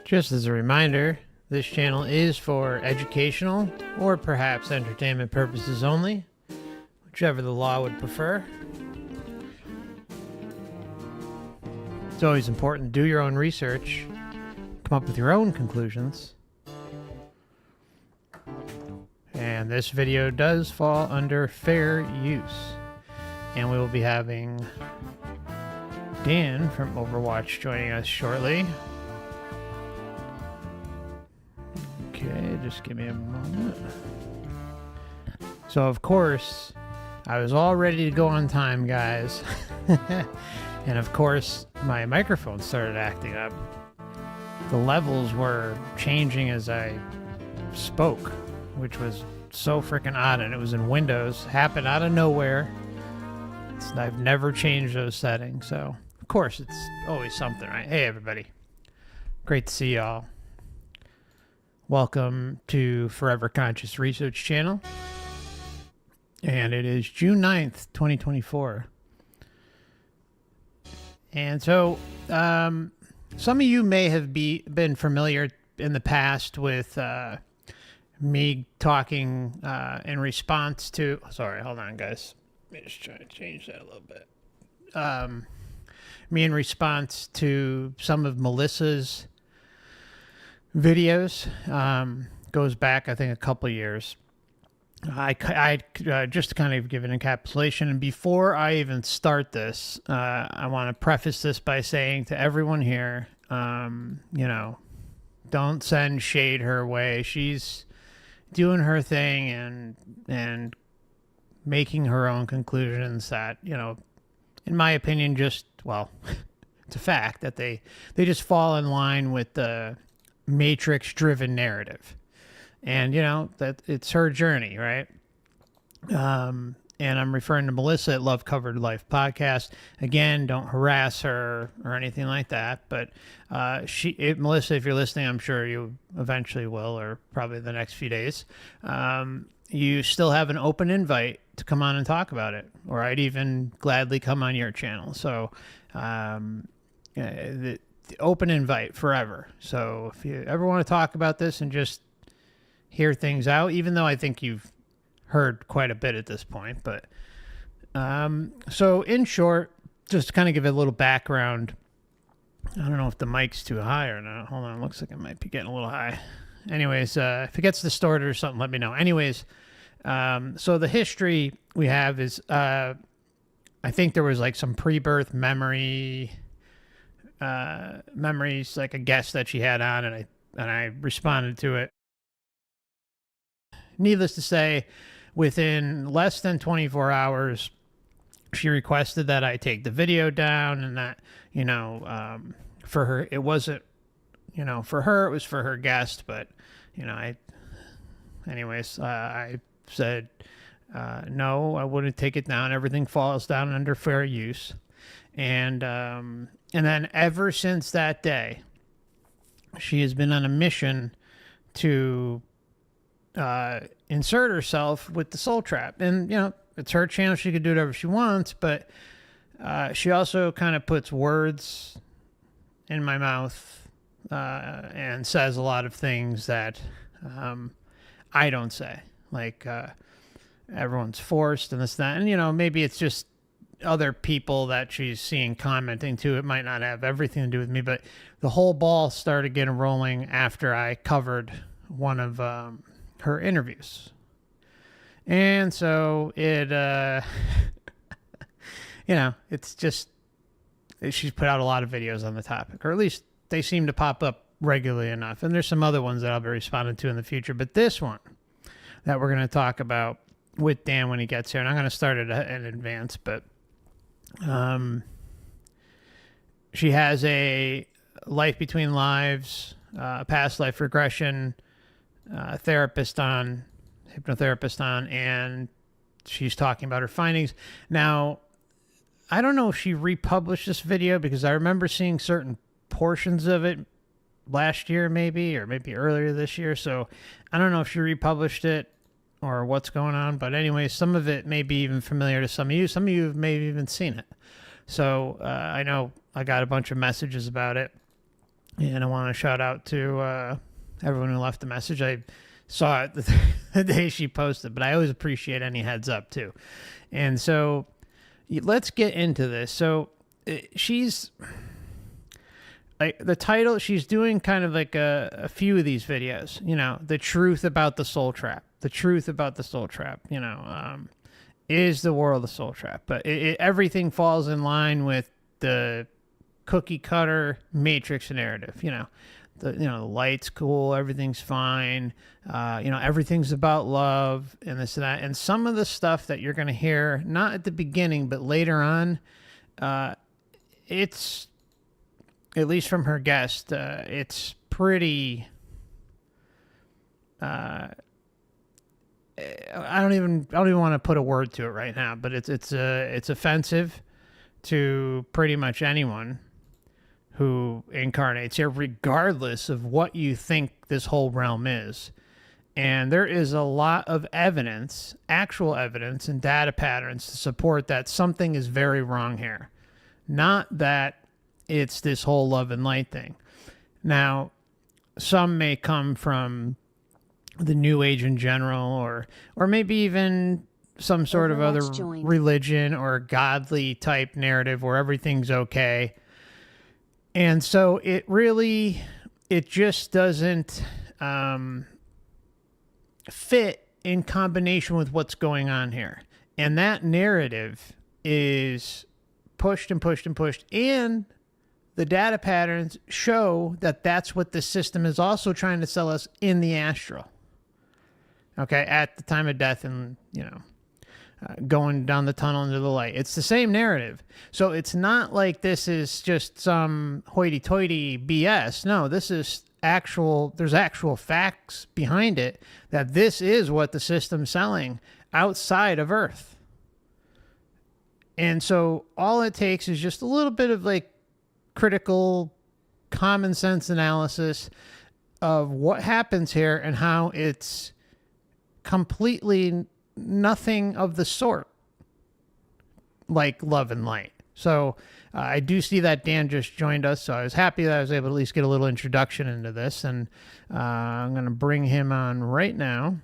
Just as a reminder, this channel is for educational or perhaps entertainment purposes only, whichever the law would prefer. It's always important to do your own research, come up with your own conclusions. And this video does fall under fair use. And we will be having Dan from Overwatch joining us shortly. Okay, just give me a moment. So, of course, I was all ready to go on time, guys. And, of course, my microphone started acting up. The levels were changing as I spoke, which was so freaking odd, and it was in Windows. Happened out of nowhere. I've never changed those settings, so, of course, it's always something, right? Hey, everybody. Great to see y'all. Welcome to Forever Conscious Research Channel. And it is June 9th, 2024. And so, some of you may have been familiar in the past with me talking in response to... Sorry, hold on, guys. Let me just try to change that a little bit. Me in response to some of Melissa's videos, goes back, I think, a couple years. I just to kind of give an encapsulation, and before I even start this, I want to preface this by saying to everyone here, don't send shade her way. She's doing her thing and making her own conclusions that, in my opinion, just, well, it's a fact that they just fall in line with the Matrix-driven narrative. And, that it's her journey, right? And I'm referring to Melissa at Love Covered Life podcast. Again, don't harass her or anything like that. But Melissa, if you're listening, I'm sure you eventually will, or probably the next few days. You still have an open invite to come on and talk about it, or I'd even gladly come on your channel. So, the open invite forever. So if you ever want to talk about this and just hear things out, even though I think you've heard quite a bit at this point, but so in short, just to kind of give it a little background. I don't know if the mic's too high or not. Hold on, it looks like it might be getting a little high. Anyways, if it gets distorted or something, let me know. Anyways, so the history we have is I think there was like some pre-birth memories, like a guest that she had on, and I responded to it. Needless to say, within less than 24 hours, she requested that I take the video down, and that, for her, it wasn't, for her, it was for her guest, but, I said, no, I wouldn't take it down. Everything falls down under fair use. And then ever since that day, she has been on a mission to insert herself with the Soul Trap. And, it's her channel. She could do whatever she wants, but she also kind of puts words in my mouth and says a lot of things that I don't say. Like, everyone's forced and this, that. And, maybe it's just other people that she's seeing commenting to. It might not have everything to do with me, but the whole ball started getting rolling after I covered one of her interviews. And so it, it's just, she's put out a lot of videos on the topic, or at least they seem to pop up regularly enough. And there's some other ones that I'll be responding to in the future, but this one that we're going to talk about with Dan when he gets here, and I'm going to start it in advance, but she has a life between lives, past life regression hypnotherapist on, and she's talking about her findings. Now, I don't know if she republished this video, because I remember seeing certain portions of it last year, maybe, or maybe earlier this year. So I don't know if she republished it or what's going on. But anyway, some of it may be even familiar to some of you. Some of you may have even seen it. So I know I got a bunch of messages about it. And I want to shout out to everyone who left the message. I saw it the day she posted, but I always appreciate any heads up too. And so let's get into this. So she's like the title, she's doing kind of like a few of these videos, you know, the truth about the soul trap, the truth about the soul trap, you know, is the world a soul trap? But everything falls in line with the cookie cutter matrix narrative, you know. The light's cool, everything's fine, everything's about love and this and that. And some of the stuff that you're going to hear, not at the beginning, but later on, it's, at least from her guest, it's pretty, I don't even want to put a word to it right now, but it's offensive to pretty much anyone who incarnates here, regardless of what you think this whole realm is. And there is a lot of evidence, actual evidence and data patterns to support that something is very wrong here. Not that it's this whole love and light thing. Now, some may come from the New Age in general, or maybe even some sort of other religion or godly type narrative where everything's okay. And so it just doesn't fit in combination with what's going on here. And that narrative is pushed and pushed and pushed. And the data patterns show that that's what the system is also trying to sell us in the astral. Okay, at the time of death and, going down the tunnel into the light. It's the same narrative. So it's not like this is just some hoity-toity BS. No, this is there's actual facts behind it that this is what the system's selling outside of Earth. And so all it takes is just a little bit of like critical common sense analysis of what happens here and how it's completely nothing of the sort like love and light. So I do see that Dan just joined us, so I was happy that I was able to at least get a little introduction into this, and I'm going to bring him on right now.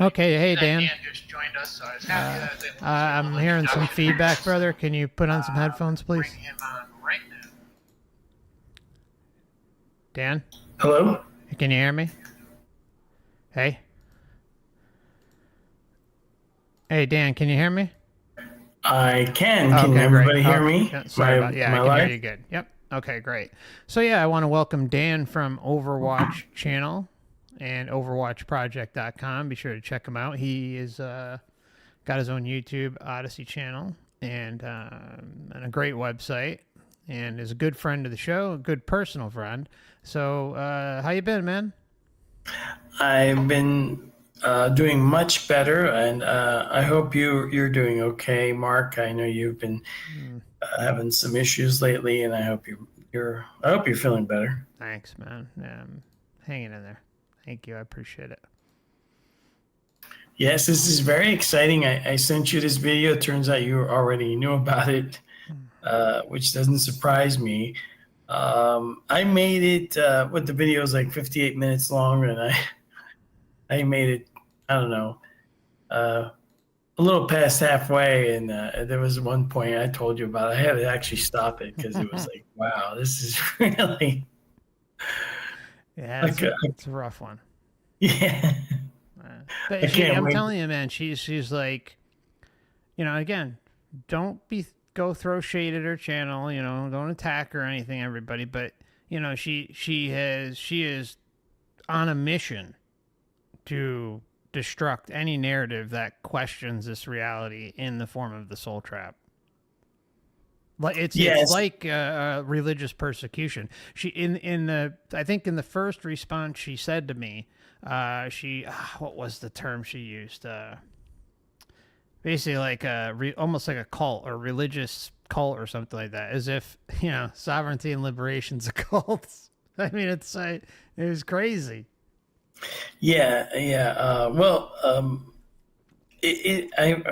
Okay, hey Dan. Dan just joined us, so I was happy that I was able to I'm hearing some feedback, brother. Can you put on some headphones, please? Bring him on right now. Dan? Hello? Can you hear me? Hey? Hey, Dan, can you hear me? I can. Can everybody hear me? Sorry about I can hear you good. Yep. Okay, great. So, yeah, I want to welcome Dan from Overwatch channel and overwatchproject.com. Be sure to check him out. He is got his own YouTube Odysee channel and a great website, and is a good friend of the show, a good personal friend. So, how you been, man? I've been doing much better, and I hope you're doing okay, Mark. I know you've been having some issues lately, and I hope you're feeling better. Thanks, man. I'm hanging in there. Thank you. I appreciate it. Yes, this is very exciting. I sent you this video. It turns out you already knew about it, which doesn't surprise me. I made it with the video is like 58 minutes long, and I made it, I don't know, a little past halfway, and there was one point I told you about. I had to actually stop it because it was like, wow, this is really... Yeah, it's a rough one. Yeah. But I'm telling you, man, she's like, again, don't go throw shade at her channel, don't attack her or anything, everybody. But, she is on a mission to destruct any narrative that questions this reality in the form of the soul trap. Like it's like religious persecution. She I think in the first response she said to me, what was the term she used? Basically like almost like a cult or religious cult or something like that, as if sovereignty and liberation's a cult. I mean, it was crazy. Yeah.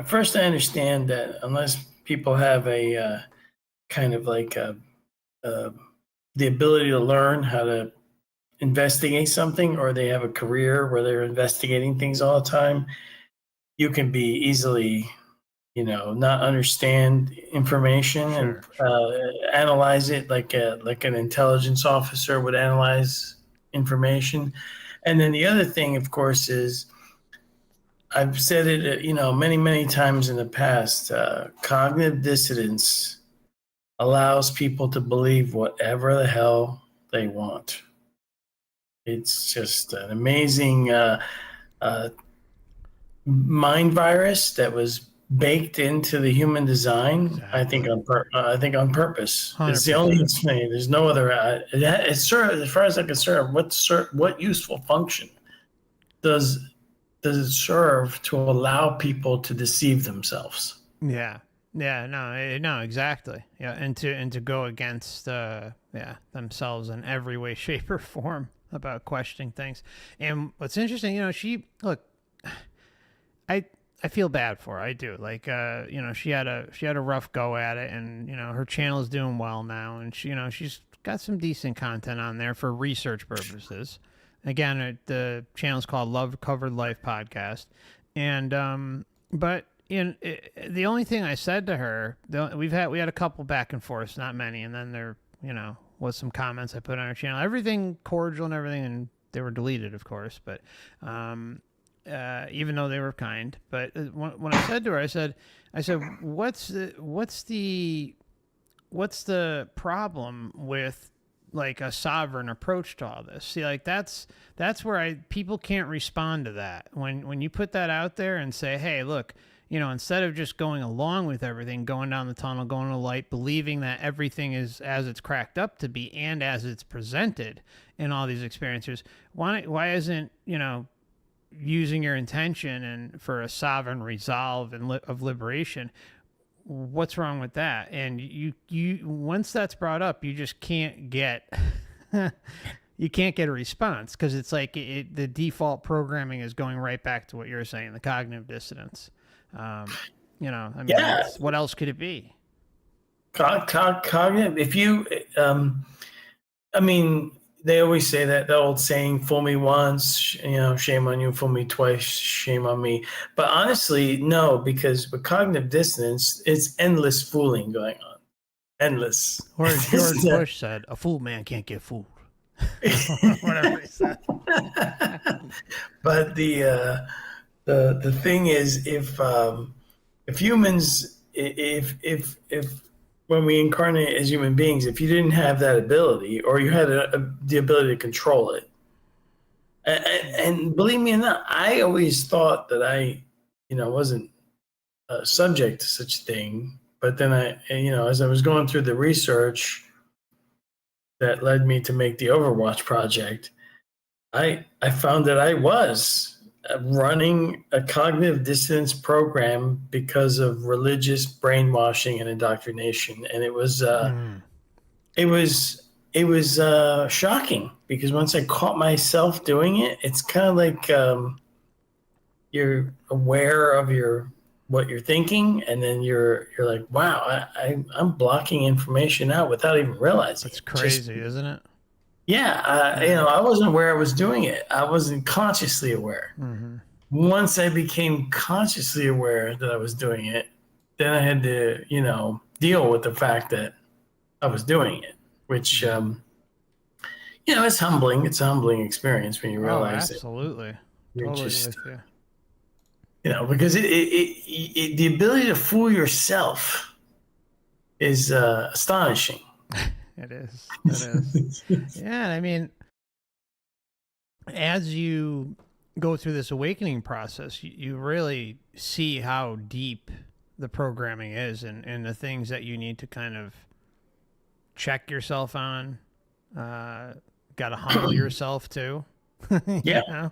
First I understand that unless people have a kind of like a the ability to learn how to investigate something, or they have a career where they're investigating things all the time, you can be easily, not understand information and analyze it like an intelligence officer would analyze information. And then the other thing, of course, is I've said it, many, many times in the past. Cognitive dissonance allows people to believe whatever the hell they want. It's just an amazing mind virus that was baked into the human design. Exactly. I think on purpose. 100%. It's the only thing. There's no other. It's as far as I'm concerned, what useful function does it serve to allow people to deceive themselves? Yeah. Yeah, no, exactly. Yeah, and to go against themselves in every way, shape, or form about questioning things. And what's interesting, I feel bad for her. I do. Like, she had a rough go at it, and her channel is doing well now, and she's got some decent content on there for research purposes. Again, the channel's called Love Covered Life Podcast, and but the only thing I said to her, we had a couple back and forths, not many, and then there was some comments I put on her channel, everything cordial and everything, and they were deleted, of course, but even though they were kind. But when I said to her, I said, what's the problem with like a sovereign approach to all this? See, like that's where people can't respond to that. When you put that out there and say, hey, look, instead of just going along with everything, going down the tunnel, going to the light, believing that everything is as it's cracked up to be and as it's presented in all these experiences, why isn't, using your intention and for a sovereign resolve and of liberation? What's wrong with that? And you once that's brought up, you just can't get you can't get a response, because it's like the default programming is going right back to what you're saying, the cognitive dissonance. What else could it be? Cognitive. If you, they always say that the old saying, "Fool me once, shame on you. Fool me twice, shame on me." But honestly, no, because with cognitive dissonance, it's endless fooling going on. Endless. Or as George Bush said, "A fool man can't get fooled." Whatever he said. But the thing is, if humans, if when we incarnate as human beings, if you didn't have that ability, or you had the ability to control it, and believe me or not, I always thought that I, wasn't subject to such a thing. But then as I was going through the research that led me to make the Overwatch project, I found that I was running a cognitive dissonance program because of religious brainwashing and indoctrination. And it was shocking, because once I caught myself doing it, it's kind of like you're aware of what you're thinking, and then you're like, wow, I'm blocking information out without even realizing. It's crazy, isn't it? Yeah, I wasn't aware I was doing it. I wasn't consciously aware. Mm-hmm. Once I became consciously aware that I was doing it, then I had to, deal with the fact that I was doing it, which, it's humbling. It's a humbling experience when you realize it. Absolutely. Totally with you. Because the ability to fool yourself is astonishing. It is. Yeah, I mean, as you go through this awakening process, you really see how deep the programming is, and the things that you need to kind of check yourself on. Got to humble yourself too. Yeah.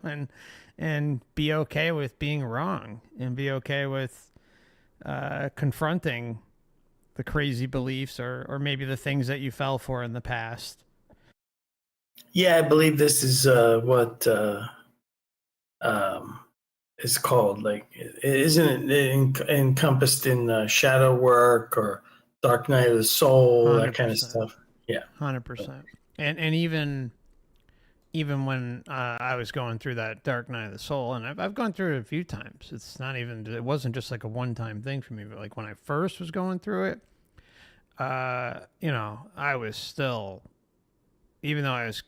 And be okay with being wrong, and be okay with confronting the crazy beliefs or maybe the things that you fell for in the past. Yeah, I believe this is what is called, like, isn't it encompassed in shadow work or dark night of the soul, 100%. That kind of stuff. Yeah. 100%. And even when I was going through that dark night of the soul, and I've gone through it a few times. It wasn't just like a one-time thing for me, but like when I first was going through it, I was still, even though I was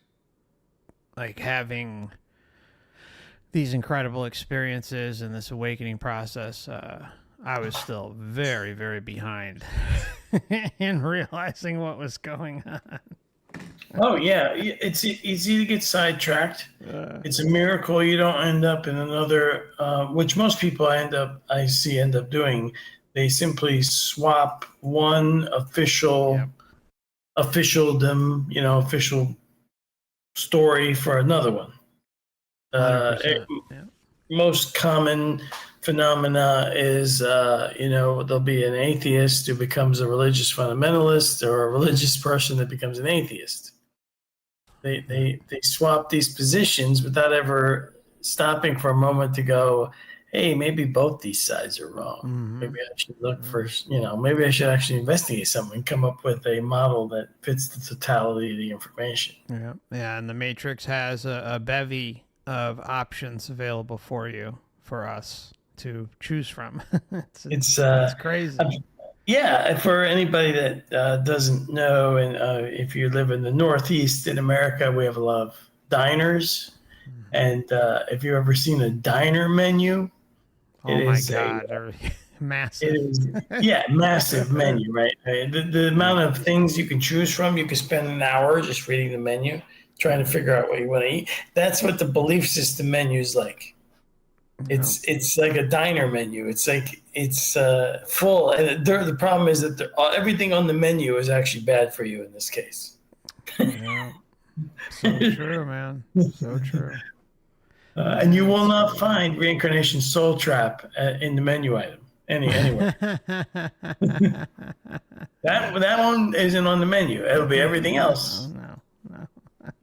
like having these incredible experiences and this awakening process, I was still very, very behind in realizing what was going on. Oh yeah, it's easy to get sidetracked. It's a miracle you don't end up in another, which most people end up doing. They simply swap one officialdom, official story for another one. 100%. Yeah. Most common phenomena is, there'll be an atheist who becomes a religious fundamentalist, or a religious person that becomes an atheist. They swap these positions without ever stopping for a moment to go, hey, maybe both these sides are wrong. Mm-hmm. Maybe I should look for, maybe I should actually investigate something and come up with a model that fits the totality of the information. Yeah. Yeah. And the Matrix has a bevy of options available for us to choose from. it's crazy. Yeah, for anybody that doesn't know, and if you live in the Northeast in America, we have a lot of diners. Mm-hmm. And if you've ever seen a diner menu, oh my God, they're massive. It is, massive menu, right? The amount of things you can choose from, you can spend an hour just reading the menu, trying to figure out what you want to eat. That's what the belief system menu is like. It's like a diner menu. It's like it's full, and the problem is that everything on the menu is actually bad for you in this case. Yeah. So true, man. So true. And you will not find reincarnation soul trap in the menu item anywhere. that one isn't on the menu. It'll be everything else. No.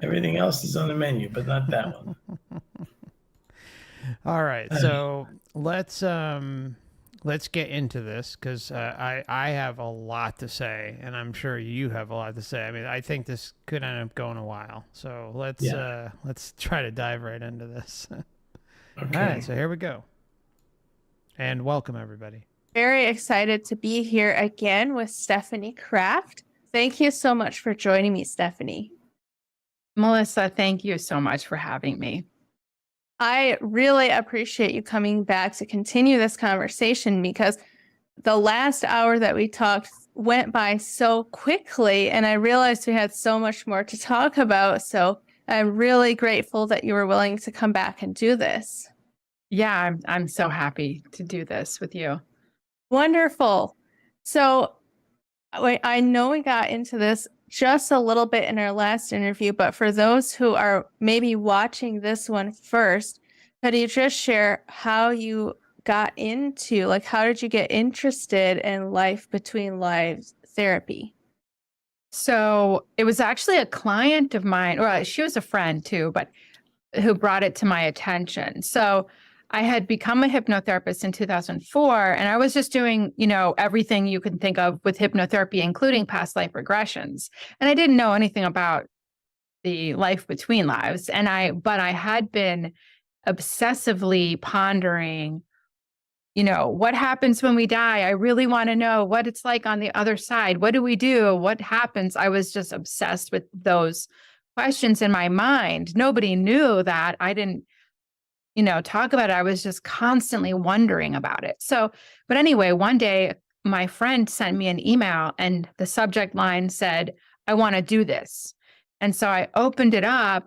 Everything else is on the menu, but not that one. All right, so let's get into this, because I have a lot to say, and I'm sure you have a lot to say. I mean, I think this could end up going a while, so let's try to dive right into this. Okay. All right, so here we go, and welcome everybody. Very excited to be here again with Stephanie Kraft. Thank you so much for joining me, Stephanie. Melissa, thank you so much for having me. I really appreciate you coming back to continue this conversation, because the last hour that we talked went by so quickly, and I realized we had so much more to talk about. So I'm really grateful that you were willing to come back and do this. Yeah, I'm so happy to do this with you. Wonderful. So I know we got into this just a little bit in our last interview, but for those who are maybe watching this one first, could you just share how you got into, like, how did you get interested in life between lives therapy? So it was actually a client of mine, or she was a friend too, but who brought it to my attention. So I had become a hypnotherapist in 2004, and I was just doing, everything you can think of with hypnotherapy, including past life regressions. And I didn't know anything about the life between lives. But I had been obsessively pondering, what happens when we die? I really want to know what it's like on the other side. What do we do? What happens? I was just obsessed with those questions in my mind. Nobody knew that. I didn't talk about it. I was just constantly wondering about it. So, but anyway, one day my friend sent me an email, and the subject line said, I want to do this. And so I opened it up,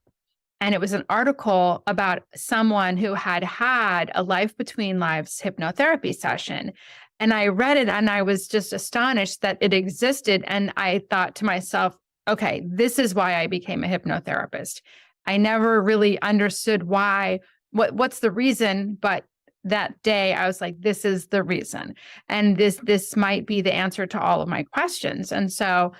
and it was an article about someone who had had a life between lives hypnotherapy session. And I read it, and I was just astonished that it existed. And I thought to myself, okay, this is why I became a hypnotherapist. I never really understood what's the reason, but that day I was like, this is the reason. And this might be the answer to all of my questions. And so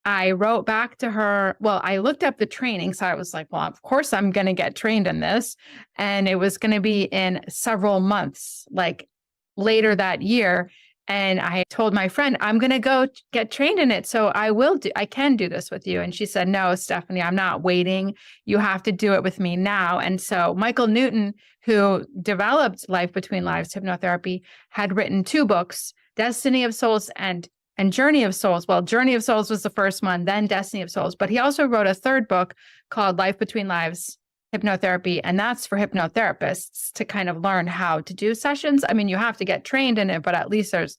I wrote back to her. Well, I looked up the training. So I was like, well, of course I'm going to get trained in this. And it was going to be in several months, like later that year. And I told my friend, I'm going to go get trained in it. So I can do this with you. And she said, no, Stephanie, I'm not waiting. You have to do it with me now. And so Michael Newton, who developed Life Between Lives hypnotherapy, had written 2 books, Destiny of Souls and Journey of Souls. Well, Journey of Souls was the first one, then Destiny of Souls. But he also wrote a 3rd book called Life Between Lives Hypnotherapy. And that's for hypnotherapists to kind of learn how to do sessions. I mean, you have to get trained in it, but at least there's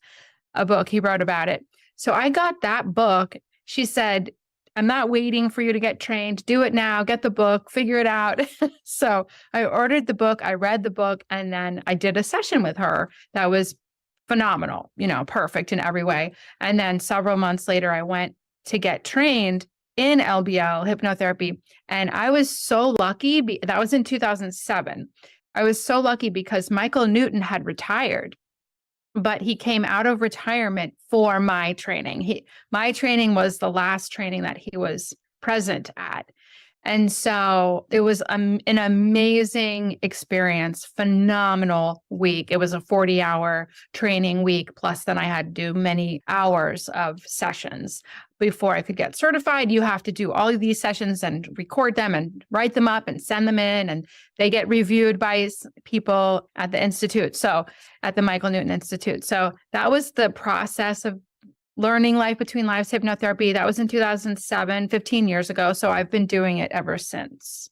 a book he wrote about it. So I got that book. She said, I'm not waiting for you to get trained. Do it now. Get the book, figure it out. So I ordered the book. I read the book, and then I did a session with her that was phenomenal, perfect in every way. And then several months later, I went to get trained in LBL hypnotherapy. And I was so lucky. That was in 2007. I was so lucky because Michael Newton had retired, but he came out of retirement for my training. My training was the last training that he was present at. And so it was an amazing experience, phenomenal week. It was a 40-hour training week. Plus, then I had to do many hours of sessions before I could get certified. You have to do all of these sessions and record them and write them up and send them in. And they get reviewed by people at the Institute. So at the Michael Newton Institute. So that was the process of learning Life Between Lives hypnotherapy. That was in 2007, 15 years ago. So I've been doing it ever since.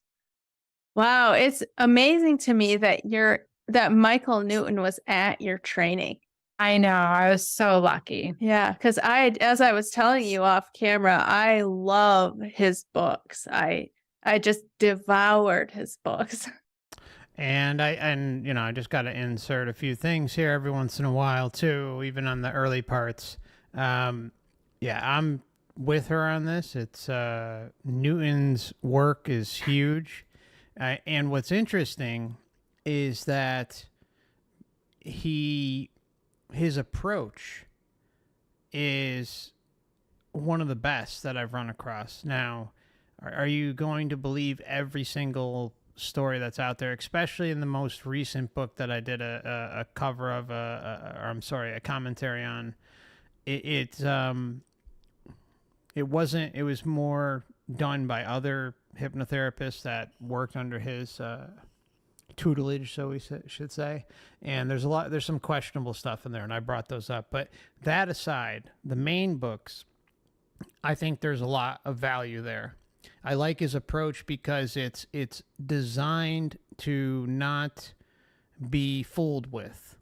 Wow. It's amazing to me that Michael Newton was at your training. I know. I was so lucky. Yeah. Because as I was telling you off camera, I love his books. I just devoured his books. And I just got to insert a few things here every once in a while too, even on the early parts. Yeah, I'm with her on this. It's Newton's work is huge. And what's interesting is that his approach is one of the best that I've run across. Now, are you going to believe every single story that's out there, especially in the most recent book that I did a cover of, a commentary on? It was more done by other hypnotherapists that worked under his tutelage, so we should say. And there's some questionable stuff in there, and I brought those up. But that aside, the main books, I think there's a lot of value there. I like his approach because it's designed to not be fooled with,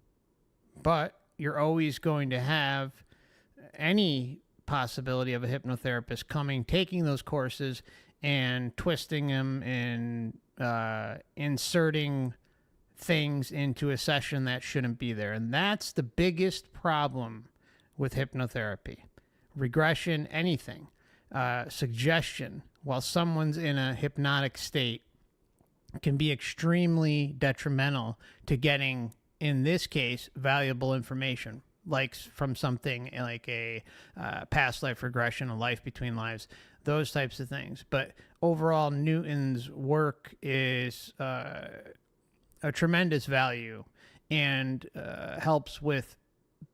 but you're always going to have any possibility of a hypnotherapist taking those courses and twisting them and inserting things into a session that shouldn't be there. And that's the biggest problem with hypnotherapy. Regression, anything, suggestion, while someone's in a hypnotic state, can be extremely detrimental to getting, in this case, valuable information, like from something like a past life regression, a life between lives, those types of things. But overall, Newton's work is a tremendous value and helps with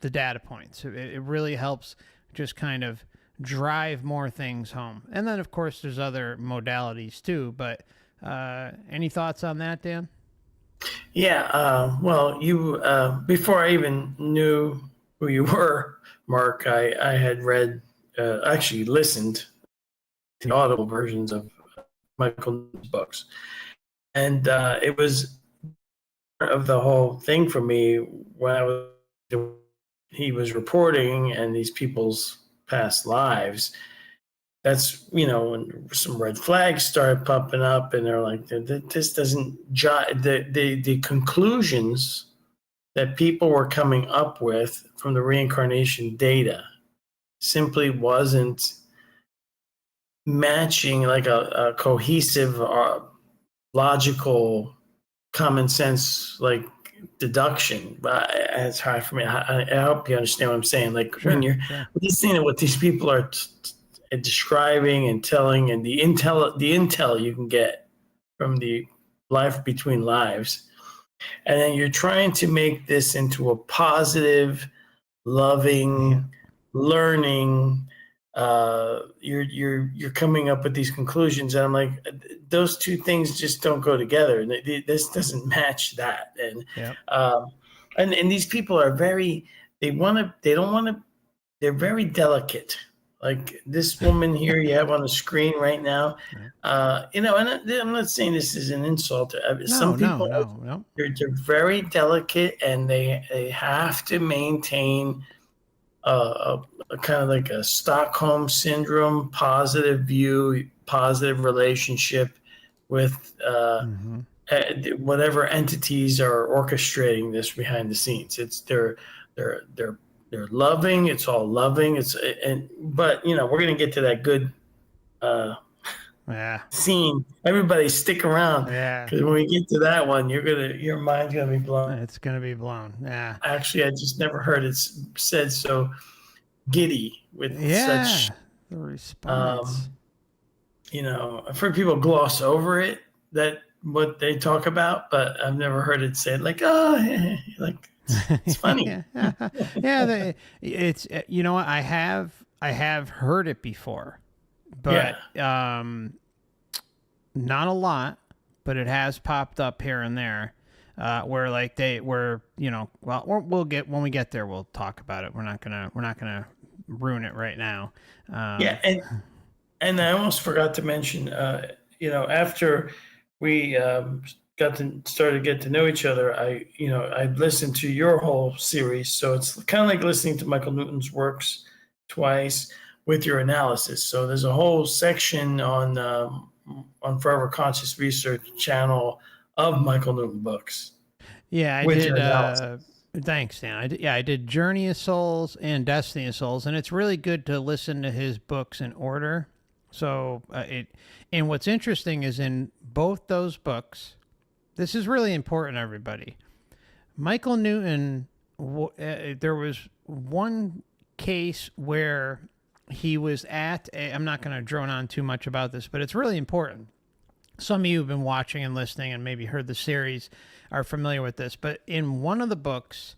the data points. It really helps just kind of drive more things home. And then, of course, there's other modalities too. But any thoughts on that, Dan? Yeah. Well, you before I even knew who you were, Mark, I had read, actually listened to the audible versions of Michael's books. And it was part of the whole thing for me when he was reporting and these people's past lives. That's, when some red flags started popping up and they're like, this doesn't jive. The conclusions that people were coming up with from the reincarnation data simply wasn't matching like a cohesive, logical, common sense, like deduction. But it's hard for me. I hope you understand what I'm saying. Like Sure, when you're listening to what these people are describing and telling, and the intel you can get from the life between lives, and then you're trying to make this into a positive, loving, learning. You're coming up with these conclusions, and I'm like, those two things just don't go together. And this doesn't match that. And and these people are very. They don't want to. They're very delicate. Like this woman here you have on the screen right now. And I'm not saying this is an insult. Some people, they're very delicate, and they have to maintain a kind of like a Stockholm syndrome, positive view, positive relationship with whatever entities are orchestrating this behind the scenes. It's they're loving. It's all loving. But we're gonna get to that good scene. Everybody stick around, because when we get to that one, your mind's gonna be blown. It's gonna be blown. Actually, I just never heard it said so giddy with such the response. I've heard people gloss over it, that what they talk about, but I've never heard it said like, oh, like it's funny. It's what, I have heard it before, but not a lot, but it has popped up here and there, where like we'll get, when we get there, we'll talk about it. We're not gonna ruin it right now. And I almost forgot to mention, after we started to get to know each other, I listened to your whole series, so it's kind of like listening to Michael Newton's works twice with your analysis. So there's a whole section on Forever Conscious Research channel of Michael Newton books. Yeah, I did. Thanks, Dan. I did Journey of Souls and Destiny of Souls, and it's really good to listen to his books in order. So and what's interesting is in both those books, this is really important, everybody. Michael Newton, there was one case where he was at I'm not going to drone on too much about this, but it's really important. Some of you who've been watching and listening and maybe heard the series are familiar with this, but in one of the books,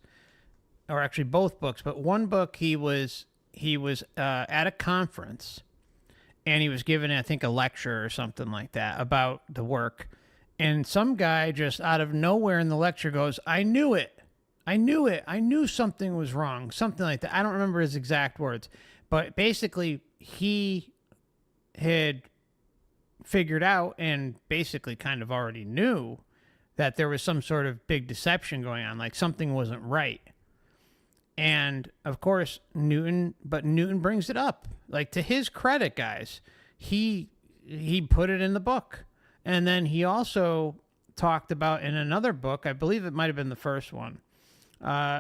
or actually both books, but one book, he was at a conference, and he was given, I think, a lecture or something like that about the work. And some guy just out of nowhere in the lecture goes, I knew it. I knew something was wrong. Something like that. I don't remember his exact words. But basically, he had figured out and basically kind of already knew that there was some sort of big deception going on, like something wasn't right. And of course, Newton brings it up. Like, to his credit, guys, he put it in the book. And then he also talked about in another book, I believe it might have been the first one,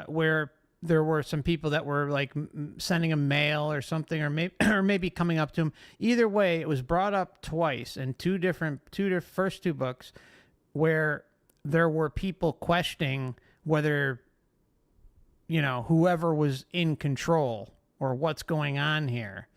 where there were some people that were like sending a mail or something, or maybe coming up to him. Either way, it was brought up twice in first two books, where there were people questioning whether, whoever was in control or what's going on here,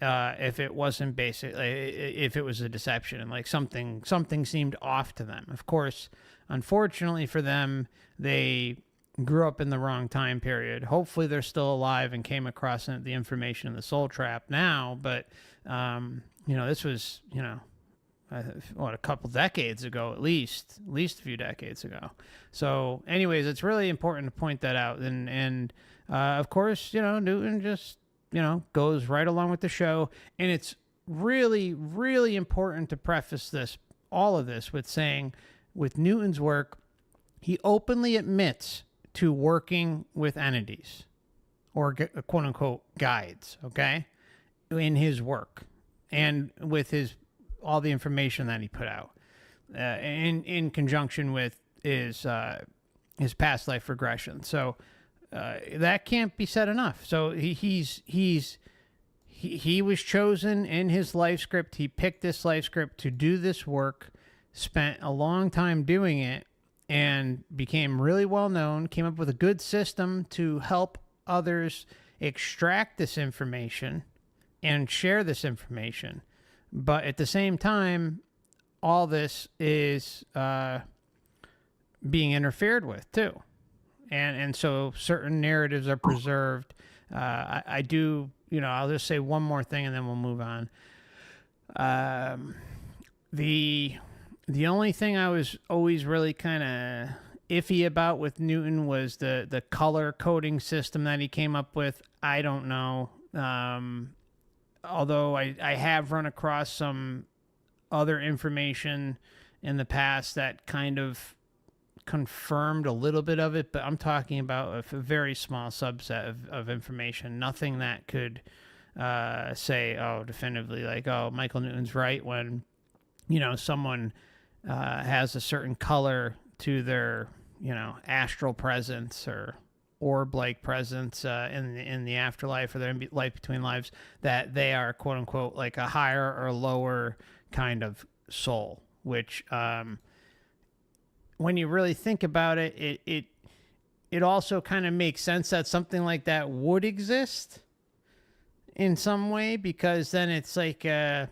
if it wasn't if it was a deception, and like something seemed off to them. Of course, unfortunately for them, they grew up in the wrong time period. Hopefully they're still alive and came across the information in the Soul Trap now, but this was a couple decades ago, at least a few decades ago. So anyways, it's really important to point that out. And of course, Newton just goes right along with the show. And it's really, really important to preface all of this with saying, with Newton's work, he openly admits to working with entities, or quote unquote guides, okay, in his work and with all the information that he put out, in conjunction with his past life regression. So that can't be said enough. So he was chosen in his life script. He picked this life script to do this work, spent a long time doing it, and became really well known, came up with a good system to help others extract this information and share this information. But at the same time, all this is being interfered with too. and so certain narratives are preserved. I do, I'll just say one more thing and then we'll move on. The only thing I was always really kind of iffy about with Newton was the color coding system that he came up with. I don't know. Although I have run across some other information in the past that kind of confirmed a little bit of it, but I'm talking about a very small subset of information. Nothing that could say, definitively, like, Michael Newton's right when, someone has a certain color to their, astral presence or orb-like presence in the afterlife or their life between lives, that they are, quote unquote, like a higher or lower kind of soul, which when you really think about it, it also kind of makes sense that something like that would exist in some way, because then it's like it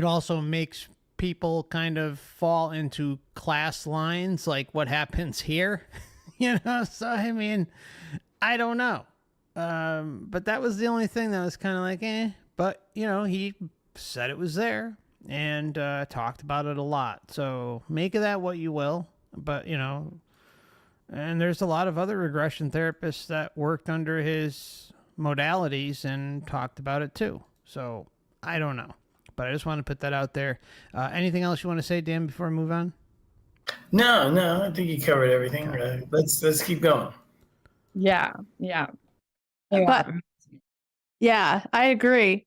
also makes people kind of fall into class lines, like what happens here. So I mean, I don't know, but that was the only thing that was kind of like but he said it was there and talked about it a lot, so make of that what you will. But and there's a lot of other regression therapists that worked under his modalities and talked about it too, so I don't know, but I just want to put that out there. Anything else you want to say, Dan, before I move on? No, I think you covered everything. Let's keep going. Yeah. But yeah, I agree.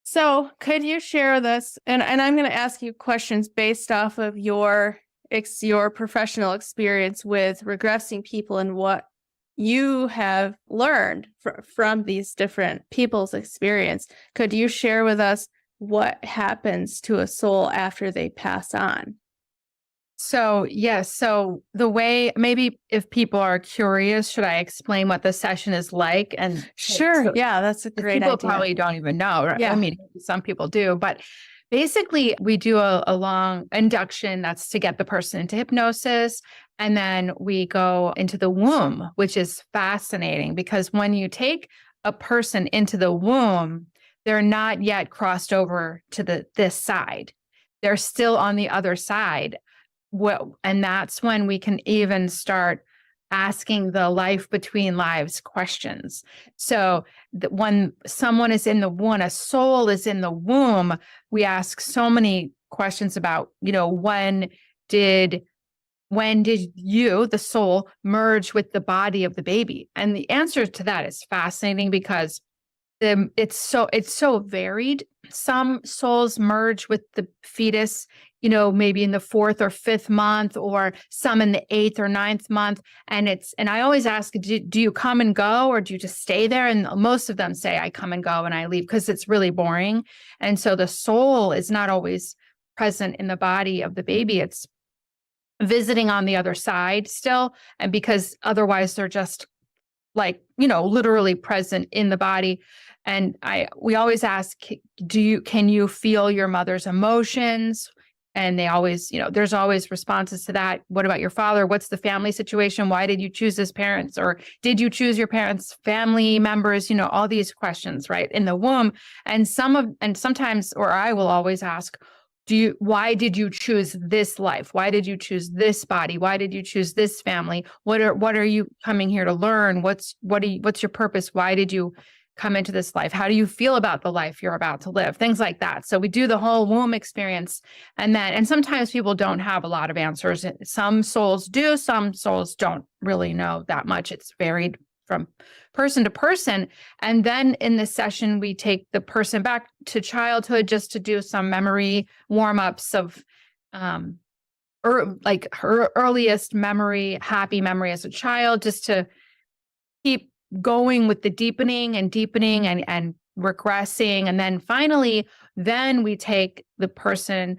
So could you share this? And I'm going to ask you questions based off of your professional experience with regressing people and what you have learned from these different people's experience. Could you share with us what happens to a soul after they pass on? So, yes. So the way, maybe if people are curious, should I explain what the session is like? And sure. So, yeah, that's a great people idea. probably don't even know. Right? Yeah. I mean, some people do, but basically we do a long induction that's to get the person into hypnosis. And then we go into the womb, which is fascinating because when you take a person into the womb, they're not yet crossed over to this side. They're still on the other side. And that's when we can even start asking the life between lives questions. So when someone is in the womb, a soul is in the womb, we ask so many questions about, when did you, the soul, merge with the body of the baby? And the answer to that is fascinating because it's so varied. Some souls merge with the fetus, maybe in the 4th or 5th month, or some in the 8th or 9th month. And I always ask, do you come and go, or do you just stay there? And most of them say, I come and go and I leave, because it's really boring. And so the soul is not always present in the body of the baby. It's visiting on the other side still. And because otherwise they're just like, literally present in the body. And we always ask, can you feel your mother's emotions? And they always, there's always responses to that. What about your father? What's the family situation? Why did you choose his parents? Or did you choose your parents' family members? All these questions, right, in the womb. And sometimes, or I will always ask, why did you choose this life? Why did you choose this body? Why did you choose this family? What are you coming here to learn? What's your purpose? Why did you come into this life? How do you feel about the life you're about to live? Things like that. So we do the whole womb experience. And sometimes people don't have a lot of answers. Some souls do, some souls don't really know that much. It's varied from person to person. And then in this session, we take the person back to childhood just to do some memory warm-ups of like her earliest memory, happy memory as a child, just to keep going with the deepening and regressing. And then finally, we take the person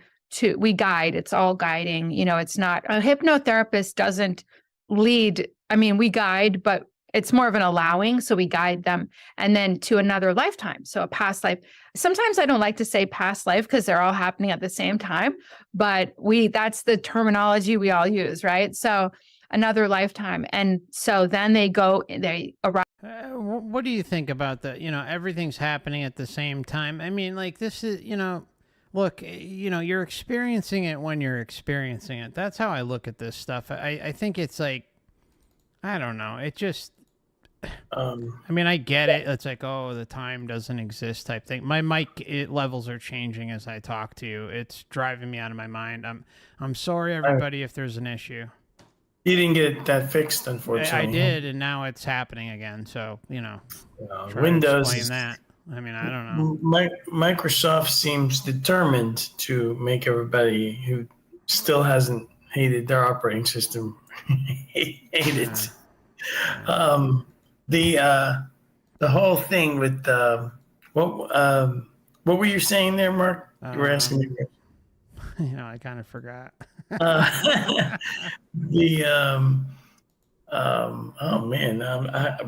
we guide. It's all guiding. It's not, a hypnotherapist doesn't lead. I mean, we guide, but it's more of an allowing. So we guide them, and then to another lifetime. So a past life. Sometimes I don't like to say past life because they're all happening at the same time, but that's the terminology we all use, right? So another lifetime. And so then they arrive. What do you think about the, everything's happening at the same time? I mean, like, this is, look, you're experiencing it when you're experiencing it. That's how I look at this stuff. I think it's like, I don't know. It just, I mean, I get it. It's like, oh, the time doesn't exist type thing. My mic levels are changing as I talk to you. It's driving me out of my mind. I'm sorry, everybody, if there's an issue. You didn't get that fixed, unfortunately. I did, and now it's happening again. So, try Windows to explain that. I mean, I don't know. Microsoft seems determined to make everybody who still hasn't hated their operating system hate it. The whole thing with what were you saying there, Mark? You were asking me. I kind of forgot. Oh man,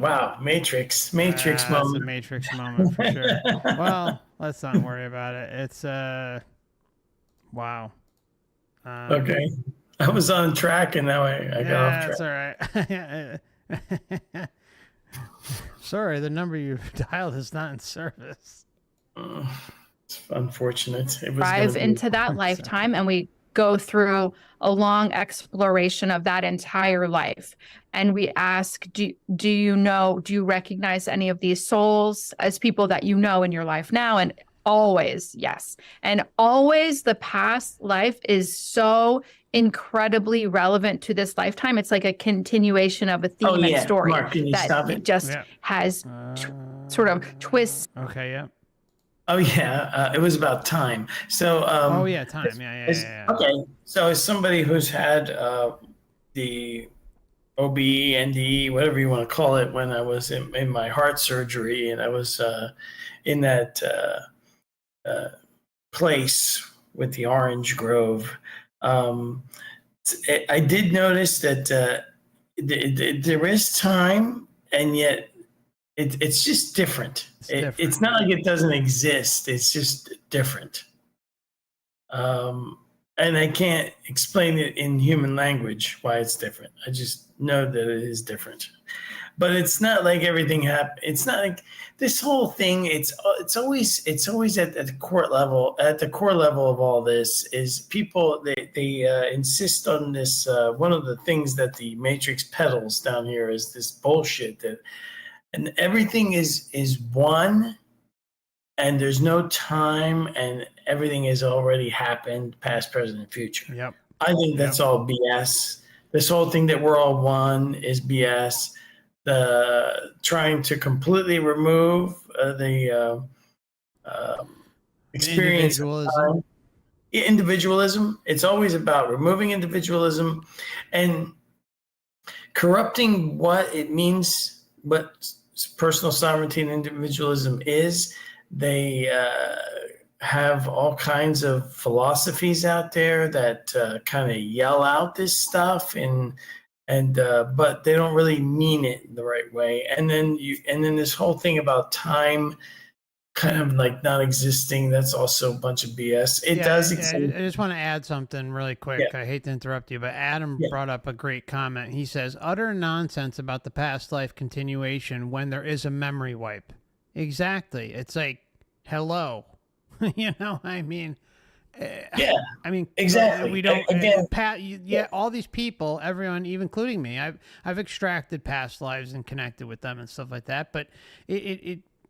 wow, Matrix moment. That's a Matrix moment for sure. Well, let's not worry about it. It's wow. Okay, I was on track and now I got off track. That's all right. Sorry, the number you dialed is not in service. It's unfortunate. It was Drive into that lifetime, and we go through a long exploration of that entire life. And we ask, do you recognize any of these souls as people that you know in your life now? And always, yes. And always the past life is so incredibly relevant to this lifetime. It's like a continuation of a theme and story. Mark, can you stop it? Just has sort of twists. Okay, yeah. Oh yeah, it was about time. So time. Yeah. Okay, so as somebody who's had the OBE, NDE, whatever you want to call it, when I was in my heart surgery, and I was in that place with the orange grove, I did notice that there is time, and yet it's just different. It's not like it doesn't exist. It's just different. And I can't explain it in human language why it's different. I just know that it is different. But it's not like everything happened. It's not like this whole thing. It's always at the core level. At the core level of all this is people. They insist on this. One of the things that the Matrix peddles down here is this bullshit that. And everything is one, and there's no time, and everything has already happened, past, present, and future. Yep. I think that's all BS. This whole thing that we're all one is BS. The trying to completely remove the experience of individualism. It's always about removing individualism and corrupting what it means, what personal sovereignty and individualism is. They have all kinds of philosophies out there that kind of yell out this stuff, and but they don't really mean it the right way. And then this whole thing about time kind of like not existing, that's also a bunch of BS. It does exist. I just want to add something really quick. I hate to interrupt you, but Adam brought up a great comment. He says, utter nonsense about the past life continuation when there is a memory wipe. Exactly. It's like, hello. I mean, exactly. We don't, all these people, everyone, even including me, I've extracted past lives and connected with them and stuff like that. But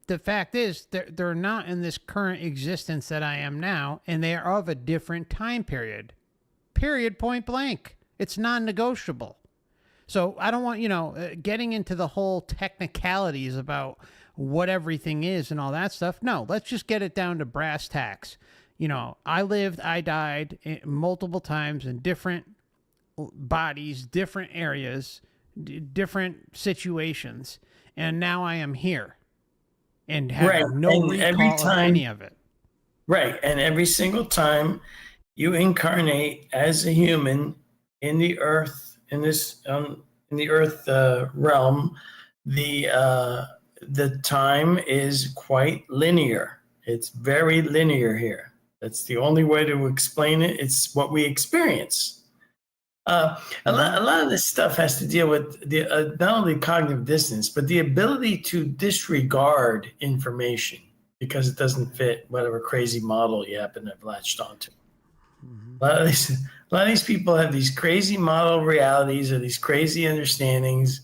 the fact is, they're not in this current existence that I am now, and they are of a different time period. Period, point blank. It's non-negotiable. So I don't want, getting into the whole technicalities about what everything is and all that stuff. No, let's just get it down to brass tacks. I died multiple times in different bodies, different areas, different situations, and now I am here. And have no recall of any of it. Right. And every single time you incarnate as a human in the earth, in the earth realm, the time is quite linear. It's very linear here. That's the only way to explain it. It's what we experience. A lot of this stuff has to deal with the not only cognitive dissonance, but the ability to disregard information because it doesn't fit whatever crazy model you happen to have latched onto. A lot of these people have these crazy model realities or these crazy understandings,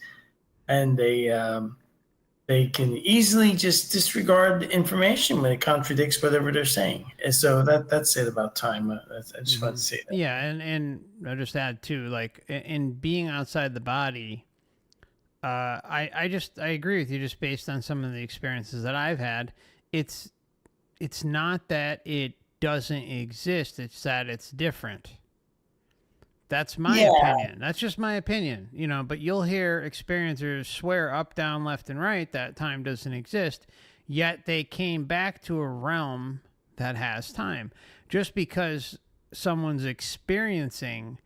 and they can easily just disregard the information when it contradicts whatever they're saying. And so that's it about time. I just wanted to say that. Yeah, and I'll just add too, like in being outside the body, I agree with you just based on some of the experiences that I've had. It's not that it doesn't exist, it's that it's different. That's my opinion. That's just my opinion, you know, but you'll hear experiencers swear up, down, left, and right that time doesn't exist, yet they came back to a realm that has time. Just because someone's experiencing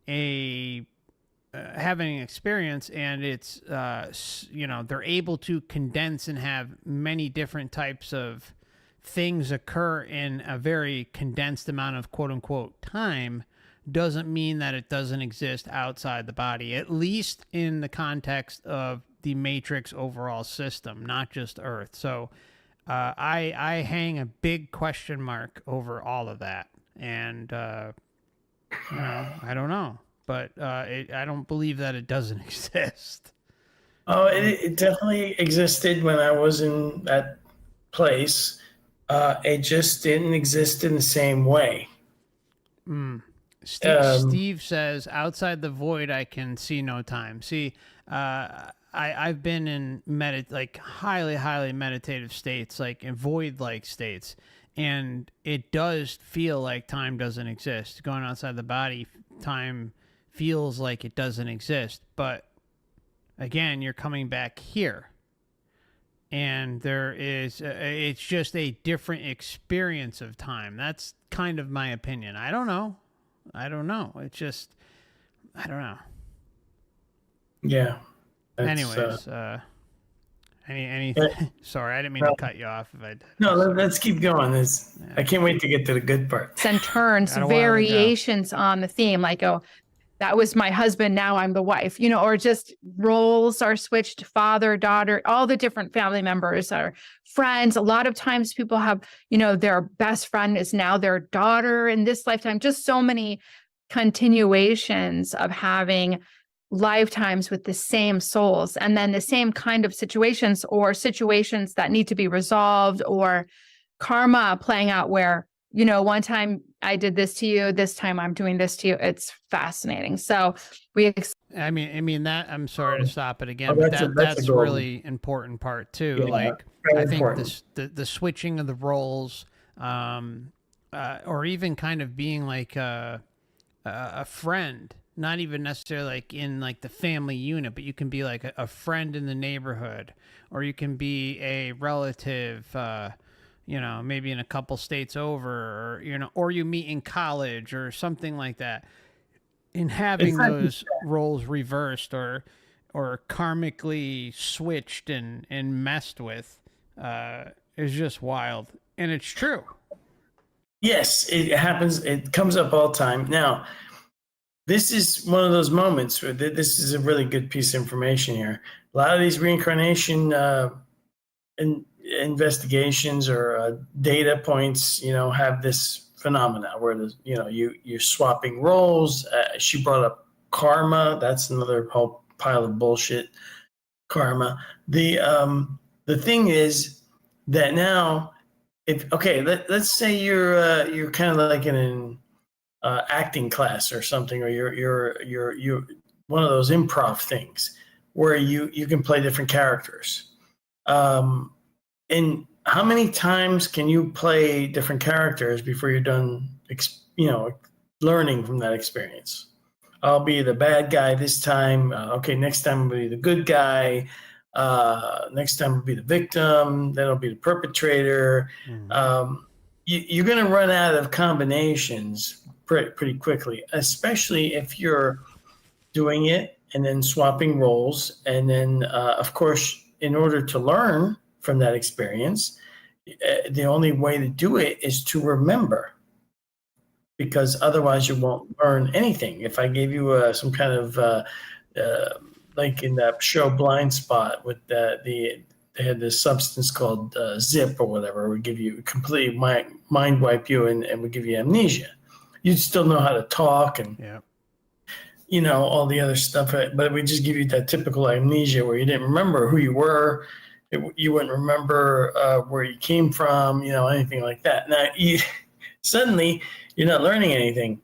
having an experience and it's, you know, they're able to condense and have many different types of things occur in a very condensed amount of quote unquote time, doesn't mean that it doesn't exist outside the body, at least in the context of the Matrix overall system, not just Earth. So I hang a big question mark over all of that. And, you know, I don't know, but I don't believe that it doesn't exist. Oh, it definitely existed when I was in that place. It just didn't exist in the same way. Steve says, outside the void, I can see no time. See, I've been in like highly meditative states, like in void-like states, and it does feel like time doesn't exist. Going outside the body, time feels like it doesn't exist. But again, you're coming back here. And there is, it's just a different experience of time. That's kind of my opinion. I don't know. It's just, I don't know. Yeah. Anyways, anything? Sorry, I didn't mean to cut you off. Let's keep going. I can't wait to get to the good part. And turns, variations on the theme, like, oh, that was my husband, now I'm the wife, you know, or just roles are switched, father, daughter, all the different family members are friends. A lot of times people have, you know, their best friend is now their daughter in this lifetime. Just so many continuations of having lifetimes with the same souls, and then the same kind of situations or situations that need to be resolved, or karma playing out where, you know, one time I did this to you, this time I'm doing this to you. It's fascinating. So I mean that, I'm sorry to stop it again, but that's a really important part too. Yeah, like I think the switching of the roles, or even kind of being like a friend, not even necessarily like in like the family unit, but you can be like a friend in the neighborhood, or you can be a relative, you know, maybe in a couple states over, or, you know, or you meet in college or something like that. In having those roles reversed or karmically switched and messed with, is just wild. And it's true. Yes, it happens. It comes up all the time. Now, this is one of those moments where this is a really good piece of information here. A lot of these reincarnation investigations or data points, you know, have this phenomena where there's, you know, you're swapping roles. She brought up karma. That's another whole pile of bullshit. Karma. The thing is that now, let's say you're kind of like in an acting class or something, or you're one of those improv things where you can play different characters. And how many times can you play different characters before you're done, you know, learning from that experience? I'll be the bad guy this time. Next time I'll be the good guy. Next time I'll be the victim. Then I'll be the perpetrator. You're going to run out of combinations pretty quickly, especially if you're doing it and then swapping roles. And then, of course, in order to learn from that experience, the only way to do it is to remember. because otherwise you won't learn anything. If I gave you some kind of like in that show Blind Spot with they had this substance called Zip or whatever, would give you complete mind wipe you and would give you amnesia. You'd still know how to talk and all the other stuff, but it would just give you that typical amnesia where you didn't remember who you were. You wouldn't remember where you came from, anything like that. Now, suddenly, you're not learning anything.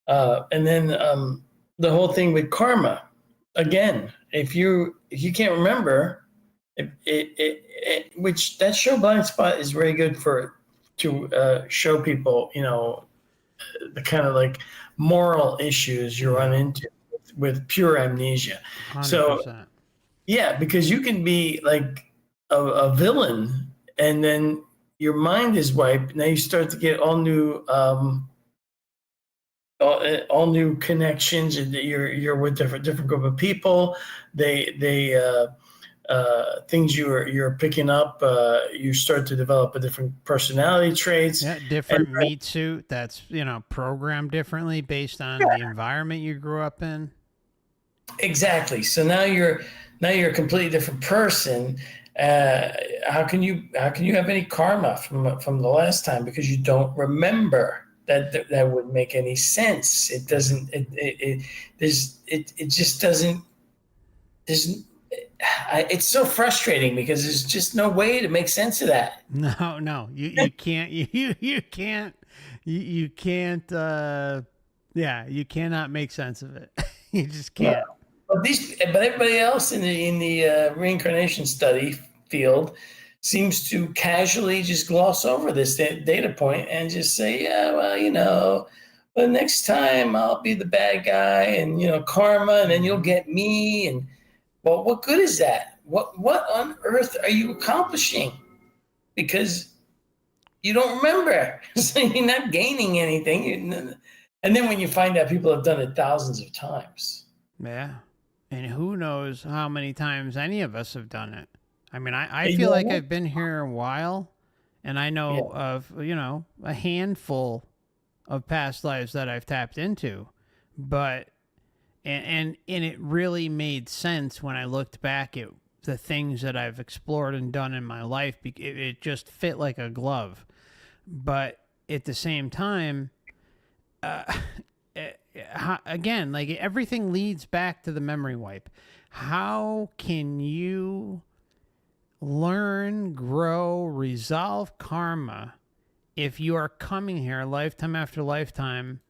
And then the whole thing with karma, again, if you can't remember, which that show Blind Spot is very good to show people, the kind of like moral issues you run into with pure amnesia. 100%. So, yeah, because you can be like a villain and then your mind is wiped. Now you start to get all new connections, and you're with different group of people. Things you're picking up, you start to develop a different personality traits. Yeah, different meat suit that's programmed differently based on the environment you grew up in. Exactly. So now you're a completely different person. How can you have any karma from the last time, because you don't remember? That wouldn't make any sense. It doesn't. It just doesn't. It's so frustrating because there's just no way to make sense of that. No, you can't. You can't. You can't. You cannot make sense of it. You just can't. No. But everybody else in the reincarnation study field seems to casually just gloss over this data point and just say, yeah, well, but next time I'll be the bad guy and karma, and then you'll get me. And well, what good is that? What on earth are you accomplishing? Because you don't remember, so you're not gaining anything. And then when you find out people have done it thousands of times. Yeah. And who knows how many times any of us have done it. I mean, I feel like I've been here a while, and I know of, a handful of past lives that I've tapped into. But, and it really made sense when I looked back at the things that I've explored and done in my life. It just fit like a glove. But at the same time, again, like everything leads back to the memory wipe. How can you learn, grow, resolve karma if you are coming here lifetime after lifetime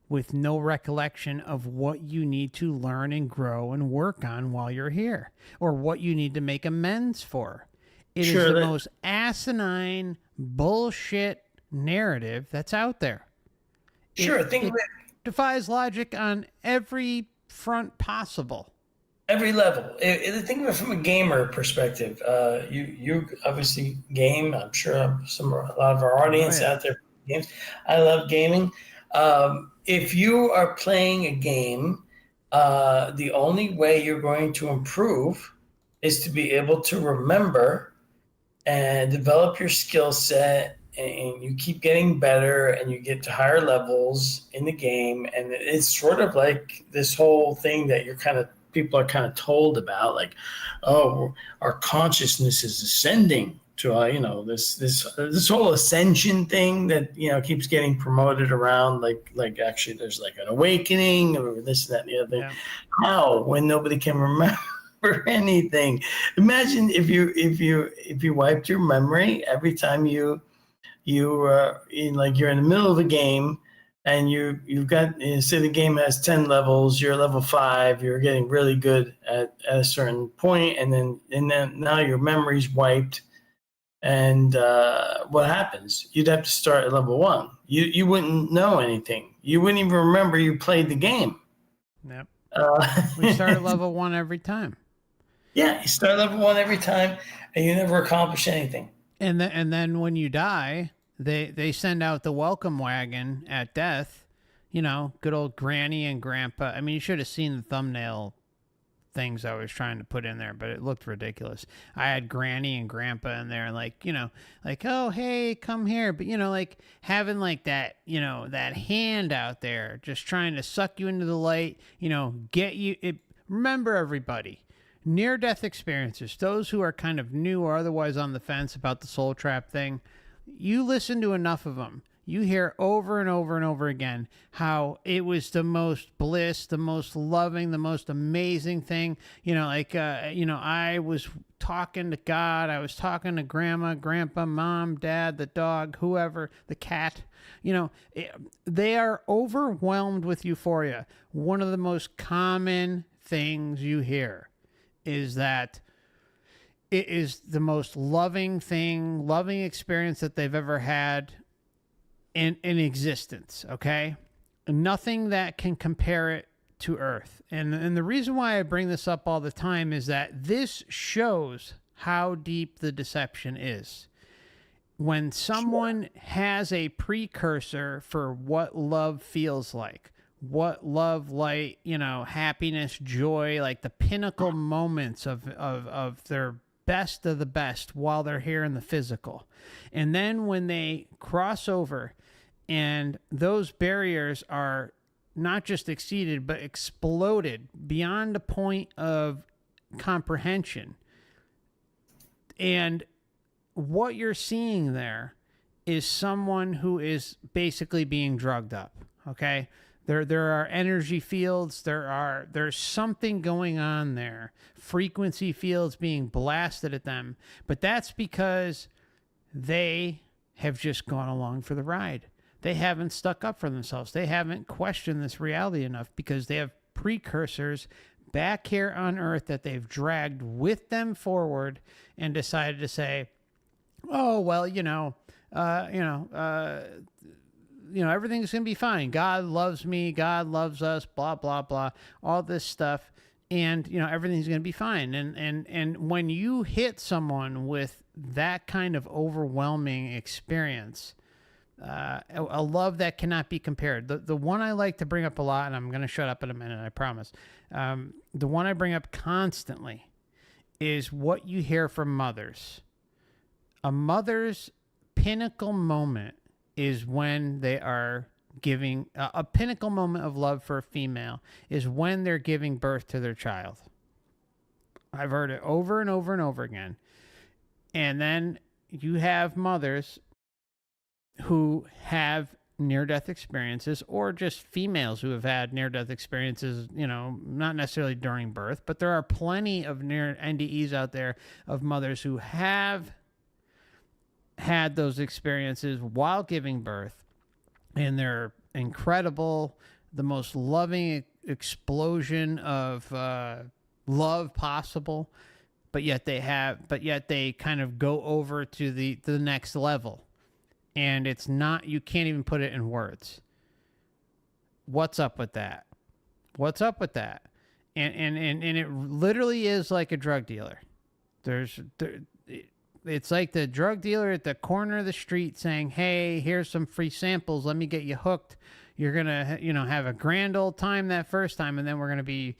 with no recollection of what you need to learn and grow and work on while you're here, or what you need to make amends for? It is the most asinine bullshit narrative that's out there. It defies logic on every front possible. Every level. Think of it from a gamer perspective. You obviously game. I'm sure a lot of our audience out there games. I love gaming. If you are playing a game, the only way you're going to improve is to be able to remember and develop your skill set, and you keep getting better and you get to higher levels in the game. And it's sort of like this whole thing that people are kind of told about, like, oh, our consciousness is ascending to this whole ascension thing that keeps getting promoted around, like actually there's like an awakening or this, that, and the other thing. How, when nobody can remember anything? Imagine if you wiped your memory every time you're in the middle of a game, and you've got, say the game has 10 levels, you're level 5, you're getting really good at a certain point, and then now your memory's wiped, and what happens? You'd have to start at level 1. You wouldn't know anything. You wouldn't even remember you played the game. Yep. We start at level 1 every time. Yeah, you start level 1 every time, and you never accomplish anything. And then when you die, they send out the welcome wagon at death. Good old Granny and Grandpa. I mean, you should have seen the thumbnail things I was trying to put in there, but it looked ridiculous. I had Granny and Grandpa in there, like, like, oh, hey, come here. But, like having like that, that hand out there just trying to suck you into the light, get you. Remember, everybody, near-death experiences, those who are kind of new or otherwise on the fence about the soul trap thing, you listen to enough of them. You hear over and over and over again how it was the most bliss, the most loving, the most amazing thing. I was talking to God. I was talking to Grandma, Grandpa, Mom, Dad, the dog, whoever, the cat. They are overwhelmed with euphoria. One of the most common things you hear is that it is the most loving experience that they've ever had in existence, okay? Nothing that can compare it to Earth. And the reason why I bring this up all the time is that this shows how deep the deception is. When someone has a precursor for what love feels like, what love, light, happiness, joy, like the pinnacle moments of their best of the best while they're here in the physical. And then when they cross over and those barriers are not just exceeded, but exploded beyond a point of comprehension. And what you're seeing there is someone who is basically being drugged up, okay? There are energy fields. There's something going on there. Frequency fields being blasted at them. But that's because they have just gone along for the ride. They haven't stuck up for themselves. They haven't questioned this reality enough because they have precursors back here on Earth that they've dragged with them forward and decided to say, oh, well, everything's going to be fine. God loves me. God loves us, blah, blah, blah, all this stuff. And, everything's going to be fine. And when you hit someone with that kind of overwhelming experience, a love that cannot be compared. The one I like to bring up a lot, and I'm going to shut up in a minute, I promise. The one I bring up constantly is what you hear from mothers. A mother's pinnacle moment is when they are giving a pinnacle moment of love for a female is when they're giving birth to their child. I've heard it over and over and over again. And then you have mothers who have near-death experiences, or just females who have had near-death experiences, not necessarily during birth, but there are plenty of near NDEs out there of mothers who have had those experiences while giving birth, and they're incredible, the most loving explosion of love possible, but yet they kind of go over to the next level, and it's not, you can't even put it in words. What's up with that? And it literally is like a drug dealer. It's like the drug dealer at the corner of the street saying, hey, here's some free samples. Let me get you hooked. You're going to, have a grand old time that first time. And then we're going to be,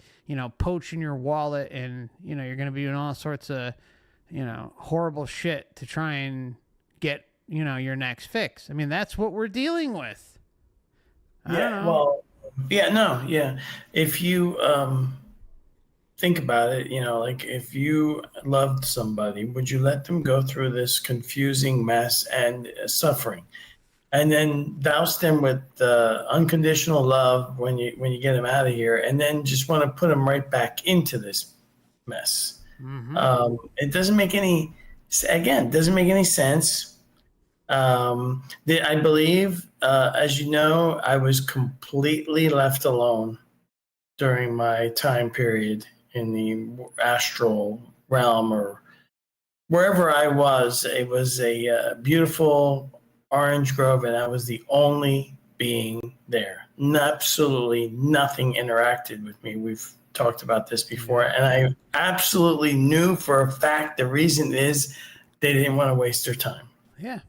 poaching your wallet, and, you're going to be doing all sorts of, horrible shit to try and get, your next fix. I mean, that's what we're dealing with. If you, think about it, like if you loved somebody, would you let them go through this confusing mess and suffering, and then douse them with unconditional love when you get them out of here, and then just want to put them right back into this mess? Mm-hmm. It doesn't make any sense. I believe, as you know, I was completely left alone during my time period in the astral realm, or wherever I was. It was a beautiful orange grove, and I was the only being there. Absolutely nothing interacted with me. We've talked about this before, and I absolutely knew for a fact the reason is they didn't want to waste their time. Yeah.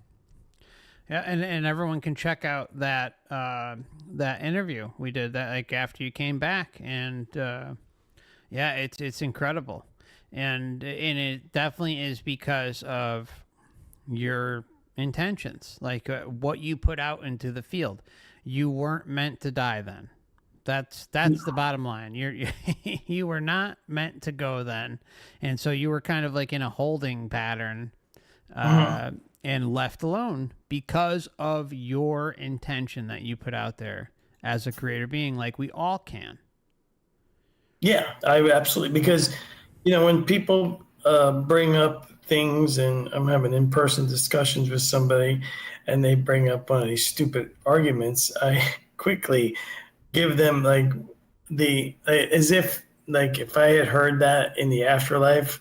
Yeah, and everyone can check out that that interview we did, that like after you came back, and Yeah, it's incredible, and it definitely is because of your intentions, like what you put out into the field. You weren't meant to die then. That's the bottom line. You were not meant to go then, and so you were kind of like in a holding pattern, and left alone because of your intention that you put out there as a creator being, like we all can. Yeah, I absolutely, because when people bring up things, and I'm having in-person discussions with somebody, and they bring up one of these stupid arguments, I quickly give them like as if like if I had heard that in the afterlife,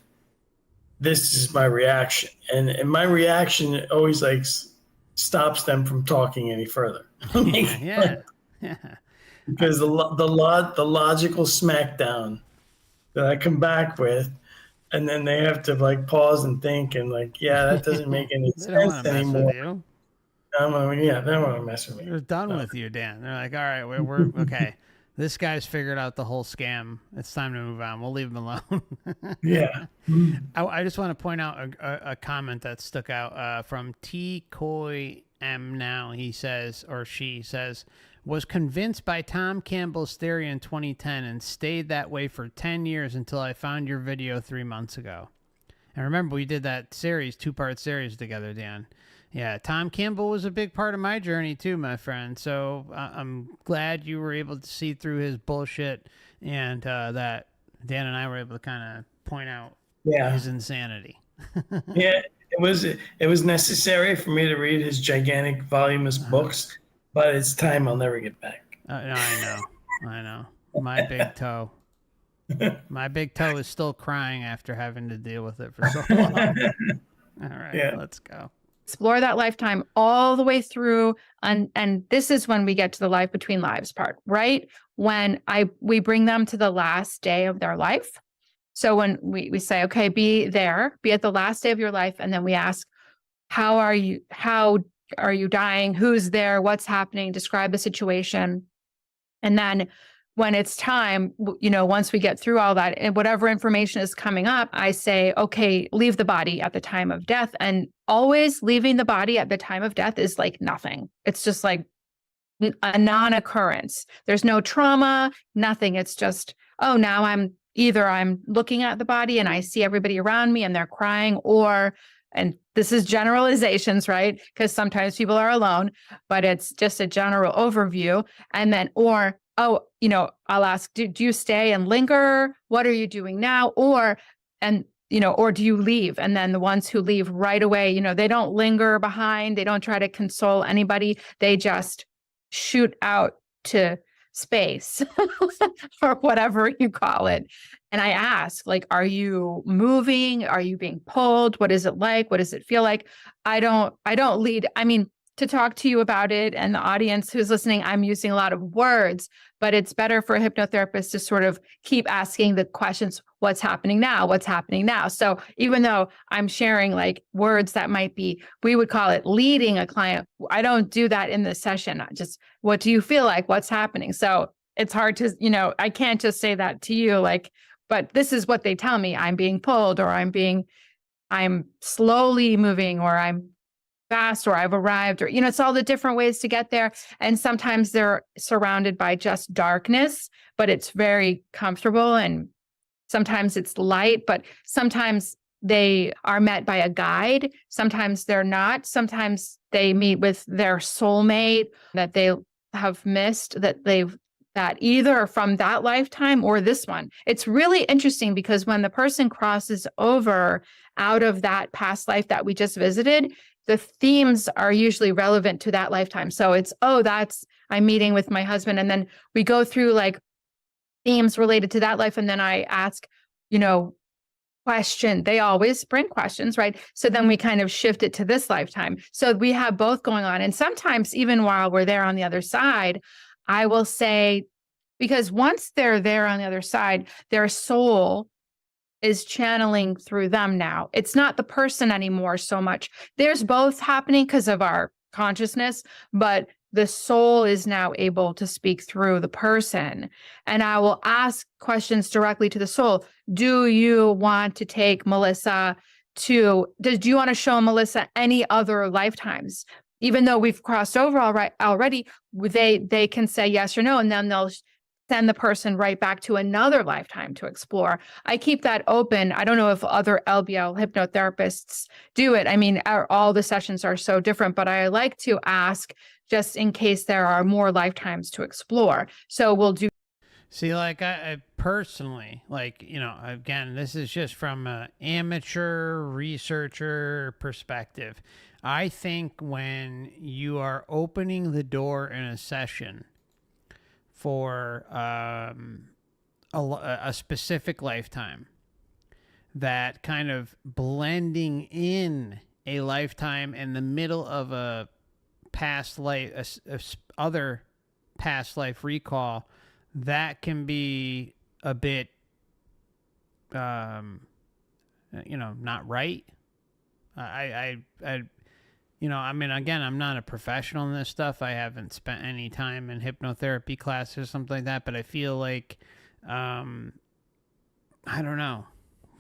this is my reaction, and my reaction always like stops them from talking any further. Yeah. Because the logical smackdown that I come back with, and then they have to like pause and think, and like, yeah, that doesn't make any They don't want sense to mess anymore. with you. Yeah, they don't want to mess with me. They're done with you, Dan. They're like, all right, we're okay. This guy's figured out the whole scam. It's time to move on. We'll leave him alone. Yeah. I just want to point out a comment that stuck out from T. Coy M. Now. He says, or she says, was convinced by Tom Campbell's theory in 2010 and stayed that way for 10 years until I found your video 3 months ago. And remember, we did that series, 2-part series together, Dan. Yeah, Tom Campbell was a big part of my journey too, my friend. So I'm glad you were able to see through his bullshit, and that Dan and I were able to kind of point out his insanity. Yeah, it was necessary for me to read his gigantic, voluminous books, but it's time I'll never get back. No, I know. My big toe. My big toe is still crying after having to deal with it for so long. All right, let's go. Explore that lifetime all the way through, and this is when we get to the life between lives part, right? When we bring them to the last day of their life. So when we say, okay, be at the last day of your life, and then we ask, how are you dying? Who's there? What's happening? Describe the situation. And then when it's time, once we get through all that and whatever information is coming up, I say, okay, leave the body at the time of death. And always leaving the body at the time of death is like nothing. It's just like a non-occurrence. There's no trauma, nothing. It's just, oh, now I'm looking at the body and I see everybody around me and they're crying, and this is generalizations, right? Because sometimes people are alone, but it's just a general overview. And then, I'll ask, do you stay and linger? What are you doing now? Or do you leave? And then the ones who leave right away, they don't linger behind. They don't try to console anybody. They just shoot out to space or whatever you call it. And I ask, like, are you moving? Are you being pulled? What is it like? What does it feel like? I don't lead. I mean, to talk to you about it, and the audience who's listening, I'm using a lot of words, but it's better for a hypnotherapist to sort of keep asking the questions, what's happening now? What's happening now? So even though I'm sharing like words that might be, we would call it leading a client, I don't do that in the session. Just, what do you feel like? What's happening? So it's hard to, I can't just say that to you, like, but this is what they tell me. I'm being pulled, or I'm slowly moving, or I'm fast, or I've arrived, or, it's all the different ways to get there. And sometimes they're surrounded by just darkness, but it's very comfortable. And sometimes it's light, but sometimes they are met by a guide. Sometimes they're not. Sometimes they meet with their soulmate that they have missed, that either from that lifetime or this one. It's really interesting because when the person crosses over out of that past life that we just visited, the themes are usually relevant to that lifetime. So it's, I'm meeting with my husband. And then we go through like themes related to that life. And then I ask, question. They always bring questions, right? So then we kind of shift it to this lifetime. So we have both going on. And sometimes even while we're there on the other side, I will say, because once they're there on the other side, their soul is channeling through them now. It's not the person anymore so much. There's both happening because of our consciousness, but the soul is now able to speak through the person. And I will ask questions directly to the soul. Do you want to take Melissa do you want to show Melissa any other lifetimes? Even though we've crossed over already, they can say yes or no, and then they'll send the person right back to another lifetime to explore. I keep that open. I don't know if other LBL hypnotherapists do it. I mean, all the sessions are so different, but I like to ask just in case there are more lifetimes to explore. So we'll do. See, like I personally, like, again, this is just from an amateur researcher perspective. I think when you are opening the door in a session for a specific lifetime, that kind of blending in a lifetime in the middle of a past life, other past life recall, that can be a bit, not right. I mean, again, I'm not a professional in this stuff. I haven't spent any time in hypnotherapy classes or something like that, but I feel like, I don't know.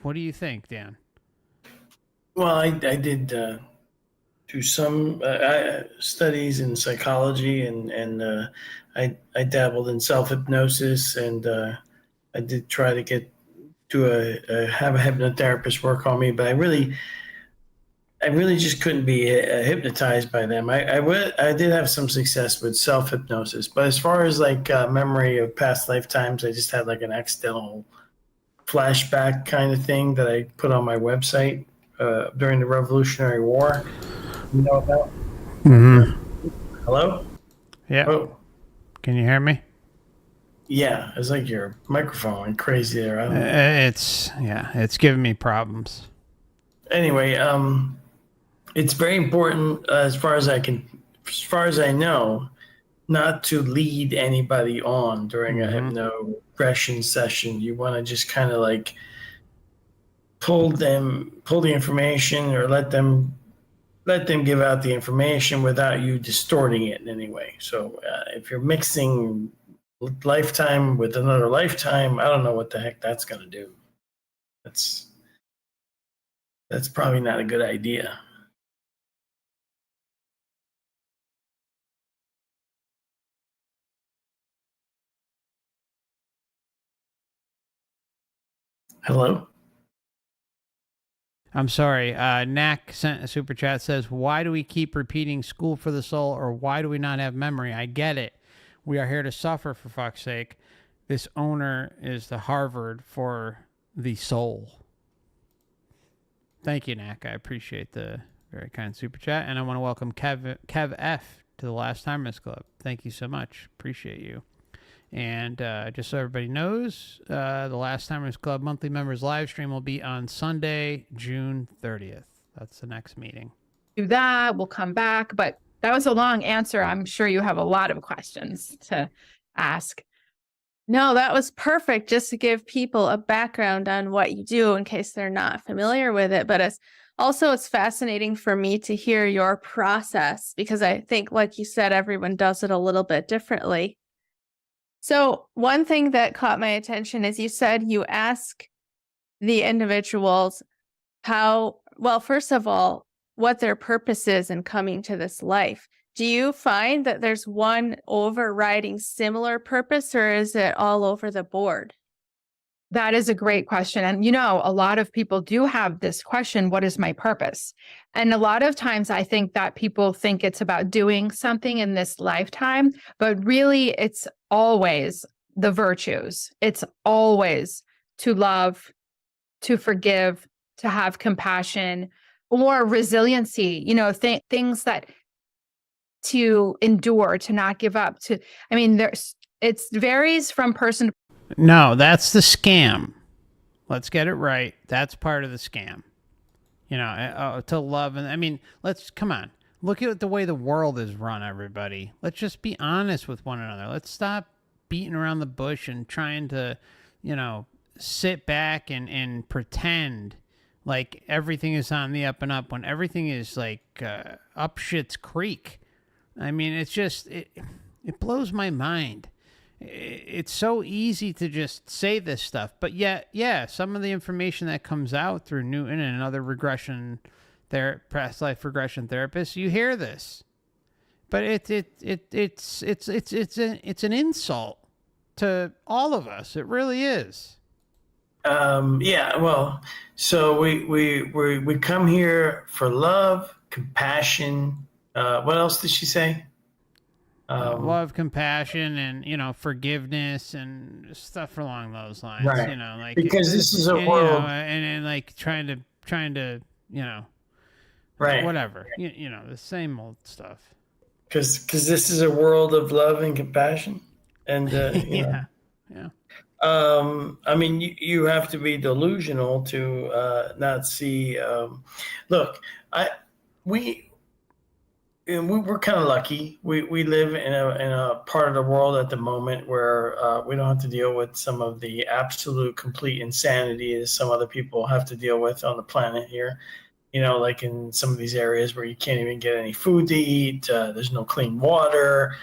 What do you think, Dan? Well, I did do some studies in psychology, and I dabbled in self-hypnosis, and I did try to get to have a hypnotherapist work on me, but I really just couldn't be hypnotized by them. I did have some success with self-hypnosis, but as far as like memory of past lifetimes, I just had like an accidental flashback kind of thing that I put on my website during the Revolutionary War. You know about? Mm-hmm. Hello? Yeah. Oh, Can you hear me? yeah. It's like your microphone went crazy there. I don't know. It's giving me problems. Anyway, it's very important, as far as I know, not to lead anybody on during a hypno-regression session. You want to just kind of like pull the information, or let them give out the information without you distorting it in any way. So if you're mixing lifetime with another lifetime, I don't know what the heck that's going to do. That's probably not a good idea. Hello? I'm sorry. Knack sent a super chat, says, why do we keep repeating school for the soul, or why do we not have memory? I get it. We are here to suffer, for fuck's sake. This owner is the Harvard for the soul. Thank you, Knack. I appreciate the very kind super chat. And I want to welcome Kev F to the Last Timers Club. Thank you so much. Appreciate you. And just so everybody knows, the Last Timers Club monthly members live stream will be on Sunday, June 30th. That's the next meeting. Do that. We'll come back. But that was a long answer. I'm sure you have a lot of questions to ask. No, that was perfect, just to give people a background on what you do in case they're not familiar with it. But it's fascinating for me to hear your process, because I think, like you said, everyone does it a little bit differently. So one thing that caught my attention is you said you ask the individuals first of all, what their purpose is in coming to this life. Do you find that there's one overriding similar purpose, or is it all over the board? That is a great question. And, a lot of people do have this question, what is my purpose? And a lot of times I think that people think it's about doing something in this lifetime, but really it's always the virtues. It's always to love, to forgive, to have compassion, or resiliency, things that to endure, to not give up, it varies from person to No, that's the scam. Let's get it right. That's part of the scam. To love. And come on. Look at the way the world is run, everybody. Let's just be honest with one another. Let's stop beating around the bush and trying to, sit back and pretend like everything is on the up and up when everything is like up shit's creek. I mean, it's just it blows my mind. It's so easy to just say this stuff, but yet, yeah, some of the information that comes out through Newton and other past life regression therapists, you hear this, but it's an insult to all of us. It really is. Yeah, well, so we come here for love, compassion. What else did she say? Love, compassion, and forgiveness and stuff along those lines. Right. Like Because this is a world, and like trying to right? whatever. The same old stuff. Because this is a world of love and compassion, and Yeah. I mean, you have to be delusional to not see. Look, we're kind of lucky. We live in a part of the world at the moment where we don't have to deal with some of the absolute complete insanity that some other people have to deal with on the planet here. Like in some of these areas where you can't even get any food to eat. There's no clean water.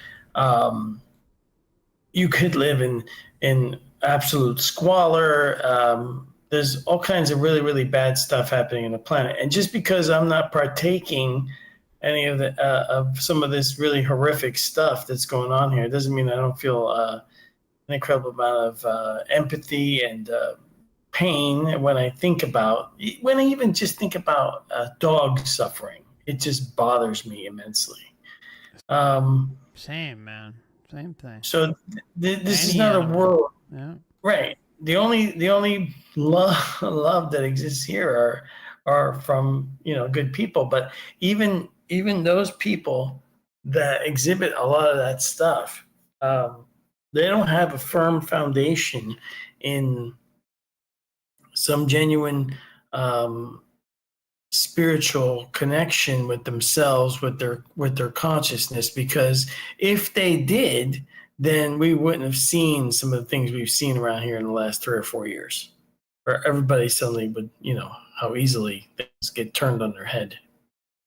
You could live in absolute squalor. There's all kinds of really, really bad stuff happening on the planet. And just because I'm not partaking any of some of this really horrific stuff that's going on here, it doesn't mean I don't feel an incredible amount of empathy and pain when I even just think about a dog suffering. It just bothers me immensely. Same, man. Same thing. So this is not a world, Yeah. right? The only love that exists here are from good people, but even those people that exhibit a lot of that stuff, they don't have a firm foundation in some genuine spiritual connection with themselves, with their consciousness, because if they did, then we wouldn't have seen some of the things we've seen around here in the last 3 or 4 years, where everybody suddenly would, how easily things get turned on their head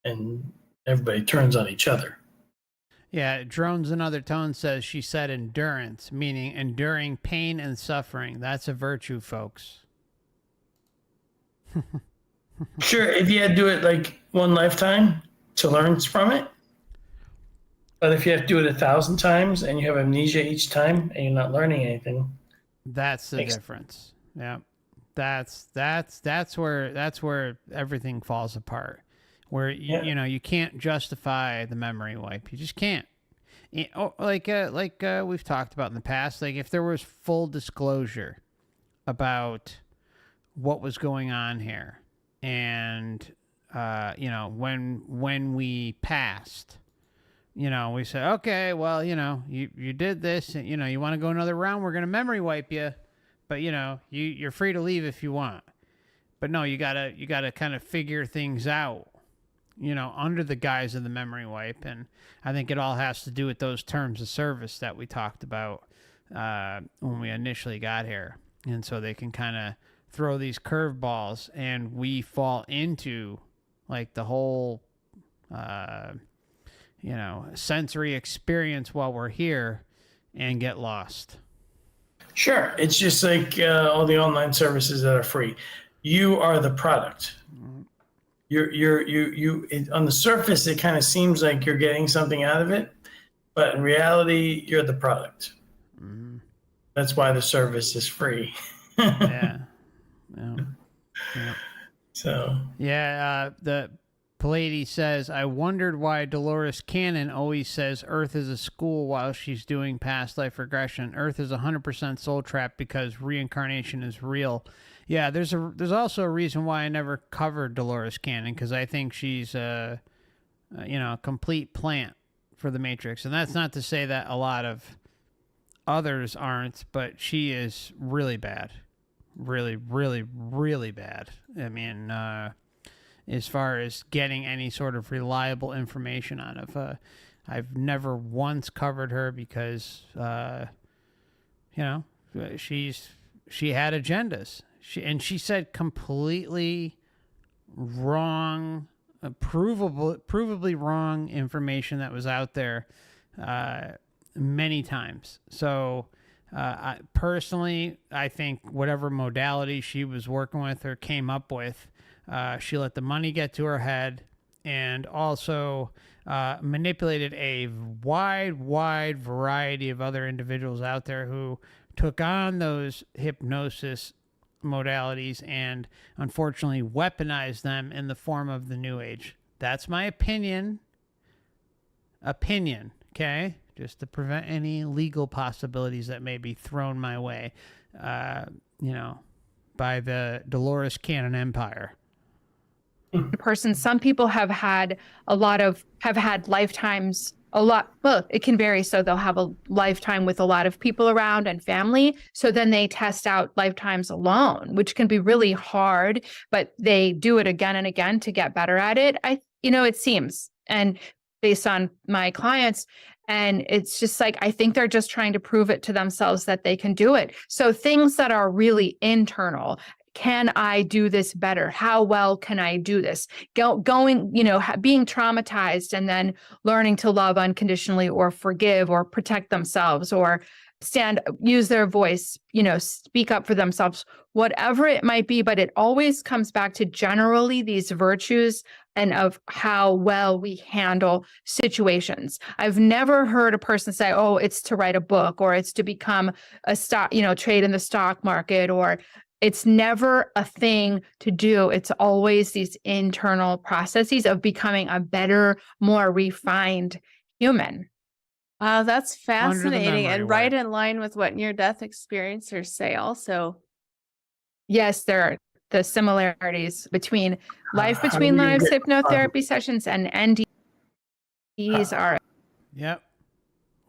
and everybody turns on each other. Yeah, Drones Another Tone says she said endurance, meaning enduring pain and suffering. That's a virtue, folks. Sure, if you had to do it like one lifetime to learn from it. But if you have to do it 1,000 times and you have amnesia each time and you're not learning anything, that's the difference. Yeah, that's where everything falls apart. Where you can't justify the memory wipe. You just can't. Like we've talked about in the past. Like if there was full disclosure about what was going on here, and when we passed, we said, okay, well, you did this, and you want to go another round, we're gonna memory wipe you, but you're free to leave if you want. But no, you gotta kind of figure things out, under the guise of the memory wipe. And I think it all has to do with those terms of service that we talked about when we initially got here, and so they can kind of throw these curveballs, and we fall into like the whole sensory experience while we're here and get lost. Sure, it's just like all the online services that are free. You are the product. On the surface it kind of seems like you're getting something out of it, but in reality you're the product. Mm-hmm. That's why the service is free. Yeah. So the Pallady says, I wondered why Dolores Cannon always says Earth is a school while she's doing past life regression. Earth is 100% soul trap because reincarnation is real. Yeah, there's also a reason why I never covered Dolores Cannon, because I think she's a complete plant for the Matrix. And that's not to say that a lot of others aren't, but she is really bad. Really, really, really bad. I mean, as far as getting any sort of reliable information out of her, I've never once covered her because, she had agendas. She said completely wrong provably wrong information that was out there many times. So personally, I think whatever modality she was working with or came up with, she let the money get to her head, and also manipulated a wide variety of other individuals out there who took on those hypnosis modalities and unfortunately weaponized them in the form of the New Age. That's my opinion, okay? Just to prevent any legal possibilities that may be thrown my way, by the Dolores Cannon Empire. Person, some people have had lifetimes, well, it can vary. So they'll have a lifetime with a lot of people around and family. So then they test out lifetimes alone, which can be really hard, but they do it again and again to get better at it. It seems, and based on my clients, and it's just like, I think they're just trying to prove it to themselves that they can do it. So things that are really internal. Can I do this better? How well can I do this? Being traumatized and then learning to love unconditionally or forgive or protect themselves or use their voice, speak up for themselves, whatever it might be. But it always comes back to generally these virtues and of how well we handle situations. I've never heard a person say, oh, it's to write a book or it's to become a stock, trade in the stock market, or it's never a thing to do. It's always these internal processes of becoming a better, more refined human. Wow, that's fascinating and way. right in line with what near-death experiencers say also. Yes, there are the similarities between life between lives hypnotherapy sessions and NDEs are. Yep.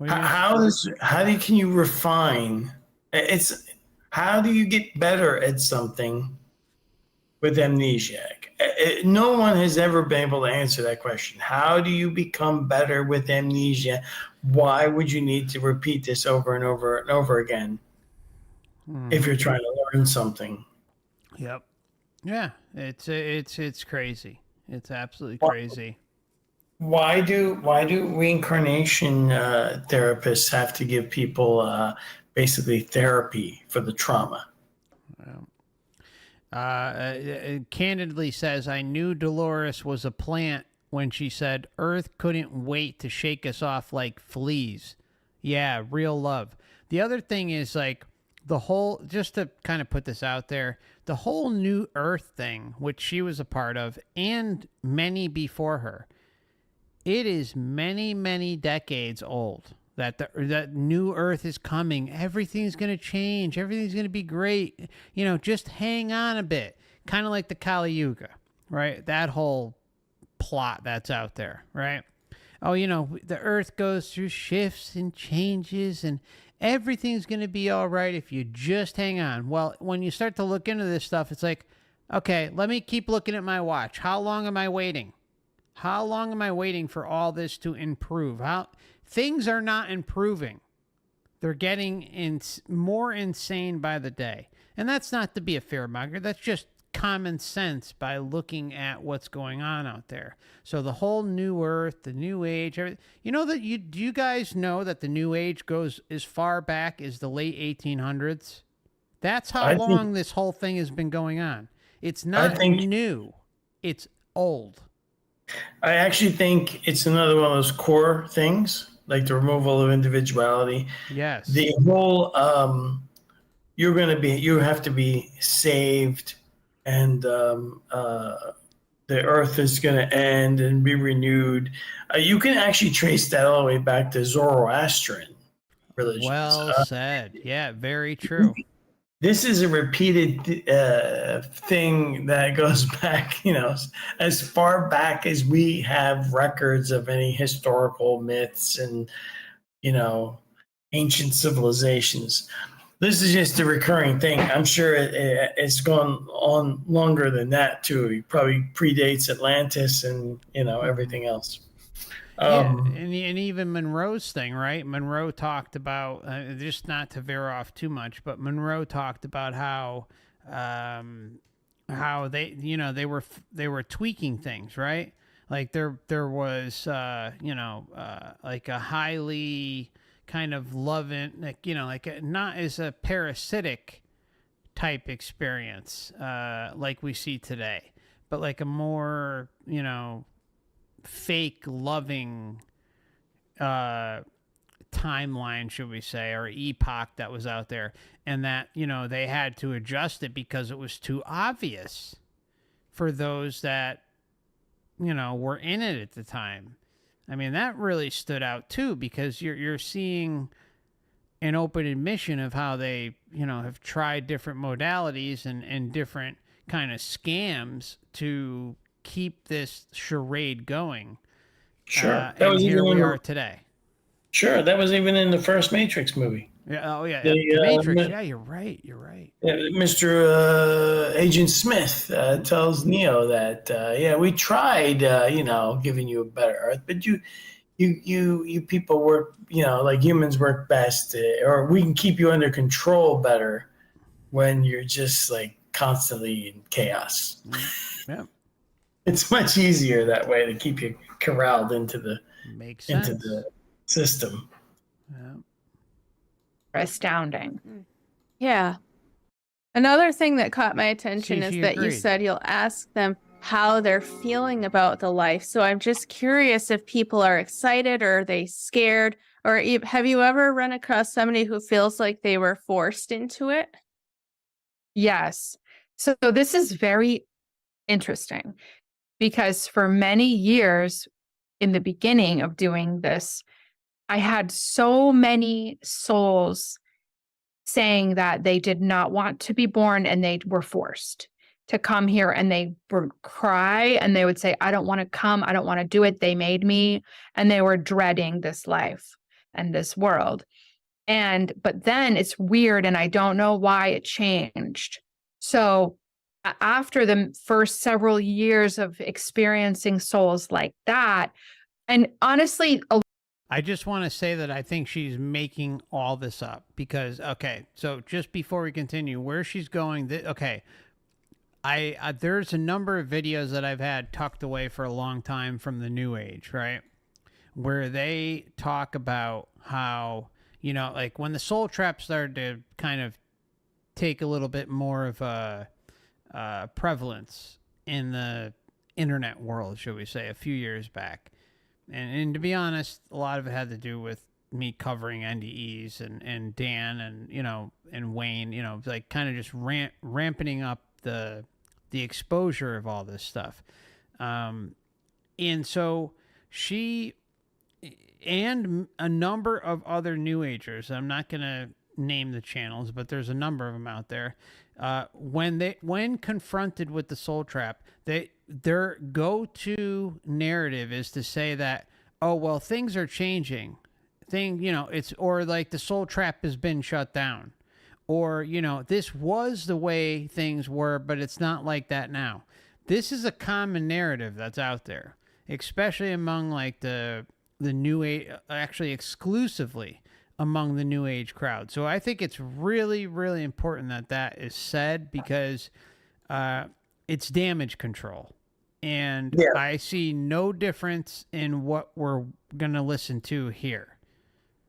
Can you refine? How do you get better at something with amnesiac? No one has ever been able to answer that question. How do you become better with amnesia? Why would you need to repeat this over and over and over again if you're trying to learn something? Yep. Yeah, it's crazy. It's absolutely crazy. Why do reincarnation therapists have to give people basically therapy for the trauma? Candidly says, I knew Dolores was a plant when she said Earth couldn't wait to shake us off like fleas. Yeah, real love. The other thing is like the whole, just to kind of put this out there, the whole New Earth thing, which she was a part of, and many before her, it is many decades old. That new Earth is coming. Everything's going to change. Everything's going to be great. Just hang on a bit. Kind of like the Kali Yuga, right? That whole plot that's out there, right? Oh, the Earth goes through shifts and changes and everything's going to be all right if you just hang on. Well, when you start to look into this stuff, it's like, okay, let me keep looking at my watch. How long am I waiting? How long am I waiting for all this to improve? Things are not improving. They're getting more insane by the day. And that's not to be a fearmonger. That's just common sense by looking at what's going on out there. So the whole New Earth, the New Age, do you guys know that the New Age goes as far back as the late 1800s? That's how long this whole thing has been going on. It's not new. It's old. I actually think it's another one of those core things, like the removal of individuality. Yes. The whole you have to be saved, and the earth is going to end and be renewed. You can actually trace that all the way back to Zoroastrian religions. Well said. Yeah, very true. This is a repeated thing that goes back, as far back as we have records of any historical myths and, ancient civilizations. This is just a recurring thing. I'm sure it's gone on longer than that, too. It probably predates Atlantis and, everything else. And even Monroe's thing, right? Monroe talked about, just not to veer off too much, but Monroe talked about how they, they were tweaking things, right? Like there was like a highly kind of loving, like like not as a parasitic type experience like we see today, but like a more fake loving timeline, should we say, or epoch that was out there, and that they had to adjust it because it was too obvious for those that were in it at the time. I mean, that really stood out too, because you're seeing an open admission of how they have tried different modalities and different kind of scams to keep this charade going. Sure, that and was here even we are today. Sure, that was even in the first Matrix movie. Yeah. Oh yeah. The, The Matrix. Yeah, you're right. You're right. Mr. Agent Smith tells Neo that, yeah, we tried, giving you a better Earth, but you people work, like humans work best, or we can keep you under control better when you're just like constantly in chaos. Yeah. It's much easier that way to keep you corralled into the Makes sense. into the system. Yeah. Astounding. Yeah. Another thing that caught my attention See, is she that you agreed. said you'll ask them how they're feeling about the life. So I'm just curious if people are excited or are they scared, or have you ever run across somebody who feels like they were forced into it? Yes. So this is very interesting because for many years in the beginning of doing this, I had so many souls saying that they did not want to be born and they were forced to come here, and they would cry and they would say, I don't want to come. I don't want to do it. They made me. And they were dreading this life and this world. But then it's weird, and I don't know why it changed. So after the first several years of experiencing souls like that, and honestly, I just want to say that I think she's making all this up because, okay, so just before we continue, where she's going, there's a number of videos that I've had tucked away for a long time from the New Age, right? Where they talk about how, like when the soul trap started to kind of take a little bit more of a prevalence in the internet world, should we say, a few years back. And to be honest, a lot of it had to do with me covering NDEs and Dan and and Wayne, like kind of just ramping up the exposure of all this stuff. And so she and a number of other New Agers, I'm not gonna name the channels, but there's a number of them out there. When confronted with the soul trap, their go-to narrative is to say that, oh well, things are changing, it's, or like the soul trap has been shut down, or this was the way things were, but it's not like that now. This is a common narrative that's out there, especially among like the New Age, actually exclusively among the New Age crowd. So I think it's really, really important that is said, because it's damage control. And Yeah. I see no difference in what we're going to listen to here.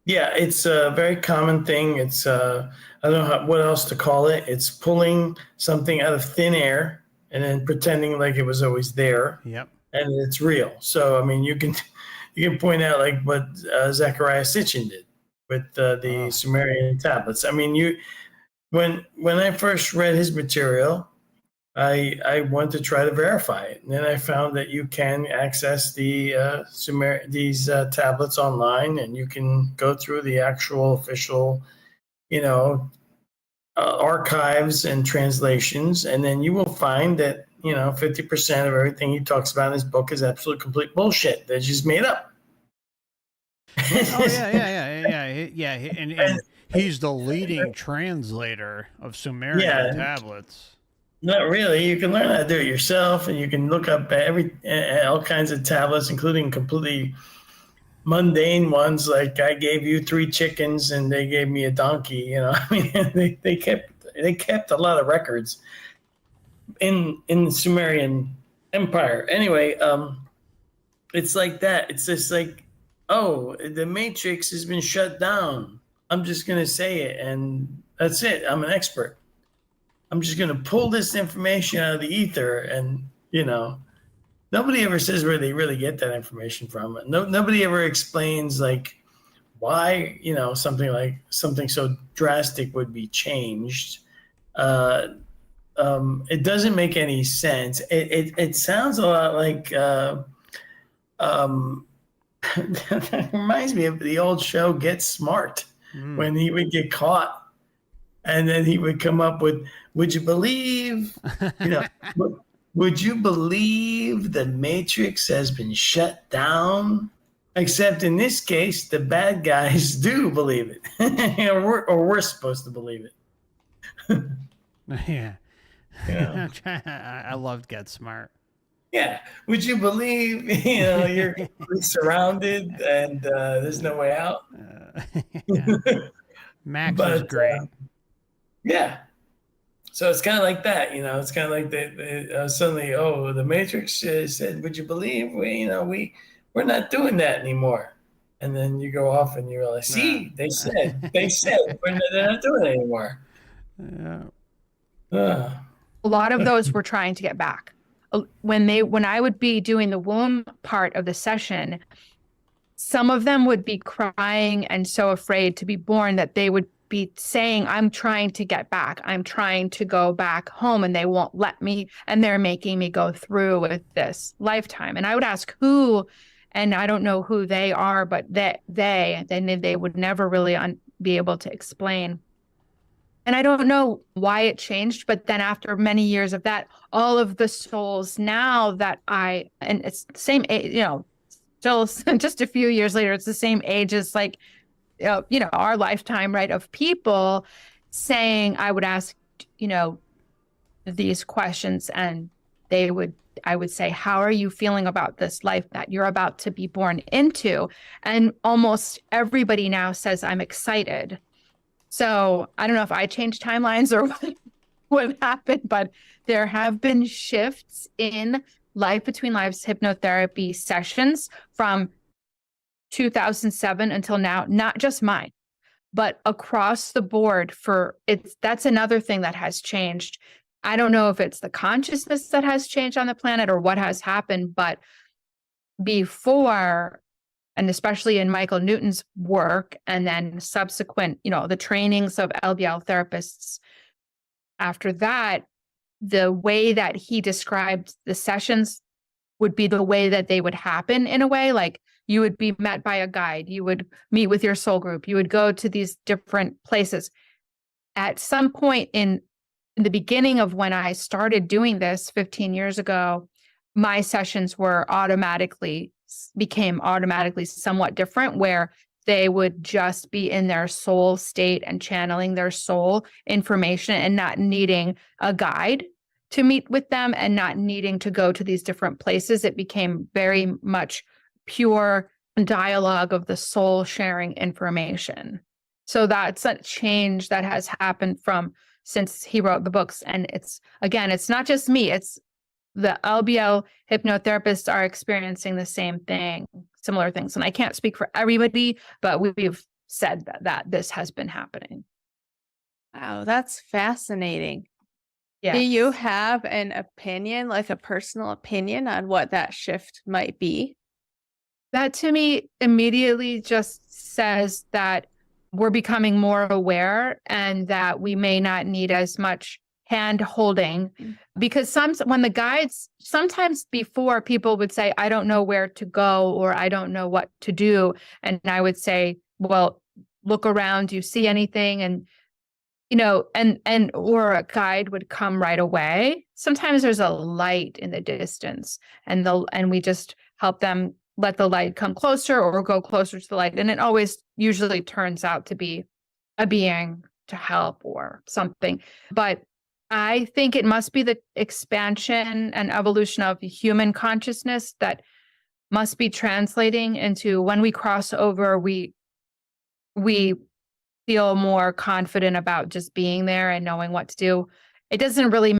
Yeah, it's a very common thing. It's I don't know what else to call it. It's pulling something out of thin air and then pretending like it was always there. Yep. And it's real. So I mean, you can point out like what Zechariah Sitchin did with the Sumerian tablets. I mean, when I first read his material, I wanted to try to verify it, and then I found that you can access the these tablets online, and you can go through the actual official, archives and translations, and then you will find that 50% of everything he talks about in his book is absolute complete bullshit. They're just made up. Oh yeah. And he's the leading translator of Sumerian tablets. Not really. You can learn how to do it yourself, and you can look up all kinds of tablets, including completely mundane ones, like I gave you 3 chickens and they gave me a donkey. I mean, they kept a lot of records in the Sumerian Empire. Anyway, it's like that. It's just like, oh, the Matrix has been shut down. I'm just going to say it, and that's it. I'm an expert. I'm just going to pull this information out of the ether, and nobody ever says where they really get that information from. Nobody ever explains like why something so drastic would be changed. It doesn't make any sense. It sounds a lot like that reminds me of the old show Get Smart, when he would get caught and then he would come up with, would you believe, would you believe the Matrix has been shut down? Except in this case, the bad guys do believe it, or we're supposed to believe it. Yeah. Yeah. I loved Get Smart. Yeah. Would you believe, you're completely surrounded and there's no way out? Yeah. Max was great. Yeah. So it's kind of like that, it's kind of like suddenly, the Matrix said, would you believe we're not doing that anymore. And then you go off and you realize, see, they said they're not doing it anymore. Yeah. A lot of those were trying to get back. When I would be doing the womb part of the session, some of them would be crying and so afraid to be born that they would be saying, I'm trying to get back. I'm trying to go back home, and they won't let me. And they're making me go through with this lifetime. And I would ask who, and I don't know who they are, but they would never really be able to explain. And I don't know why it changed, but then after many years of that, all of the souls now that and it's the same age, still just a few years later, it's the same age as like, our lifetime, right, of people saying, I would ask, these questions, and I would say, how are you feeling about this life that you're about to be born into? And almost everybody now says, I'm excited. So I don't know if I changed timelines or what happened, but there have been shifts in Life Between Lives hypnotherapy sessions from 2007 until now, not just mine, but across the board. That's another thing that has changed. I don't know if it's the consciousness that has changed on the planet or what has happened, but before, and especially in Michael Newton's work, and then subsequent, the trainings of LBL therapists after that, the way that he described the sessions would be the way that they would happen, in a way. Like, you would be met by a guide, you would meet with your soul group, you would go to these different places. At some point in the beginning of when I started doing this 15 years ago, my sessions became automatically somewhat different, where they would just be in their soul state and channeling their soul information and not needing a guide to meet with them and not needing to go to these different places. It became very much pure dialogue of the soul sharing information. So that's a change that has happened since he wrote the books. And it's not just me, it's the LBL hypnotherapists are experiencing the same thing, similar things. And I can't speak for everybody, but we've said that this has been happening. Wow, that's fascinating. Yeah. Do you have an opinion, like a personal opinion, on what that shift might be? That to me immediately just says that we're becoming more aware and that we may not need as much hand holding, because when the guides, sometimes before, people would say, I don't know where to go, or I don't know what to do. And I would say, well, look around, do you see anything? And, or a guide would come right away. Sometimes there's a light in the distance, and we just help them let the light come closer or go closer to the light. And it always usually turns out to be a being to help or something. But I think it must be the expansion and evolution of human consciousness that must be translating into, when we cross over, we feel more confident about just being there and knowing what to do. It doesn't really.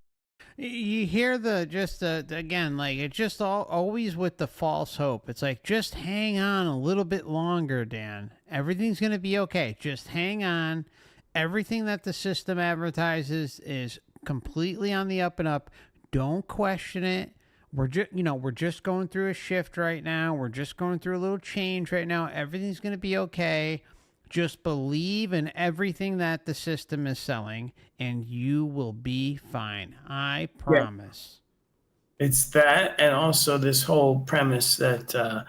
You hear again, like it's just always with the false hope. It's like, just hang on a little bit longer, Dan. Everything's going to be okay. Just hang on. Everything that the system advertises is completely on the up and up. Don't question it. We're just going through a shift right now. We're just going through a little change right now. Everything's going to be okay. Just believe in everything that the system is selling, and you will be fine. I promise. Yeah. It's that, and also this whole premise that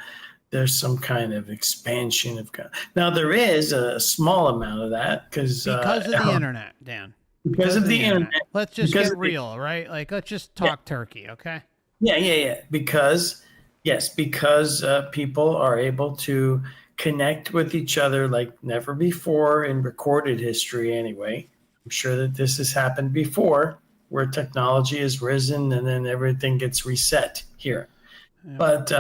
there's some kind of expansion of. Now there is a small amount of that because of the internet, Dan. Because of the internet. Let's just get real, right? Like, let's just talk turkey, okay? Yeah. Because people are able to connect with each other like never before in recorded history anyway. I'm sure that this has happened before, where technology has risen and then everything gets reset here. Yeah. But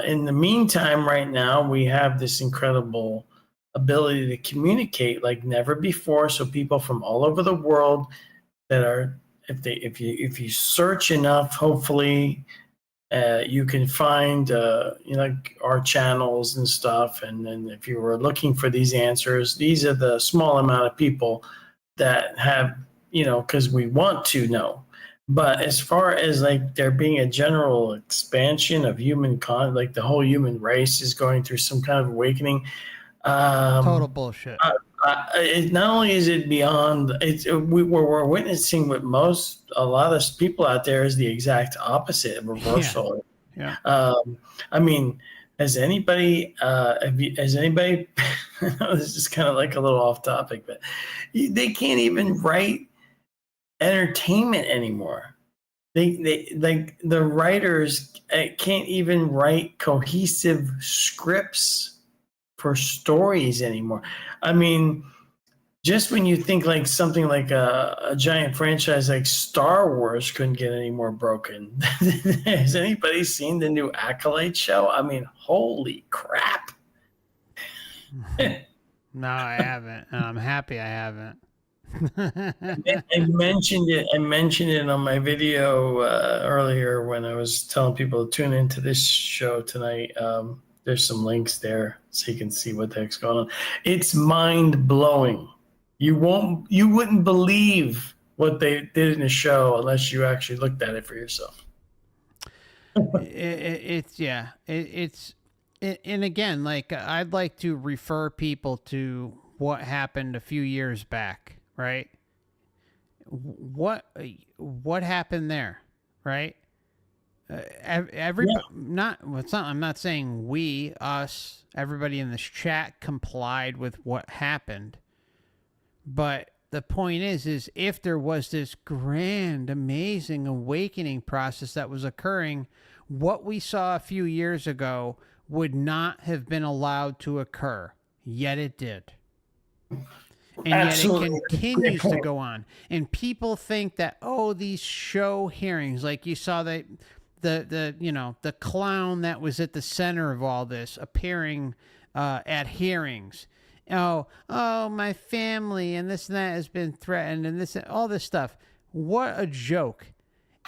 in the meantime, right now, we have this incredible ability to communicate like never before. So people from all over the world that are, if you search enough, hopefully you can find like our channels and stuff. And then if you were looking for these answers, these are the small amount of people that have, because we want to know. But as far as like there being a general expansion of like the whole human race is going through some kind of awakening. Total bullshit. Not only is it beyond, we're witnessing what a lot of people out there is the exact opposite, reversal. Yeah. I mean, has anybody? This is kind of like a little off topic, but they can't even write entertainment anymore. They like the writers can't even write cohesive scripts for stories anymore. I mean, just when you think like something like a giant franchise like Star Wars couldn't get any more broken. Has anybody seen the new Acolyte show? I mean, holy crap. No, I haven't. And I'm happy I haven't. I mentioned it on my video earlier when I was telling people to tune into this show tonight. There's some links there so you can see what the heck's going on. It's mind blowing. You wouldn't believe what they did in the show unless you actually looked at it for yourself. And again, like I'd like to refer people to what happened a few years back, right? What happened there, right? I'm not saying us, everybody in this chat complied with what happened. But the point is if there was this grand, amazing awakening process that was occurring, what we saw a few years ago would not have been allowed to occur. Yet it did. And Absolutely. Yet it continues to go on. And people think that, these show hearings, like you saw that the clown that was at the center of all this appearing at hearings. My family and this and that has been threatened and all this stuff. What a joke.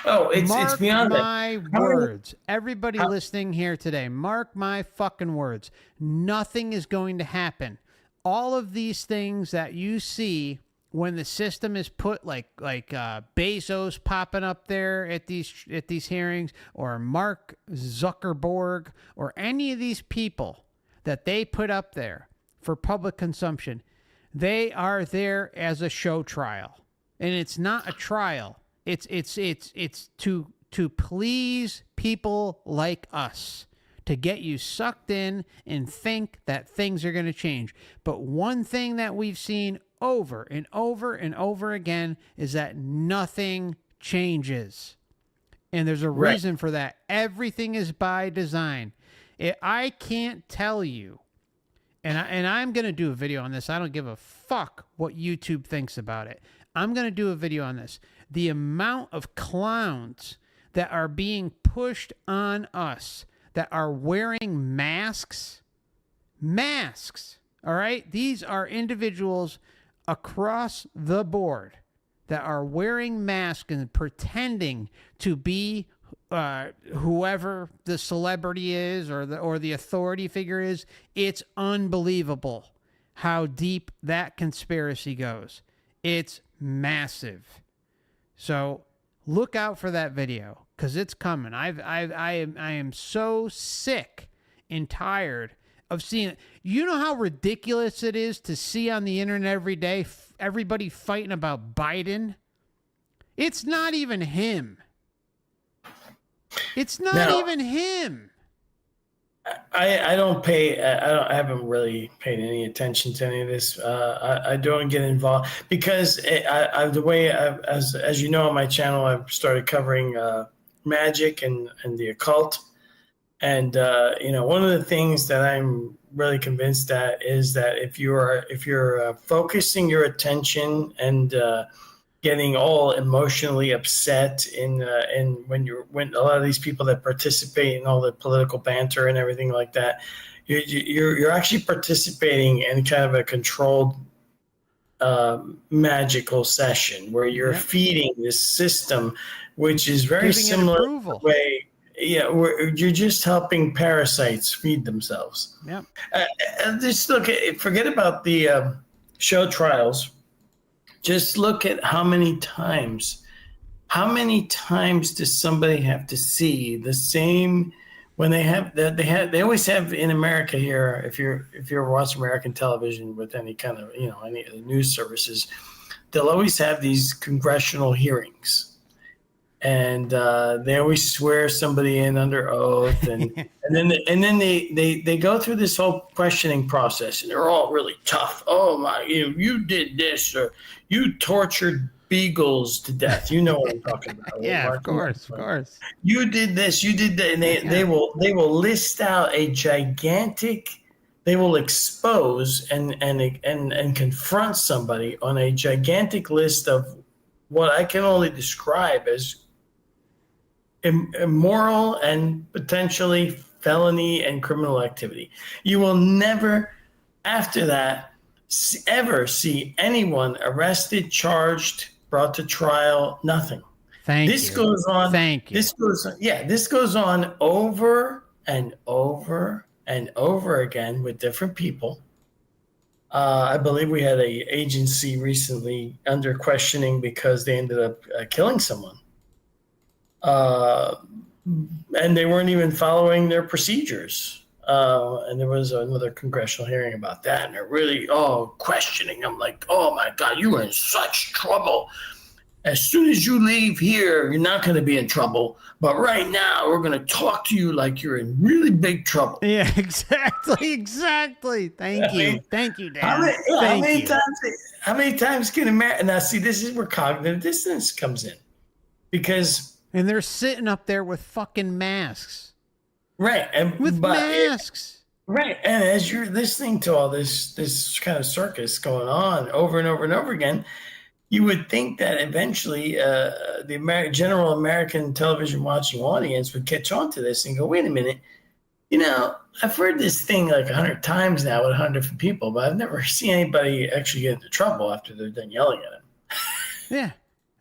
It's beyond my words. Everybody listening here today, mark my fucking words. Nothing is going to happen. All of these things that you see when the system is put like Bezos popping up there at these hearings, or Mark Zuckerberg, or any of these people that they put up there for public consumption, they are there as a show trial. And it's not a trial. It's to please people like us, to get you sucked in and think that things are going to change. But one thing that we've seen over and over and over again is that nothing changes. And there's a reason for that. Everything is by design. I can't tell you, and I'm going to do a video on this. I don't give a fuck what YouTube thinks about it. I'm going to do a video on this. The amount of clowns that are being pushed on us, that are wearing masks, all right? These are individuals across the board that are wearing masks and pretending to be whoever the celebrity is or the authority figure is. It's unbelievable how deep that conspiracy goes. It's massive. So look out for that video because it's coming. I am so sick and tired of seeing it. You know how ridiculous it is to see on the internet every day everybody fighting about Biden? It's not even him. It's not even him. I haven't really paid any attention to any of this. I don't get involved because the way as you know on my channel, I've started covering magic and the occult. And one of the things that I'm really convinced that is that if you're focusing your attention and getting all emotionally upset in when a lot of these people that participate in all the political banter and everything like that, you're actually participating in kind of a controlled magical session where you're feeding this system, which is very similar to the way. Yeah, you're just helping parasites feed themselves. Yeah. Just forget about the show trials. Just look at how many times does somebody have to see the same when they always have in America here. If you're watching American television with any kind of any of the news services, they'll always have these congressional hearings. And they always swear somebody in under oath, and then they go through this whole questioning process, and they're all really tough. Oh my, you did this, or you tortured beagles to death. You know what I'm talking about? Yeah, of course. You did this, you did that, and they will list out a gigantic. They will expose and confront somebody on a gigantic list of what I can only describe as immoral and potentially felony and criminal activity. You will never, after that, ever see anyone arrested, charged, brought to trial. Nothing. This goes on. Thank you. This goes on over and over and over again with different people. I believe we had an agency recently under questioning because they ended up killing someone. And they weren't even following their procedures. And there was another congressional hearing about that. And they're really questioning. I'm like, oh my God, you are in such trouble. As soon as you leave here, you're not going to be in trouble. But right now, we're going to talk to you like you're in really big trouble. Yeah, exactly. Thank you, Dan. How many times can America? Now, see, this is where cognitive dissonance comes in, and they're sitting up there with fucking masks, right? And with masks, right? And as you're listening to all this kind of circus going on over and over and over again, you would think that eventually the general American television watching audience would catch on to this and go, wait a minute, I've heard this thing like 100 times now with 100 different people, but I've never seen anybody actually get into trouble after they're done yelling at him. Yeah.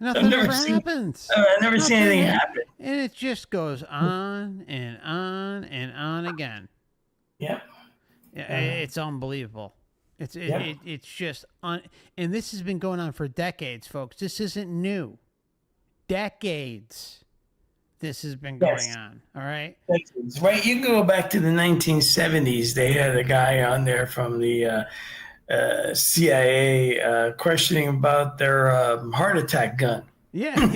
Nothing ever happens. I've never seen anything happen. And it just goes on and on and on again. Yeah. It's unbelievable. It's just and this has been going on for decades, folks. This isn't new. Decades. This has been going on. All right. Decades. Right. You go back to the 1970s. They had a guy on there from the CIA questioning about their heart attack gun. Yeah.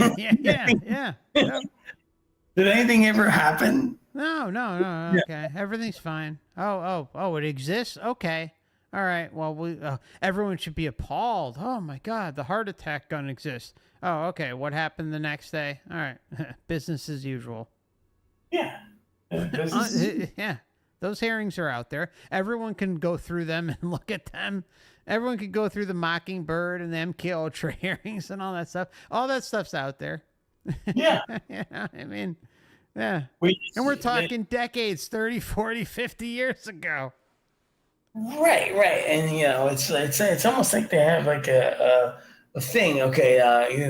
Did anything ever happen? No. Okay. Everything's fine. Oh, it exists? Okay. All right. Well, everyone should be appalled. Oh my God, the heart attack gun exists. Oh, okay. What happened the next day? All right. Business as usual. Yeah. Yeah. Those hearings are out there. Everyone can go through them and look at them. Everyone can go through the Mockingbird and the MK Ultra hearings and all that stuff. All that stuff's out there. Yeah. I mean, yeah. And we're talking decades, 30, 40, 50 years ago. Right. And it's almost like they have like a thing. Okay,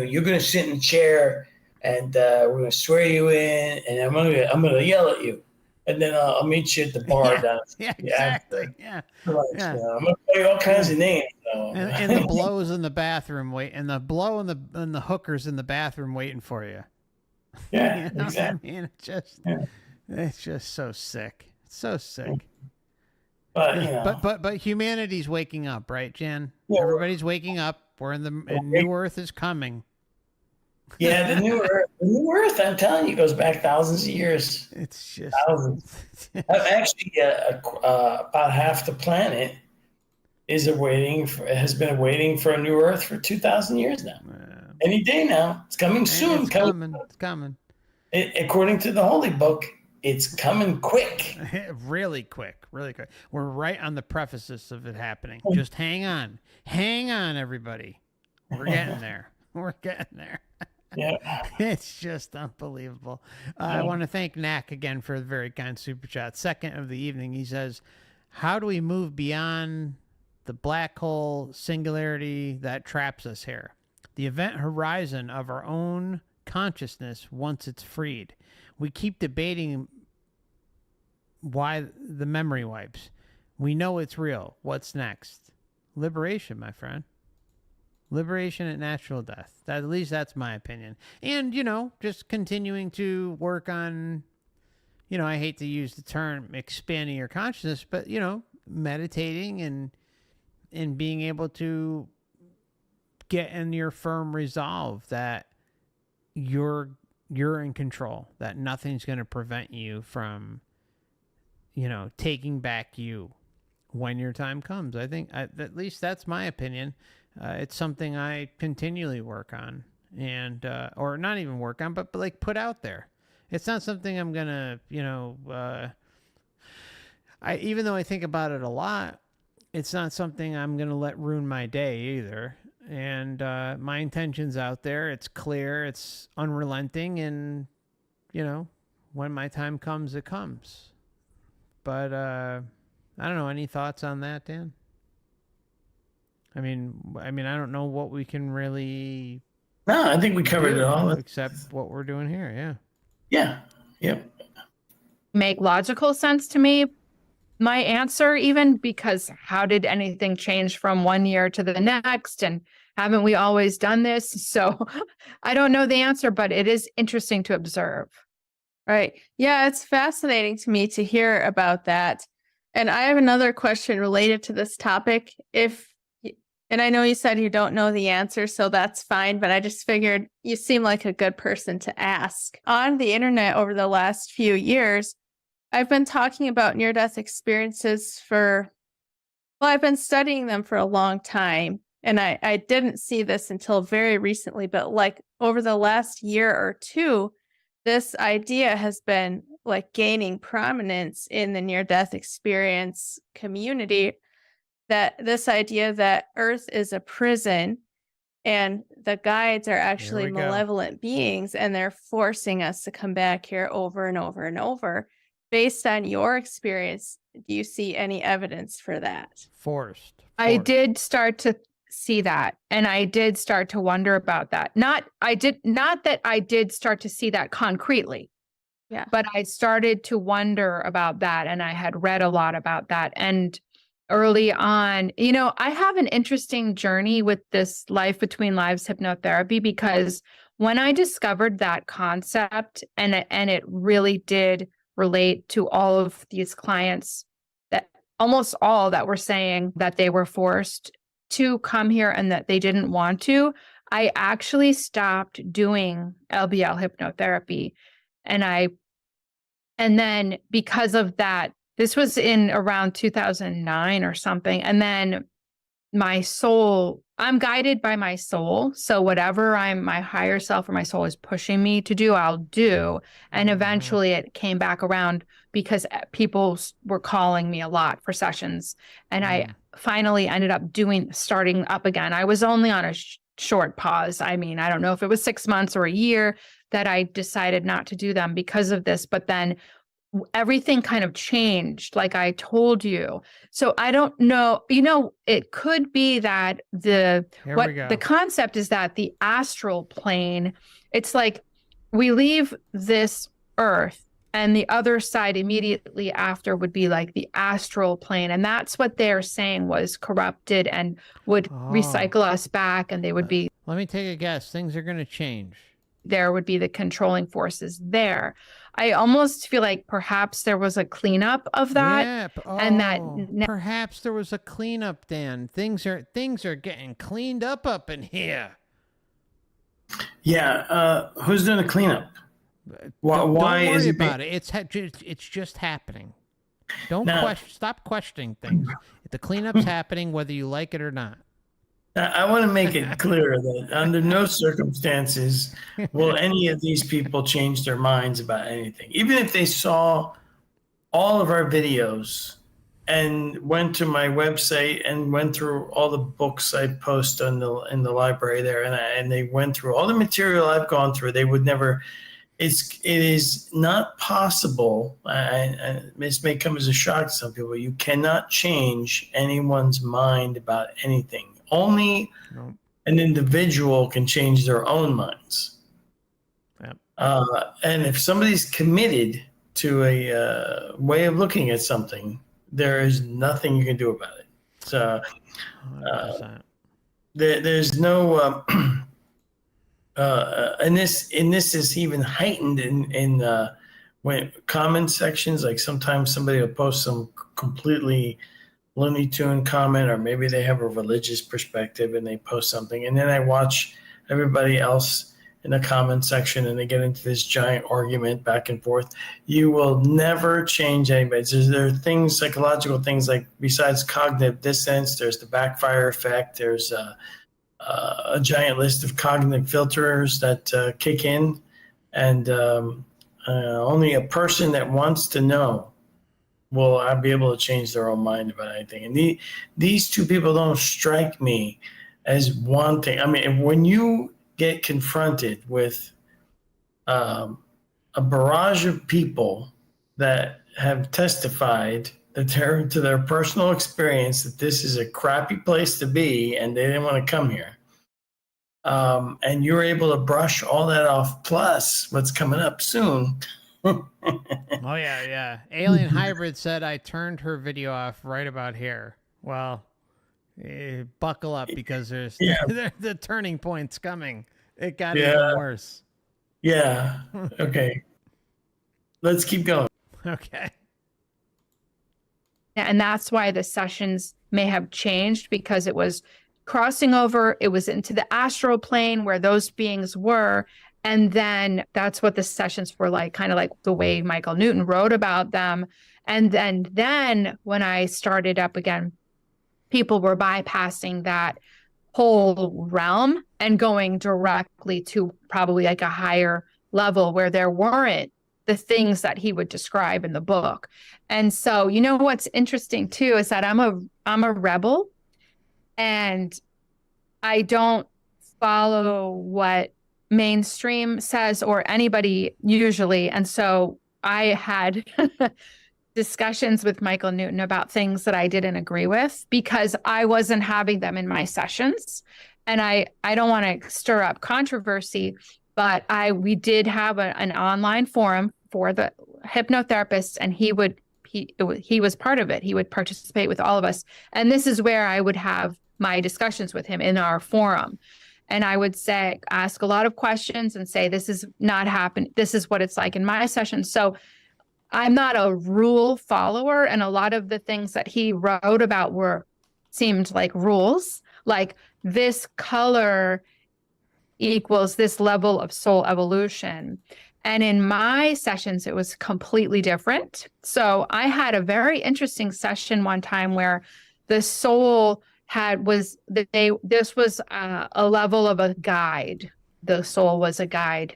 you're gonna sit in a chair, and we're gonna swear you in, and I'm gonna yell at you, and then I'll meet you at the bar Yeah, down. yeah, exactly. Yeah, Lunch. yeah. I'm gonna play all kinds Yeah. of names. And the blows in the bathroom and the blow and the hookers in the bathroom waiting for you. Yeah, You know exactly. what I mean? Yeah. It's just so sick. It's so sick. But But humanity's waking up, right, Jan? Yeah. Everybody's waking up. We're in the and new Earth is coming. yeah, the new Earth, I'm telling you, goes back thousands of years. It's just Thousands. Actually, about half the planet has been waiting for a new Earth for 2,000 years now. Any day now, it's coming soon. It's coming. It's coming. According to the Holy Book, it's coming quick. Really quick. Really quick. We're right on the prefaces of it happening. Just hang on. Hang on, everybody. We're getting there. We're getting there. Yeah. It's just unbelievable. I want to thank Knack again for the very kind super chat. Second of the evening, he says, how do we move beyond the black hole singularity that traps us here? The event horizon of our own consciousness once it's freed. We keep debating why the memory wipes. We know it's real. What's next? Liberation, my friend. Liberation at natural death. At least that's my opinion. And, just continuing to work on, I hate to use the term expanding your consciousness, but, meditating and being able to get in your firm resolve that you're in control, that nothing's going to prevent you from, taking back you when your time comes. I think at least that's my opinion. It's something I continually work on and, or not even work on, but like put out there. It's not something I'm going to, even though I think about it a lot, it's not something I'm going to let ruin my day either. And my intention's out there. It's clear. It's unrelenting. And, when my time comes, it comes. But I don't know. Any thoughts on that, Dan? I mean, I don't know what we can really. No, I think we covered it all. Except what we're doing here. Yeah. Yeah. Yep. Make logical sense to me. My answer, even because how did anything change from one year to the next? And haven't we always done this? So I don't know the answer, but it is interesting to observe. Right. Yeah, it's fascinating to me to hear about that. And I have another question related to this topic. And I know you said you don't know the answer, so that's fine, but I just figured you seem like a good person to ask. On the internet over the last few years, I've been talking about near-death experiences I've been studying them for a long time. And I didn't see this until very recently, but like over the last year or two, this idea has been like gaining prominence in the near-death experience community, that this idea that Earth is a prison and the guides are actually malevolent beings and they're forcing us to come back here over and over and over. Based on your experience, do you see any evidence for that? Forced. I did start to see that, and I did start to wonder about that. Not that I did start to see that concretely. Yeah. But I started to wonder about that, and I had read a lot about that. And early on, I have an interesting journey with this life between lives hypnotherapy, because when I discovered that concept, and it really did relate to all of these clients, that almost all that were saying that they were forced to come here and that they didn't want to, I actually stopped doing LBL hypnotherapy. And then because of that, this was in around 2009 or something. And then I'm guided by my soul. So whatever my higher self or my soul is pushing me to do, I'll do. And eventually it came back around because people were calling me a lot for sessions. And I finally ended up starting up again. I was only on a short pause. I don't know if it was 6 months or a year that I decided not to do them because of this. But then everything kind of changed, like I told you. So I don't know, it could be that the concept is that the astral plane, it's like we leave this earth and the other side immediately after would be like the astral plane. And that's what they're saying was corrupted and would recycle us back, and they would be. Let me take a guess. Things are going to change. There would be the controlling forces there. I almost feel like perhaps there was a cleanup of that. Yeah. And that perhaps there was a cleanup, Dan. Things are getting cleaned up in here. Yeah. Who's doing the cleanup? Why Don't worry is it about it? It's just happening. Stop questioning things. The cleanup's happening whether you like it or not. I want to make it clear that under no circumstances will any of these people change their minds about anything. Even if they saw all of our videos and went to my website and went through all the books I post in the library there, and they went through all the material I've gone through, they would never. It is not possible, and this may come as a shock to some people. You cannot change anyone's mind about anything. Only an individual can change their own minds. Yep. And if somebody's committed to a way of looking at something, there is nothing you can do about it. So there's no, and this is even heightened in when comment sections. Like sometimes somebody will post some completely Looney Tune comment, or maybe they have a religious perspective and they post something, and then I watch everybody else in the comment section and they get into this giant argument back and forth. You will never change anybody. There are things, psychological things, like besides cognitive dissonance, there's the backfire effect. There's a giant list of cognitive filters that kick in, and only a person that wants to know will I be able to change their own mind about anything. And these two people don't strike me as wanting. I mean, when you get confronted with a barrage of people that have testified that to their personal experience that this is a crappy place to be and they didn't want to come here, and you're able to brush all that off, plus what's coming up soon. Oh yeah. Alien Hybrid said I turned her video off right about here. Well, buckle up, because there's the turning point's coming. It got even worse. Yeah. Okay. Let's keep going. Okay. And that's why the sessions may have changed, because it was crossing over. It was into the astral plane where those beings were. And then that's what the sessions were like, kind of like the way Michael Newton wrote about them. And then when I started up again, people were bypassing that whole realm and going directly to probably like a higher level where there weren't the things that he would describe in the book. And so, what's interesting too is that I'm a rebel, and I don't follow what mainstream says or anybody usually. And so I had discussions with Michael Newton about things that I didn't agree with, because I wasn't having them in my sessions. And I don't want to stir up controversy, but we did have an online forum for the hypnotherapists, and he was part of it. He would participate with all of us. And this is where I would have my discussions with him in our forum. And I would ask a lot of questions and say, this is not happening. This is what it's like in my session. So I'm not a rule follower. And a lot of the things that he wrote about seemed like rules, like this color equals this level of soul evolution. And in my sessions, it was completely different. So I had a very interesting session one time where the soul this was a level of a guide. The soul was a guide.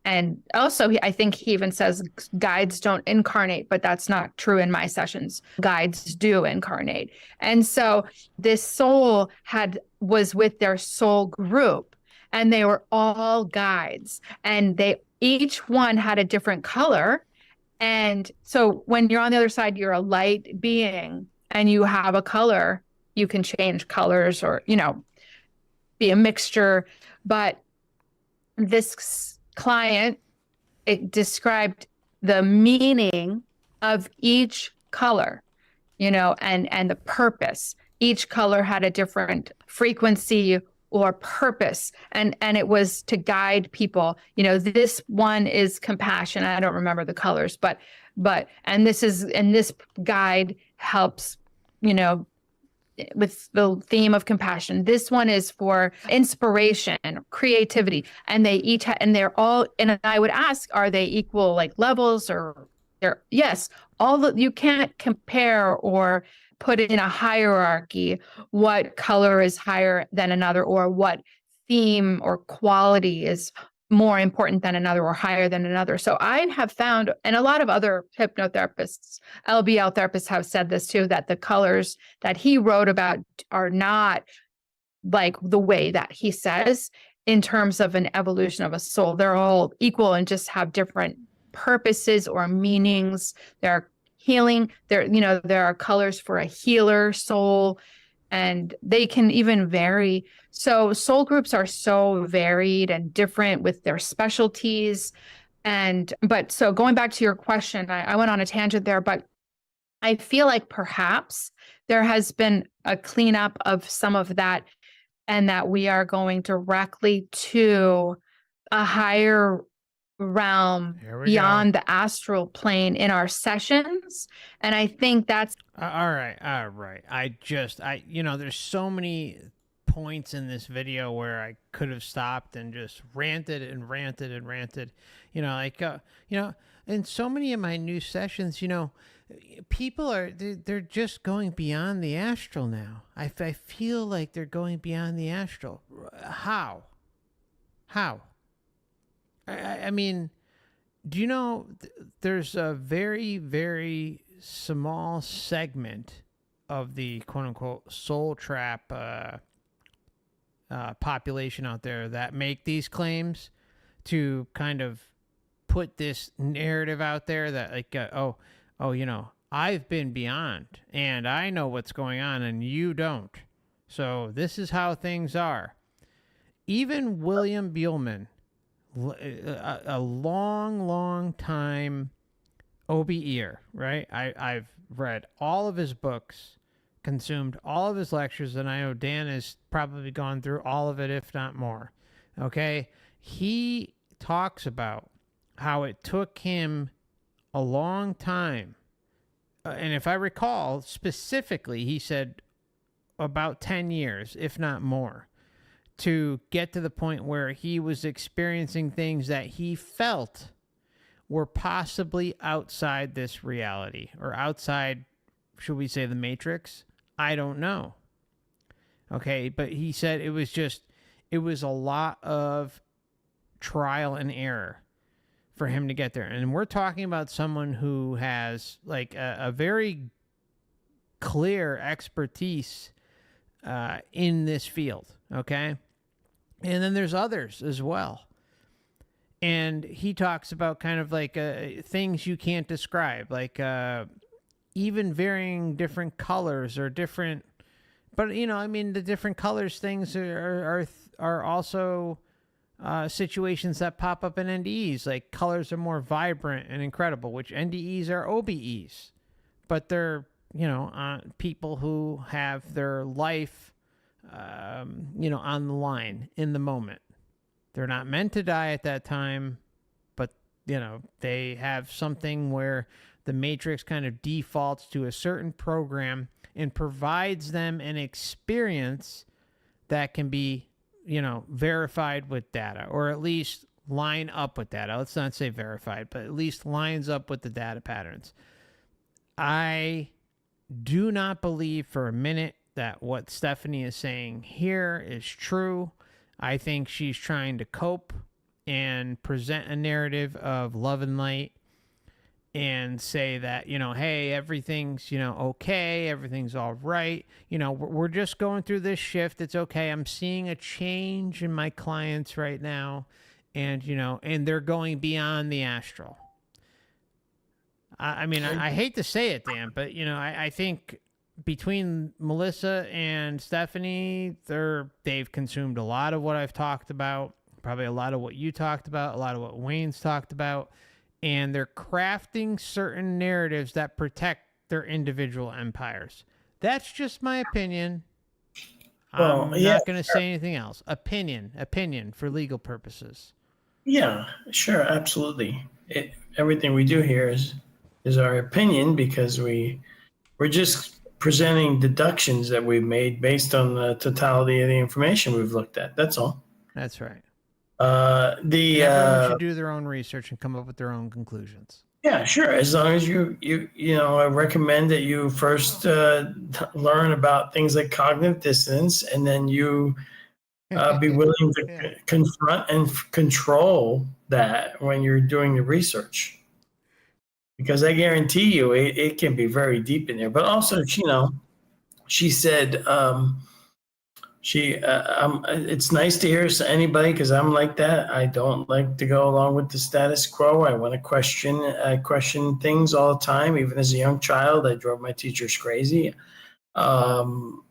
And also, I think he even says guides don't incarnate, but that's not true in my sessions. Guides do incarnate. And so this soul was with their soul group, and they were all guides, and each one had a different color. And so when you're on the other side, you're a light being and you have a color, you can change colors or, be a mixture. But this client, it described the meaning of each color, and the purpose. Each color had a different frequency or purpose, and it was to guide people. This one is compassion. I don't remember the colors, but and this guide helps, with the theme of compassion. This one is for inspiration, creativity, and they each and they're all. And I would ask, are they equal like levels, or they're yes? You can't compare or put in a hierarchy what color is higher than another, or what theme or quality is more important than another or higher than another. So I have found, and a lot of other hypnotherapists, LBL therapists have said this too, that the colors that he wrote about are not like the way that he says in terms of an evolution of a soul. They're all equal and just have different purposes or meanings. They're healing. There are colors for a healer soul, and they can even vary. So soul groups are so varied and different with their specialties. But so going back to your question, I went on a tangent there, but I feel like perhaps there has been a cleanup of some of that, and that we are going directly to a higher realm beyond the astral plane in our sessions. And I think that's all right. There's so many points in this video where I could have stopped and just ranted and ranted and ranted, in so many of my new sessions, people they're just going beyond the astral now. I feel like they're going beyond the astral. How? I mean, do you know there's a very, very small segment of the quote-unquote soul trap population out there that make these claims to kind of put this narrative out there that like, I've been beyond and I know what's going on and you don't. So this is how things are. Even William Buellman, a long time OBEer, right? I've read all of his books, consumed all of his lectures, and I know Dan has probably gone through all of it, if not more. Okay? He talks about how it took him a long time. And if I recall specifically, he said about 10 years, if not more, to get to the point where he was experiencing things that he felt were possibly outside this reality, or outside, should we say, the Matrix? I don't know. Okay, but he said it was a lot of trial and error for him to get there. And we're talking about someone who has like a very clear expertise in this field, okay? And then there's others as well. And he talks about kind of like things you can't describe, like even varying different colors or different, but the different colors things are also situations that pop up in NDEs. Like colors are more vibrant and incredible, which NDEs are OBEs, but they're people who have their life on the line in the moment. They're not meant to die at that time, but they have something where the Matrix kind of defaults to a certain program and provides them an experience that can be verified with data, or at least line up with data. Let's not say verified, but at least lines up with the data patterns. I do not believe for a minute that what Stephanie is saying here is true. I think she's trying to cope and present a narrative of love and light and say that, hey, everything's, okay, everything's all right. We're just going through this shift. It's okay. I'm seeing a change in my clients right now. And, and they're going beyond the astral. I mean, I hate to say it, Dan, but you know, I think between Melissa and Stephanie, they've consumed a lot of what I've talked about, probably a lot of what you talked about, a lot of what Wayne's talked about, and they're crafting certain narratives that protect their individual empires. That's just my opinion. Well, I'm yeah, not going to say anything else. Opinion for legal purposes. Yeah, sure, absolutely. Everything we do here is our opinion because we're just presenting deductions that we've made based on the totality of the information we've looked at. That's all. That's right. Everyone should do their own research and come up with their own conclusions. Yeah, sure. As long as you know, I recommend that you first learn about things like cognitive dissonance, and then you be willing to confront and control that when you're doing the research. Because I guarantee you, it can be very deep in there. But also, you know, she said, it's nice to hear anybody, because I'm like that. I don't like to go along with the status quo. I want to question things all the time. Even as a young child, I drove my teachers crazy. The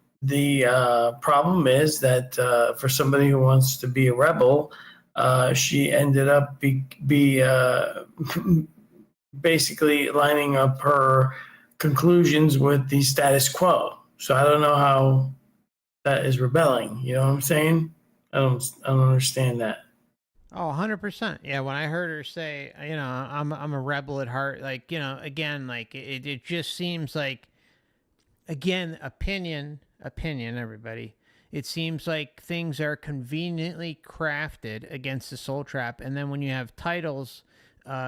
problem is that for somebody who wants to be a rebel, she ended up basically lining up her conclusions with the status quo. So I don't know how that is rebelling. You know what I'm saying? I don't understand that. Oh, 100%. Yeah, when I heard her say, you know, I'm a rebel at heart, like, you know, again, like it just seems like, again, opinion, everybody. It seems like things are conveniently crafted against the soul trap, and then when you have titles,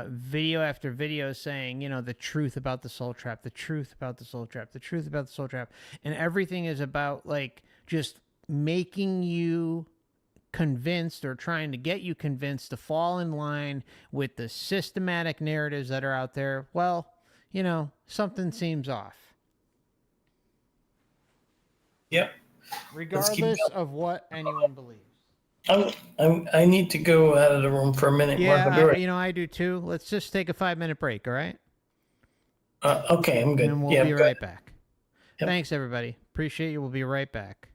video after video saying, you know, the truth about the soul trap, the truth about the soul trap, the truth about the soul trap, and everything is about like just making you convinced or trying to get you convinced to fall in line with the systematic narratives that are out there. Well, you know, something seems off. Yep. Regardless of what anyone believes. I need to go out of the room for a minute. Yeah, Mark, you know, I do too. Let's just take a 5-minute break, all right? Okay, I'm good. And we'll be right back. Yep. Thanks, everybody. Appreciate you. We'll be right back.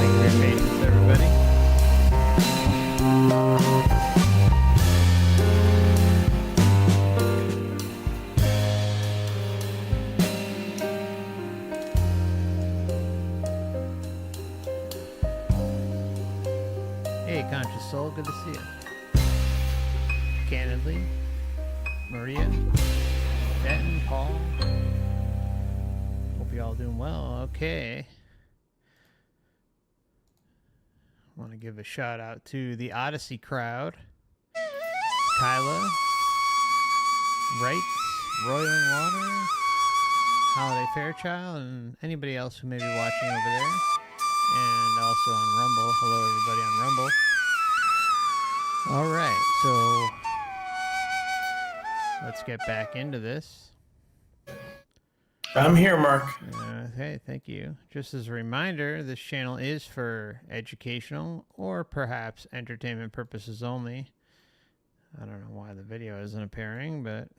Thank you for your patience, everybody. Hey, Conscious Soul, good to see you. Candidly, Maria, Denton, Paul. Hope you all doing well. Okay. Want to give a shout out to the Odysee crowd. Kyla, Wright, Roiling Water, Holiday Fairchild, and anybody else who may be watching over there. And also on Rumble. Hello, everybody on Rumble. All right, so let's get back into this. I'm here, Mark. Okay, thank you. Just as a reminder, this channel is for educational or perhaps entertainment purposes only. I don't know why the video isn't appearing, but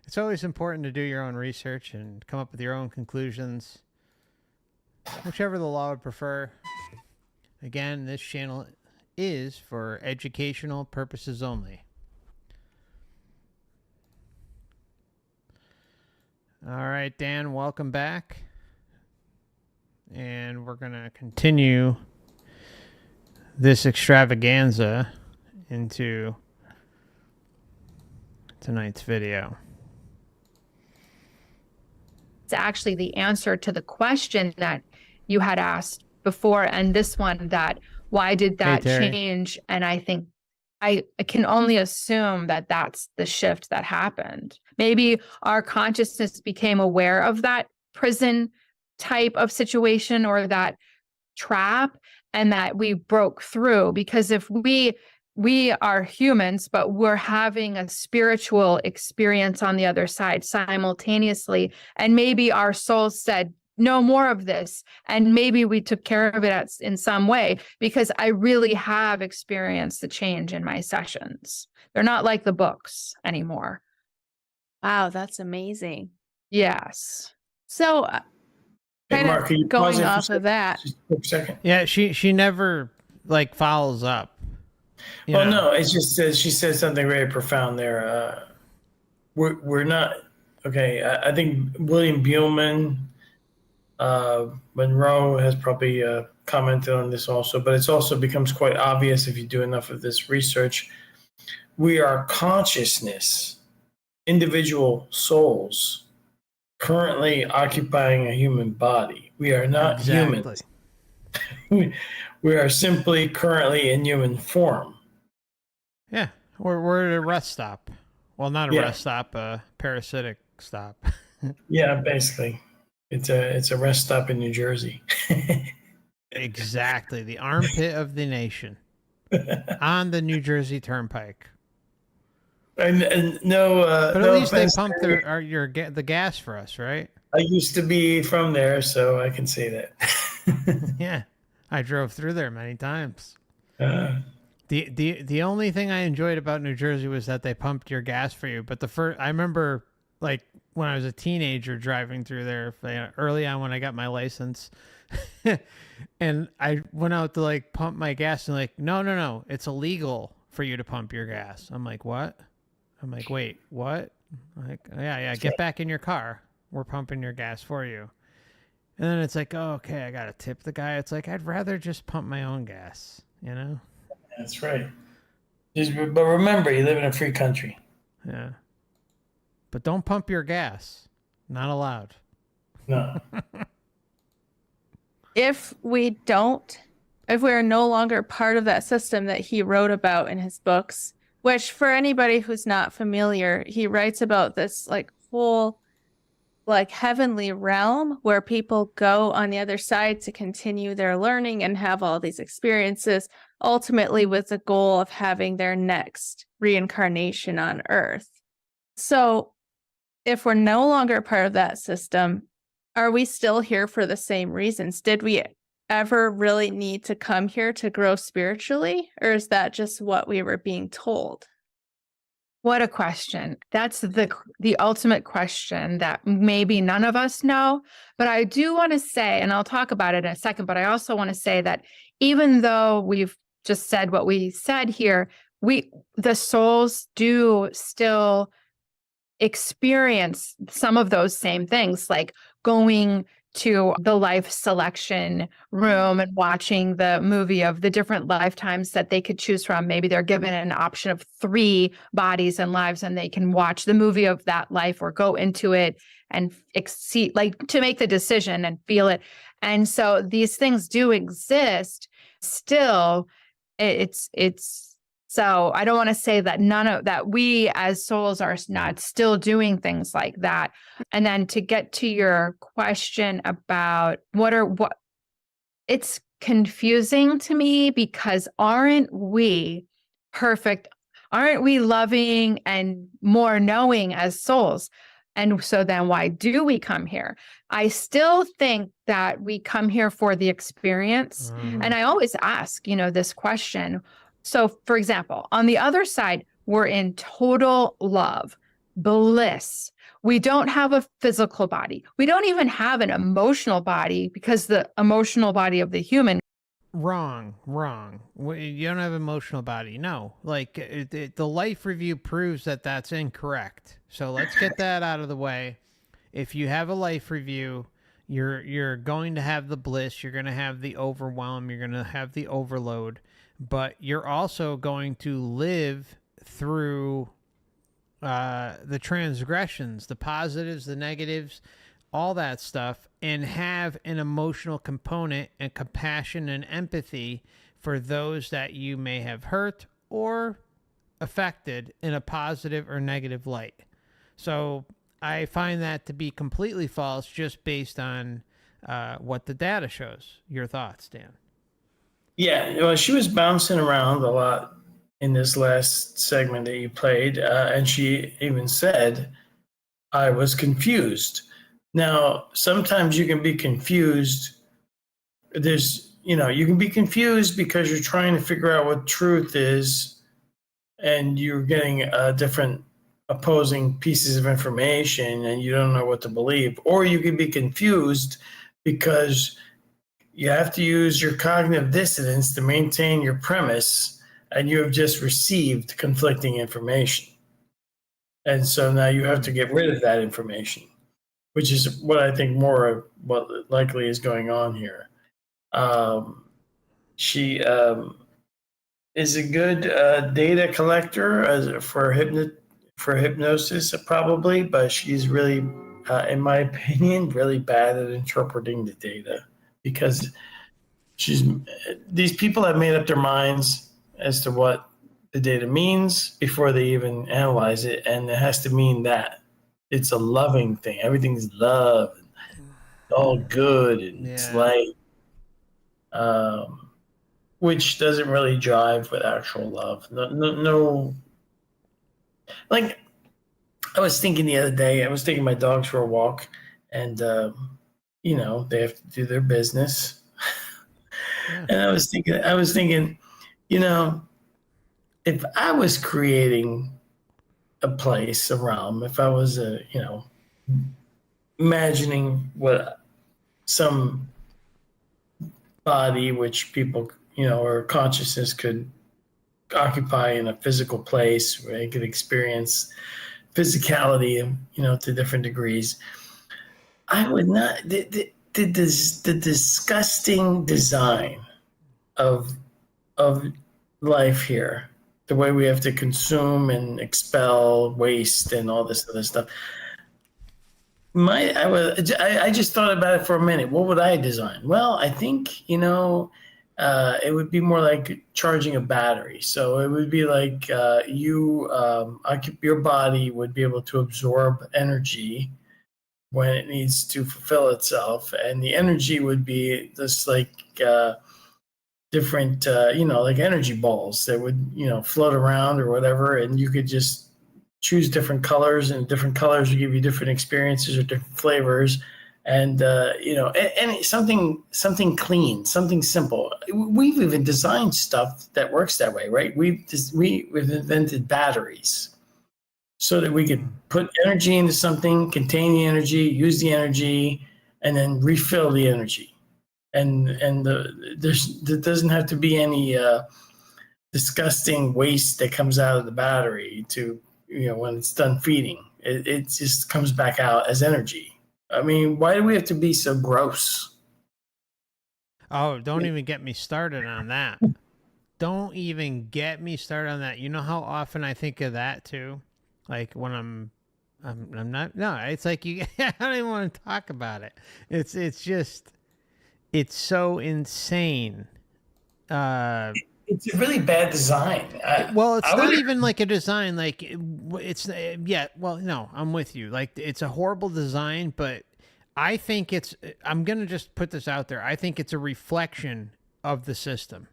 it's always important to do your own research and come up with your own conclusions, whichever the law would prefer. Again, this channel is for educational purposes only. All right, Dan, welcome back. And we're going to continue this extravaganza into tonight's video. It's actually the answer to the question that you had asked before, and this one, that why did that change? And I think I can only assume that that's the shift that happened. Maybe our consciousness became aware of that prison type of situation or that trap, and that we broke through. Because if we are humans, but we're having a spiritual experience on the other side simultaneously, and maybe our soul said, no more of this. And maybe we took care of it in some way, because I really have experienced the change in my sessions. They're not like the books anymore. Wow, that's amazing. Yes. So, Hey, Mark, can you going pause it off of that. Just a quick second. Yeah, she never like follows up. Well, no, it's just she said something very profound there. We're not okay. I think William Buellman, Monroe has probably commented on this also, but it's also becomes quite obvious if you do enough of this research. We are consciousness, individual souls, currently occupying a human body. We are not humans. We are simply currently in human form. Yeah, we're at a rest stop. Well, not a rest stop, a parasitic stop. Yeah, basically. It's a rest stop in New Jersey. Exactly, the armpit of the nation on the New Jersey Turnpike. And no, but at no least they offense, pump the gas for us, right? I used to be from there, so I can say that. Yeah, I drove through there many times. The only thing I enjoyed about New Jersey was that they pumped your gas for you. But I remember like when I was a teenager driving through there early on when I got my license, and I went out to like pump my gas and like, no, it's illegal for you to pump your gas. I'm like, what? I'm like, wait, what? I'm like, yeah, get back in your car. We're pumping your gas for you. And then it's like, oh, okay, I got to tip the guy. It's like, I'd rather just pump my own gas, you know? That's right. But remember, you live in a free country. Yeah. But don't pump your gas. Not allowed. No. If we are no longer part of that system that he wrote about in his books, which for anybody who's not familiar, he writes about this like whole like heavenly realm where people go on the other side to continue their learning and have all these experiences, ultimately with the goal of having their next reincarnation on Earth. So if we're no longer part of that system, are we still here for the same reasons? Did we ever really need to come here to grow spiritually? Or is that just what we were being told? What a question. That's the ultimate question that maybe none of us know. But I do want to say, and I'll talk about it in a second, but I also want to say that even though we've just said what we said here, the souls do still experience some of those same things, like going to the life selection room and watching the movie of the different lifetimes that they could choose from. Maybe they're given an option of 3 bodies and lives, and they can watch the movie of that life or go into it and exceed, like, to make the decision and feel it. And so these things do exist still. It's so I don't want to say that that we as souls are not still doing things like that. And then to get to your question about it's confusing to me, because aren't we perfect? Aren't we loving and more knowing as souls? And so then why do we come here? I still think that we come here for the experience. And I always ask, this question. So, for example, on the other side, we're in total love, bliss. We don't have a physical body. We don't even have an emotional body, because the emotional body of the human. Wrong. You don't have an emotional body. No, like the life review proves that that's incorrect. So let's get that out of the way. If you have a life review, you're going to have the bliss. You're going to have the overwhelm. You're going to have the overload. But you're also going to live through the transgressions, the positives, the negatives, all that stuff, and have an emotional component and compassion and empathy for those that you may have hurt or affected in a positive or negative light. So I find that to be completely false, just based on what the data shows. Your thoughts, Dan? Yeah, well, she was bouncing around a lot in this last segment that you played, and she even said, I was confused. Now, sometimes you can be confused. You can be confused because you're trying to figure out what truth is, and you're getting different opposing pieces of information, and you don't know what to believe. Or you can be confused because you have to use your cognitive dissonance to maintain your premise, and you have just received conflicting information. And so now you have to get rid of that information, which is what I think more of what likely is going on here. She is a good data collector for hypnosis, probably, but she's really, in my opinion, really bad at interpreting the data, because these people have made up their minds as to what the data means before they even analyze it, and it has to mean that it's a loving thing. Everything's love, and all good, and it's light, which doesn't really jive with actual love. No. Like, I was thinking the other day, I was taking my dogs for a walk, and they have to do their business. Yeah. And I was thinking, if I was creating a place, a realm, if I was imagining what some body, which people, or consciousness could occupy in a physical place where they could experience physicality, to different degrees, I would not. The disgusting design of life here, the way we have to consume and expel waste and all this other stuff. I just thought about it for a minute. What would I design? Well, I think it would be more like charging a battery. So it would be like your body would be able to absorb energy when it needs to fulfill itself, and the energy would be this like different like energy balls that would float around or whatever, and you could just choose different colors, and different colors will give you different experiences or different flavors, and and something clean, something simple. We've even designed stuff that works that way, right? We've invented batteries so that we could put energy into something, contain the energy, use the energy, and then refill the energy. And there doesn't have to be any disgusting waste that comes out of the battery to, when it's done feeding. It just comes back out as energy. I mean, why do we have to be so gross? Oh, don't even get me started on that. Don't even get me started on that. You know how often I think of that too? Like when I'm not, no, it's like you, I don't even want to talk about it. It's just, it's so insane. It's a really bad design. Well, it's not even like a design. Like it's yeah. Well, no, I'm with you. Like it's a horrible design, but I think it's. I'm gonna just put this out there. I think it's a reflection of the system.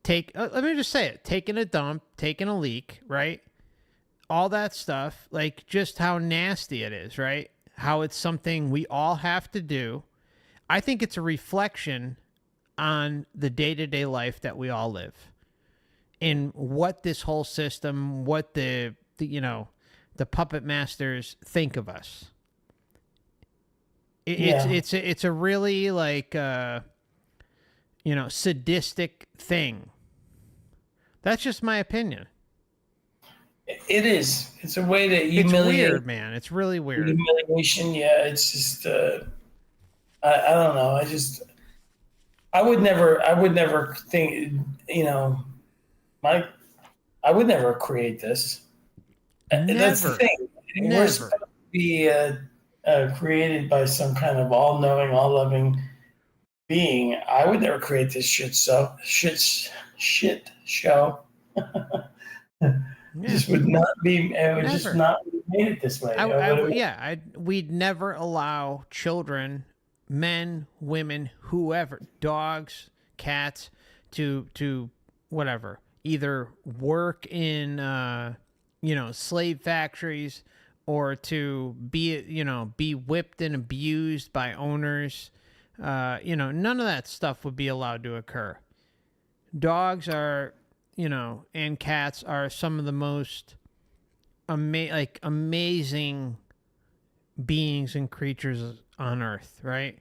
Let me just say it. Taking a dump, taking a leak, right? All that stuff, like just how nasty it is, right? How it's something we all have to do. I think it's a reflection on the day-to-day life that we all live, and what this whole system, what the puppet masters think of us. It's a really like sadistic thing. That's just my opinion. It is. It's a way to humiliate. It's weird, man. It's really weird. Humiliation. Yeah. It's just. I don't know. I would never think. I would never create this. Never. That's the thing. Never. We're supposed to be created by some kind of all-knowing, all-loving being. I would never create this shit show. Yeah. Just would not be. It would Never. just not be made it this way. We'd never allow children, men, women, whoever, dogs, cats, to whatever, either work in slave factories, or to be whipped and abused by owners. None of that stuff would be allowed to occur. Dogs are, and cats are some of the most amazing beings and creatures on earth, right?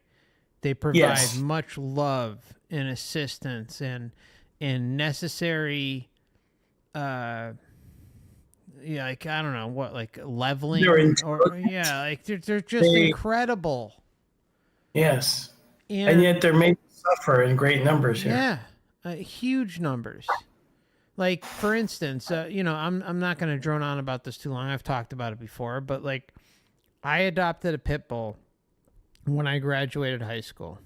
They provide much love and assistance and necessary like I don't know what, like leveling, they're just incredible. Yes. And yet they're made to suffer in great numbers here. Yeah, huge numbers. Like for instance, I'm not going to drone on about this too long. I've talked about it before, but like I adopted a pit bull when I graduated high school.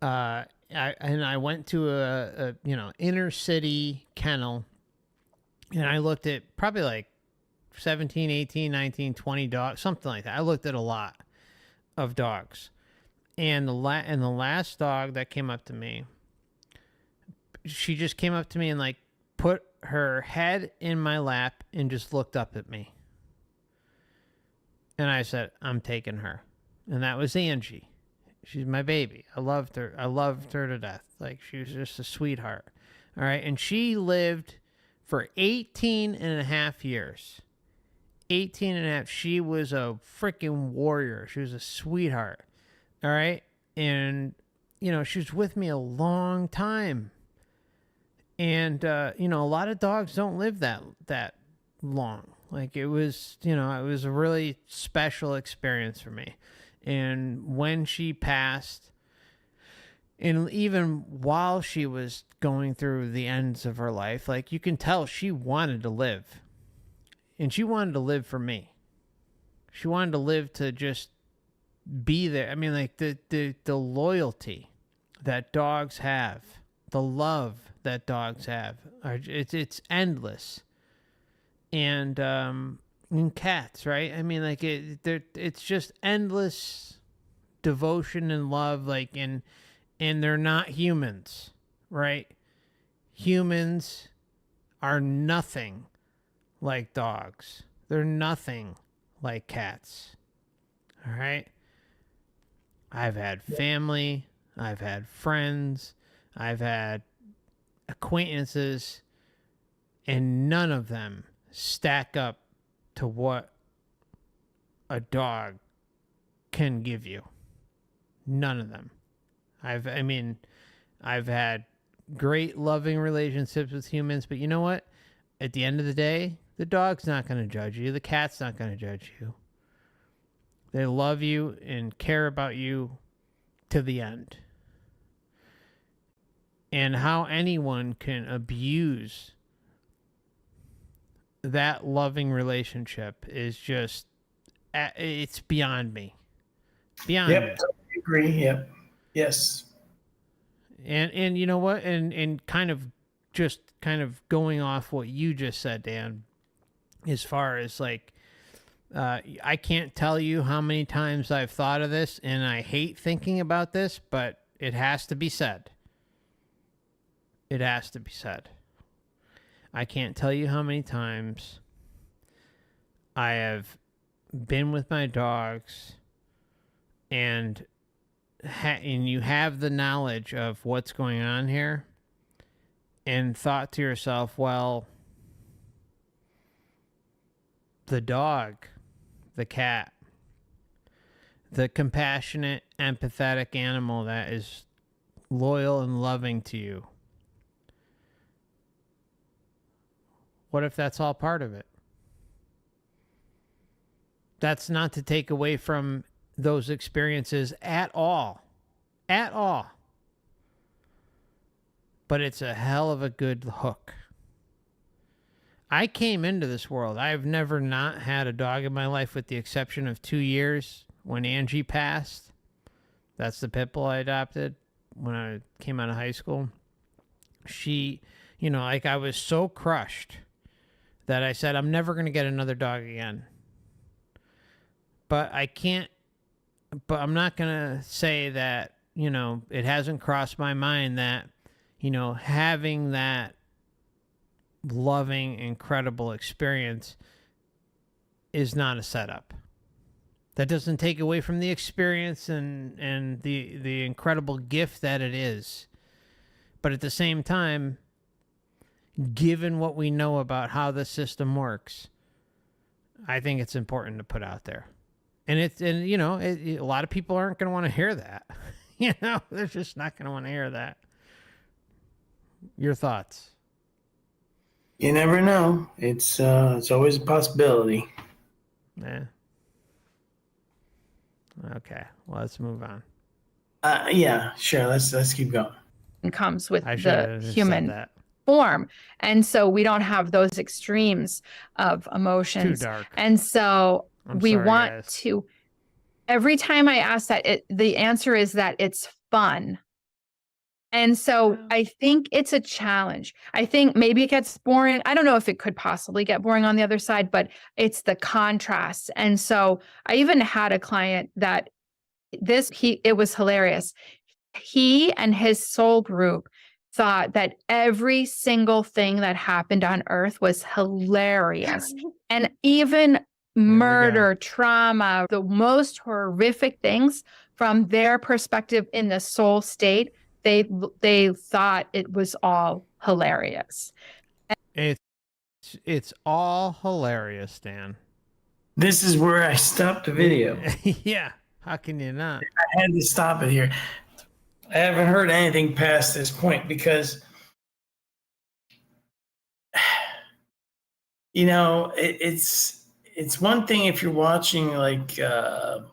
I went to a inner city kennel, and I looked at probably like 17, 18, 19, 20 dogs, something like that. I looked at a lot of dogs. And the last dog that came up to me, she just came up to me and like put her head in my lap and just looked up at me. And I said, I'm taking her. And that was Angie. She's my baby. I loved her. I loved her to death. Like, she was just a sweetheart. All right. And she lived for 18 and a half years. 18 and a half. She was a freaking warrior. She was a sweetheart. All right. And, she was with me a long time. And, a lot of dogs don't live that long. Like, it was, it was a really special experience for me. And when she passed, and even while she was going through the ends of her life, like, you can tell she wanted to live. And she wanted to live for me. She wanted to live to just be there. I mean, like, the loyalty that dogs have, the love that dogs have, it's endless. And cats, right? I mean, like, it's just endless devotion and love, like, and they're not humans, right? Humans are nothing like dogs. They're nothing like cats. All right? I've had family, I've had friends, I've had acquaintances, and none of them stack up to what a dog can give you. None of them. I've had great loving relationships with humans, but you know what? At the end of the day, the dog's not going to judge you. The cat's not going to judge you. They love you and care about you to the end. And how anyone can abuse that loving relationship is just, it's beyond me. Beyond me. Yep, totally agree. Yep. Yes. And you know what? And kind of going off what you just said, Dan, as far as like, I can't tell you how many times I've thought of this, and I hate thinking about this, but it has to be said. It has to be said. I can't tell you how many times I have been with my dogs and you have the knowledge of what's going on here and thought to yourself, well, the dog, the cat, the compassionate, empathetic animal that is loyal and loving to you, what if that's all part of it? That's not to take away from those experiences at all. At all. But it's a hell of a good hook. I came into this world. I've never not had a dog in my life with the exception of 2 years when Angie passed. That's the pit bull I adopted when I came out of high school. She, like I was so crushed that I said, I'm never going to get another dog again. But I'm not going to say that, it hasn't crossed my mind that, having that loving, incredible experience is not a setup. That doesn't take away from the experience and the incredible gift that it is. But at the same time, given what we know about how the system works, I think it's important to put out there. And a lot of people aren't going to want to hear that. They're just not going to want to hear that. Your thoughts? You never know. It's always a possibility. Yeah. Okay. Well, let's move on. Yeah, sure. Let's keep going. And comes with I the just human said that. form. And so we don't have those extremes of emotions. Too dark. And so we sorry, want guys. to, every time I ask that, the answer is that it's fun. And so I think it's a challenge. I think maybe it gets boring. I don't know if it could possibly get boring on the other side, but it's the contrast. And so I even had a client that it was hilarious. He and his soul group thought that every single thing that happened on earth was hilarious. And even murder, trauma, the most horrific things from their perspective in the soul state, they thought it was all hilarious. It's all hilarious, Dan. This is where I stopped the video. Yeah. How can you not? I had to stop it here. I haven't heard anything past this point because, it's one thing if you're watching like a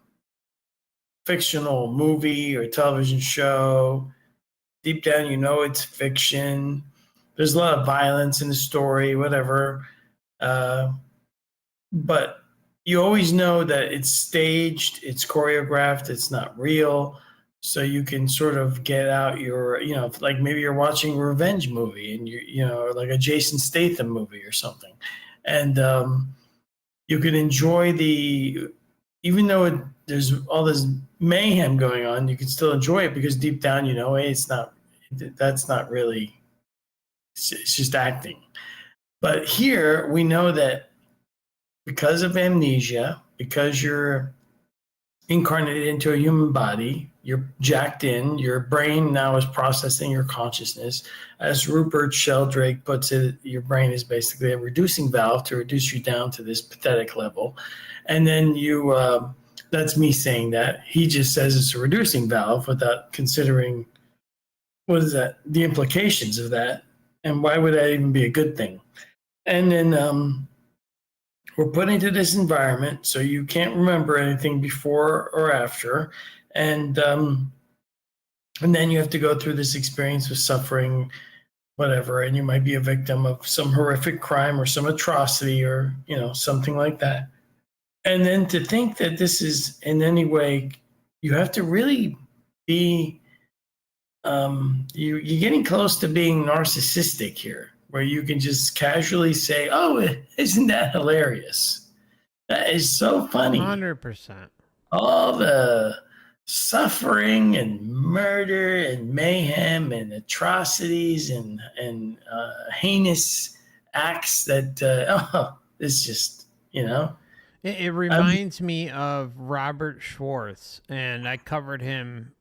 fictional movie or television show. Deep down, it's fiction. There's a lot of violence in the story, whatever. But you always know that it's staged, it's choreographed, it's not real. So you can sort of get out your, like maybe you're watching a revenge movie and or like a Jason Statham movie or something. And you can enjoy even though there's all this mayhem going on, you can still enjoy it because deep down, hey, that's not really, it's just acting. But here we know that because of amnesia, because you're incarnated into a human body. You're jacked in. Your brain now is processing your consciousness. As Rupert Sheldrake puts it, your brain is basically a reducing valve to reduce you down to this pathetic level. And then that's me saying that. He just says it's a reducing valve without considering the implications of that, and why would that even be a good thing? And then we're put into this environment, so you can't remember anything before or after, and then you have to go through this experience of suffering, whatever, and you might be a victim of some horrific crime or some atrocity or something like that. And then to think that this is in any way, you have to really be, you're getting close to being narcissistic here, where you can just casually say, "Oh, isn't that hilarious? That is so funny." 100%. All the suffering and murder and mayhem and atrocities and heinous acts that it's just It reminds me of Robert Schwartz, and I covered him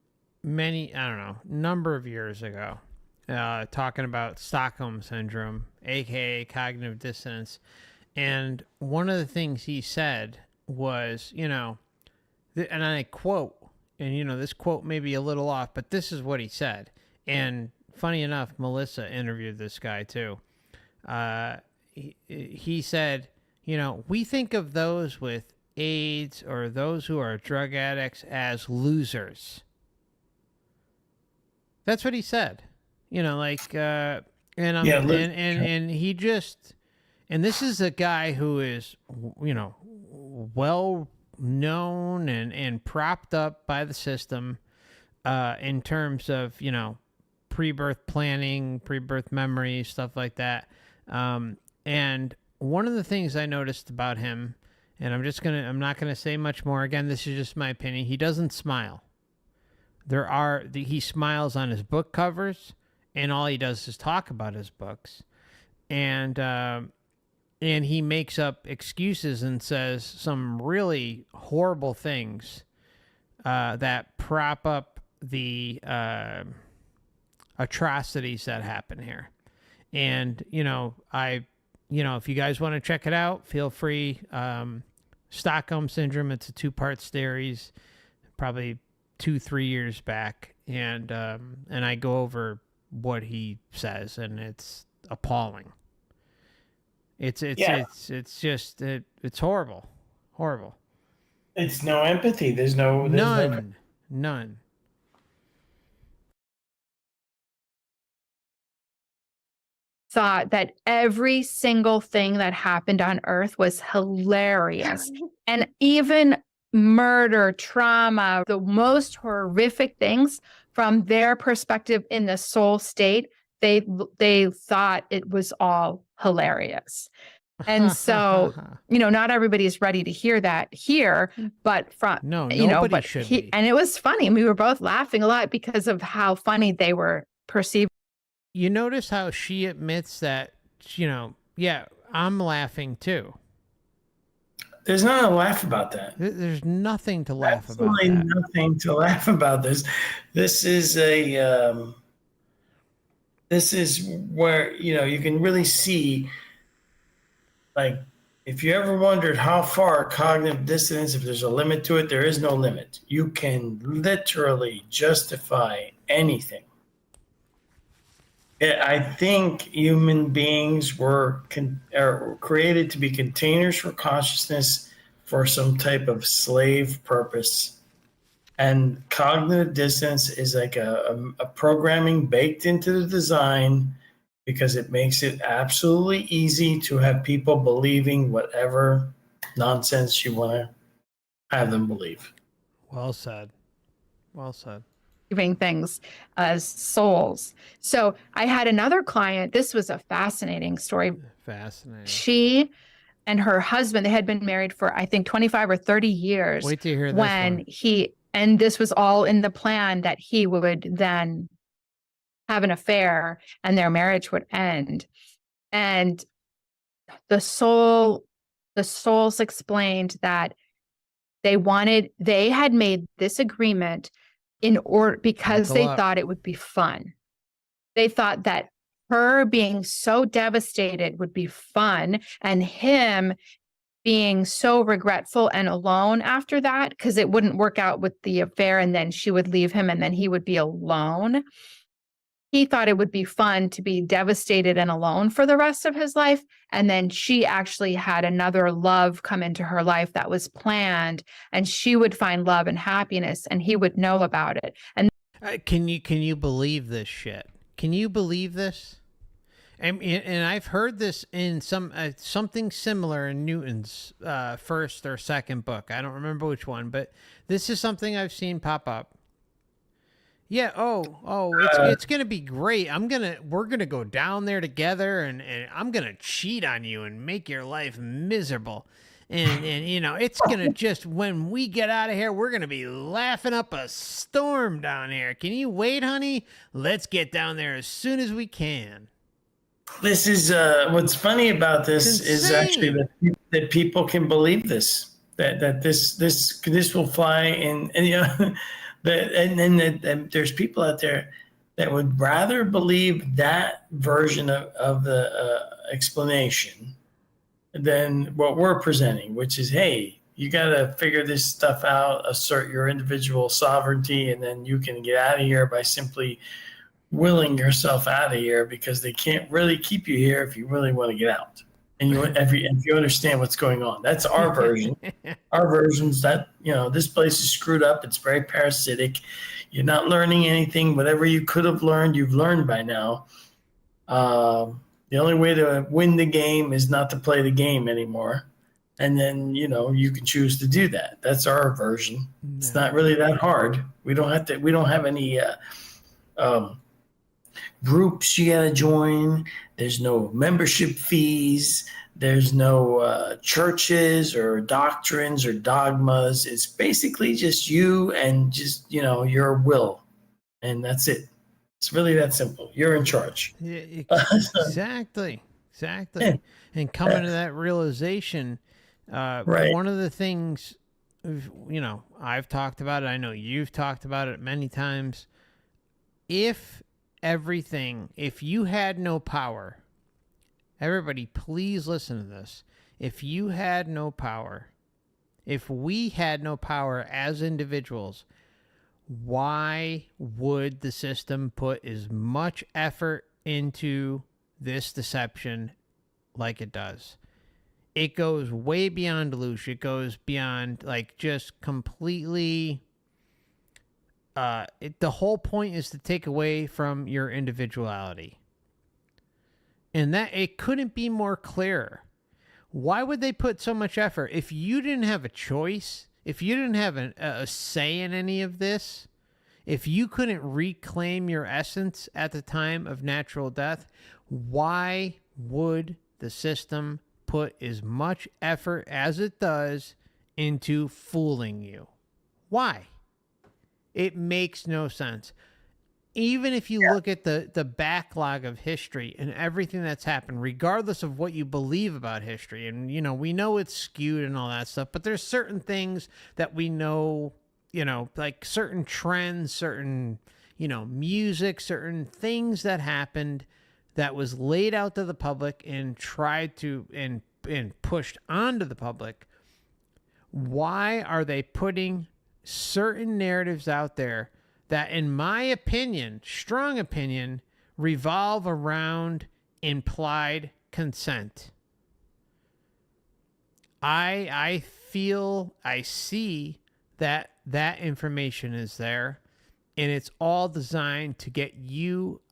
number of years ago, talking about Stockholm Syndrome, aka cognitive dissonance. And one of the things he said was, and I quote, and this quote may be a little off, but this is what he said. And funny enough, Melissa interviewed this guy too. He said, we think of those with AIDS or those who are drug addicts as losers. That's what he said. And he just, and this is a guy who is, well known and propped up by the system, in terms of, pre-birth planning, pre-birth memory, stuff like that. And one of the things I noticed about him, and I'm not gonna say much more. Again, this is just my opinion. He doesn't smile. He smiles on his book covers, and all he does is talk about his books, and he makes up excuses and says some really horrible things that prop up the atrocities that happen here. And if you guys want to check it out, feel free. Stockholm Syndrome. It's a 2-part series, probably 2-3 years back, and I go over what he says, and it's appalling. It's just it's horrible. It's no empathy. There's none. Thought that every single thing that happened on Earth was hilarious. And even murder, trauma, the most horrific things from their perspective in the soul state, they thought it was all hilarious. And so, not everybody's ready to hear that here, but nobody should be. And it was funny. We were both laughing a lot because of how funny they were perceived. You notice how she admits that, yeah, I'm laughing too. There's not a laugh about that. There's nothing to laugh about. Absolutely nothing to laugh about this. This is where, you can really see, like, if you ever wondered how far cognitive dissonance, if there's a limit to it, there is no limit. You can literally justify anything. I think human beings are created to be containers for consciousness for some type of slave purpose. And cognitive dissonance is like a programming baked into the design, because it makes it absolutely easy to have people believing whatever nonsense you want to have them believe. Well said. Things as souls. So I had another client. This was a fascinating story. Fascinating. She and her husband, they had been married for, I think, 25 or 30 years. Wait to hear this and this was all in the plan that he would then have an affair and their marriage would end. And the souls explained that They had made this agreement in order because Buckle they up. thought it would be fun. They thought that her being so devastated would be fun, and him being so regretful and alone after that, because it wouldn't work out with the affair, and then she would leave him and then he would be alone. He thought it would be fun to be devastated and alone for the rest of his life. And then she actually had another love come into her life that was planned, and she would find love and happiness, and he would know about it. And Can you believe this shit? Can you believe this? And I've heard this in something similar in Newton's first or second book. I don't remember which one, but this is something I've seen pop up. Yeah. It's gonna be great. We're gonna go down there together, and I'm gonna cheat on you and make your life miserable. And it's gonna just, when we get out of here, we're gonna be laughing up a storm down here. Can you wait, honey? Let's get down there as soon as we can. This is what's funny about this is actually that people can believe this, that this will fly, and and there's people out there that would rather believe that version of the explanation than what we're presenting, which is, hey, you got to figure this stuff out, assert your individual sovereignty, and then you can get out of here by simply willing yourself out of here, because they can't really keep you here if you really want to get out. And if you understand what's going on. That's our version. Our version's that, this place is screwed up. It's very parasitic. You're not learning anything. Whatever you could have learned, you've learned by now. The only way to win the game is not to play the game anymore. And then, you can choose to do that. That's our version. No. It's not really that hard. We don't have any groups you got to join. There's no membership fees. There's no churches or doctrines or dogmas. It's basically just you and just, your will. And that's it. It's really that simple. You're in charge. Yeah, exactly. And coming to that realization, right. One of the things, I've talked about it. I know you've talked about it many times. If you had no power, everybody, please listen to this. If you had no power, if we had no power as individuals, why would the system put as much effort into this deception like it does? It goes way beyond delusion. It goes beyond, just completely. The whole point is to take away from your individuality. And that it couldn't be more clear. Why would they put so much effort? If you didn't have a choice, if you didn't have a say in any of this, if you couldn't reclaim your essence at the time of natural death, why would the system put as much effort as it does into fooling you? Why? It makes no sense. Even if you look at the backlog of history and everything that's happened, regardless of what you believe about history, and, we know it's skewed and all that stuff, but there's certain things that we know, like certain trends, certain, music, certain things that happened that was laid out to the public and tried to, and pushed onto the public. Why are they putting certain narratives out there that, in my opinion, strong opinion, revolve around implied consent? I see that information is there, and it's all designed to get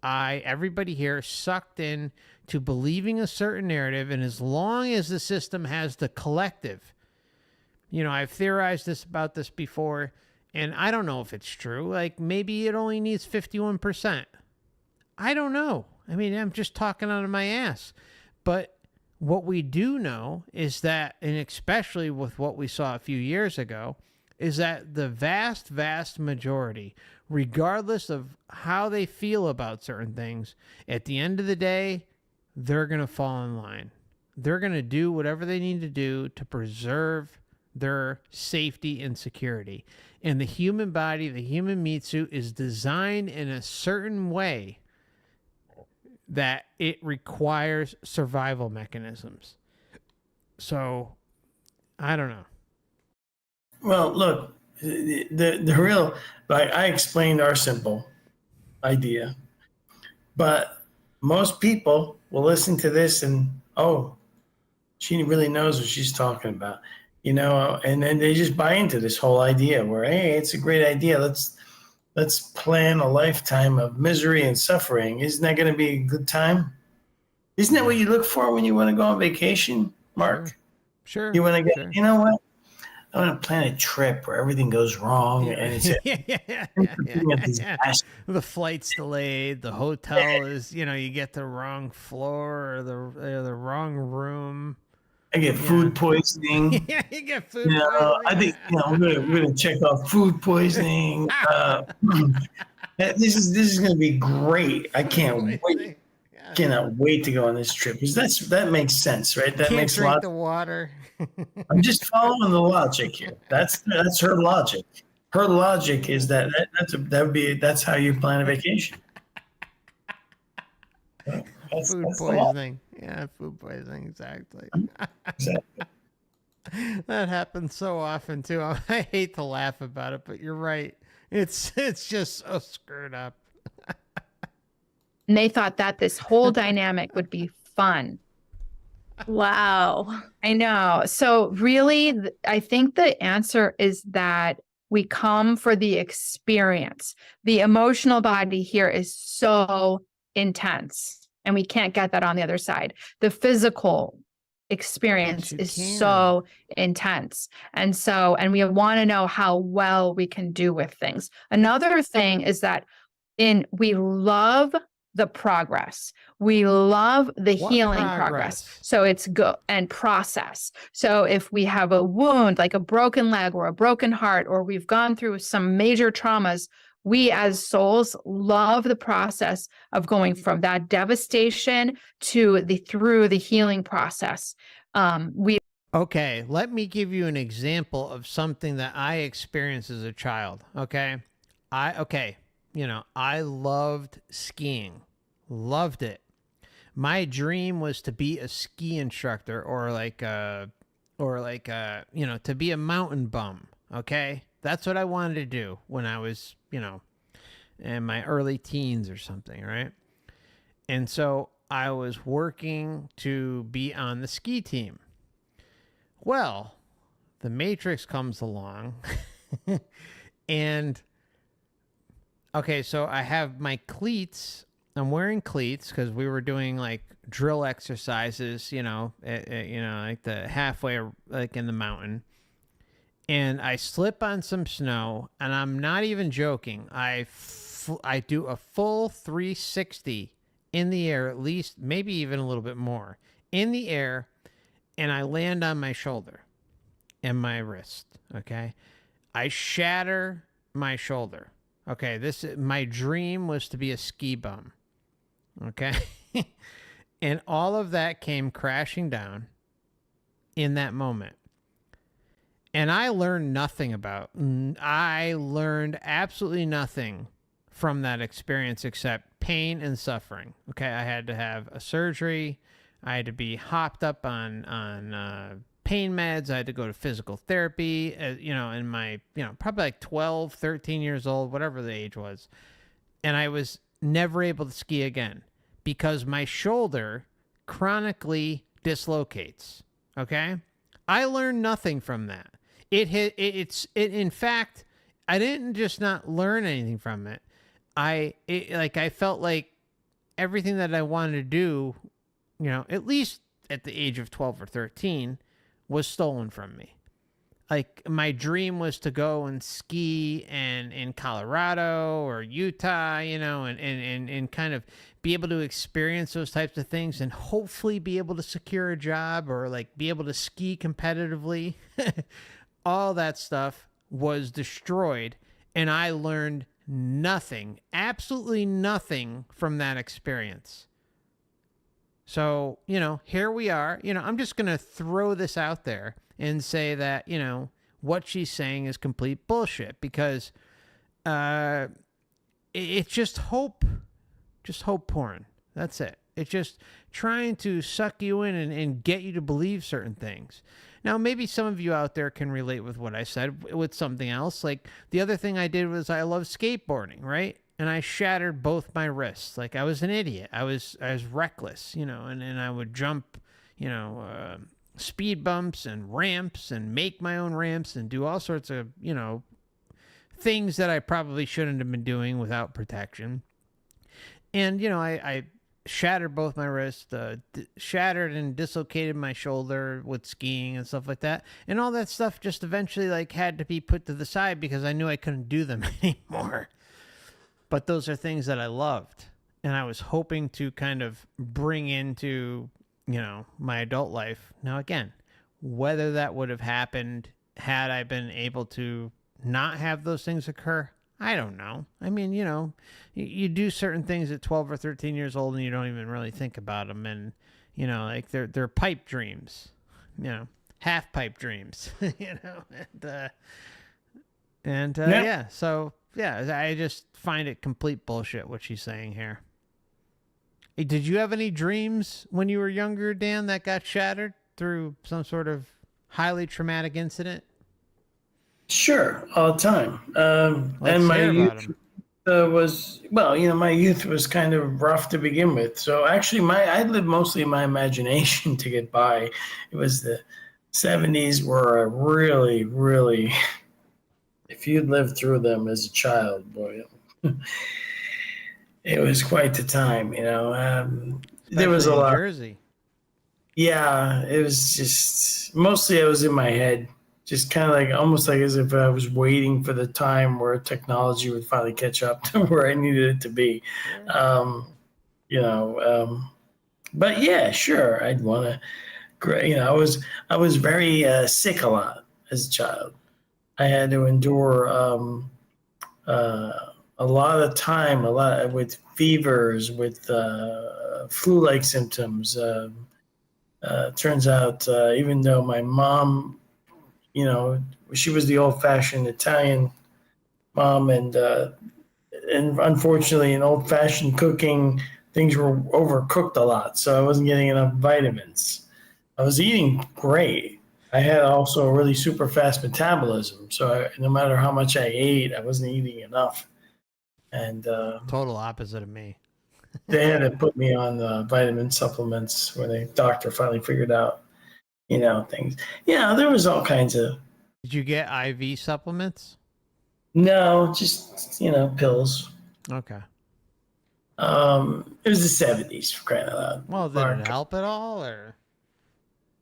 everybody here sucked in to believing a certain narrative. And as long as the system has the collective, I've theorized about this before, and I don't know if it's true. Like, maybe it only needs 51%. I don't know. I mean, I'm just talking out of my ass. But what we do know is that, and especially with what we saw a few years ago, is that the vast, vast majority, regardless of how they feel about certain things, at the end of the day, they're going to fall in line. They're going to do whatever they need to do to preserve their safety and security. And the human body, the human meat suit is designed in a certain way that it requires survival mechanisms. So, I don't know. Well, look, the real, I explained our simple idea, but most people will listen to this and, oh, she really knows what she's talking about, and then they just buy into this whole idea where, hey, it's a great idea. Let's plan a lifetime of misery and suffering. Isn't that going to be a good time? Isn't that what you look for when you want to go on vacation, Mark? Sure. You want to sure. You know what? I want to plan a trip where everything goes wrong and it's a disaster. The flight's delayed. The hotel is, you get the wrong floor or the wrong room. I get food poisoning. Yeah, you get food poisoning. I think we're gonna check off food poisoning. This is gonna be great. I can't wait. Cannot wait to go on this trip because that makes sense, right? That makes drink the water. I'm just following the logic here. That's her logic. Her logic is that's how you plan a vacation. Food poisoning. Yeah, food poisoning. Exactly. That happens so often too. I hate to laugh about it, but you're right. It's just so screwed up. And they thought that this whole dynamic would be fun. Wow. I know. So really, I think the answer is that we come for the experience. The emotional body here is so intense, and we can't get that on the other side. The physical experience is so intense. And we want to know how well we can do with things. Another thing is that we love the progress. We love the healing progress. So it's go and process. So if we have a wound, like a broken leg or a broken heart, or we've gone through some major traumas, we as souls love the process of going from that devastation through the healing process. Okay, let me give you an example of something that I experienced as a child. Okay. I loved skiing. Loved it. My dream was to be a ski instructor or to be a mountain bum. Okay. That's what I wanted to do when I was, in my early teens or something. Right. And so I was working to be on the ski team. Well, the Matrix comes along and okay, so I have my cleats. I'm wearing cleats because we were doing like drill exercises, like the halfway, like in the mountain. And I slip on some snow, and I'm not even joking. I do a full 360 in the air, at least, maybe even a little bit more in the air, and I land on my shoulder and my wrist. Okay, I shatter my shoulder. Okay, my dream was to be a ski bum. Okay. And all of that came crashing down in that moment. And I learned absolutely nothing from that experience except pain and suffering. Okay. I had to have a surgery. I had to be hopped up on pain meds. I had to go to physical therapy, in my, probably like 12, 13 years old, whatever the age was. And I was never able to ski again because my shoulder chronically dislocates. Okay. I learned nothing from that. In fact, I didn't just not learn anything from it. I felt like everything that I wanted to do, at least at the age of 12 or 13 was stolen from me. Like my dream was to go and ski in Colorado or Utah, and kind of be able to experience those types of things and hopefully be able to secure a job or like be able to ski competitively. All that stuff was destroyed, and I learned nothing, absolutely nothing from that experience. So, here we are. I'm just going to throw this out there and say that, what she's saying is complete bullshit because it's just hope porn. That's it. It's just trying to suck you in and get you to believe certain things. Now, maybe some of you out there can relate with what I said with something else. Like the other thing I did was I love skateboarding, right? And I shattered both my wrists. Like I was an idiot. I was reckless, and I would jump, speed bumps and ramps and make my own ramps and do all sorts of, things that I probably shouldn't have been doing without protection. And, I shattered both my wrists, shattered and dislocated my shoulder with skiing and stuff like that. And all that stuff just eventually had to be put to the side because I knew I couldn't do them anymore. But those are things that I loved. And I was hoping to kind of bring into, my adult life. Now, again, whether that would have happened had I been able to not have those things occur, I don't know. I mean, you do certain things at 12 or 13 years old and you don't even really think about them. And, they're pipe dreams, half pipe dreams, yeah. So, yeah, I just find it complete bullshit what she's saying here. Hey, did you have any dreams when you were younger, Dan, that got shattered through some sort of highly traumatic incident? Sure, all the time. And my youth my youth was kind of rough to begin with. So actually, I lived mostly in my imagination to get by. It was the 70s were really, really, if you'd lived through them as a child, boy, it was quite the time, there was a lot. Jersey. Yeah, it was just, mostly I was in my head. Just kind of almost like as if I was waiting for the time where technology would finally catch up to where I needed it to be. But yeah, sure. I'd want to, I was very sick a lot as a child. I had to endure a lot of time, with fevers, with flu-like symptoms. Turns out, even though my mom, she was the old-fashioned Italian mom, and unfortunately, in old-fashioned cooking, things were overcooked a lot, so I wasn't getting enough vitamins. I was eating great. I had also a really super fast metabolism, so no matter how much I ate, I wasn't eating enough. And total opposite of me. They had to put me on vitamin supplements when the doctor finally figured out things. Yeah, there was all kinds of. Did you get IV supplements? No, just pills. Okay. It was the 70s, for crying out loud. Well, did it help at all, or?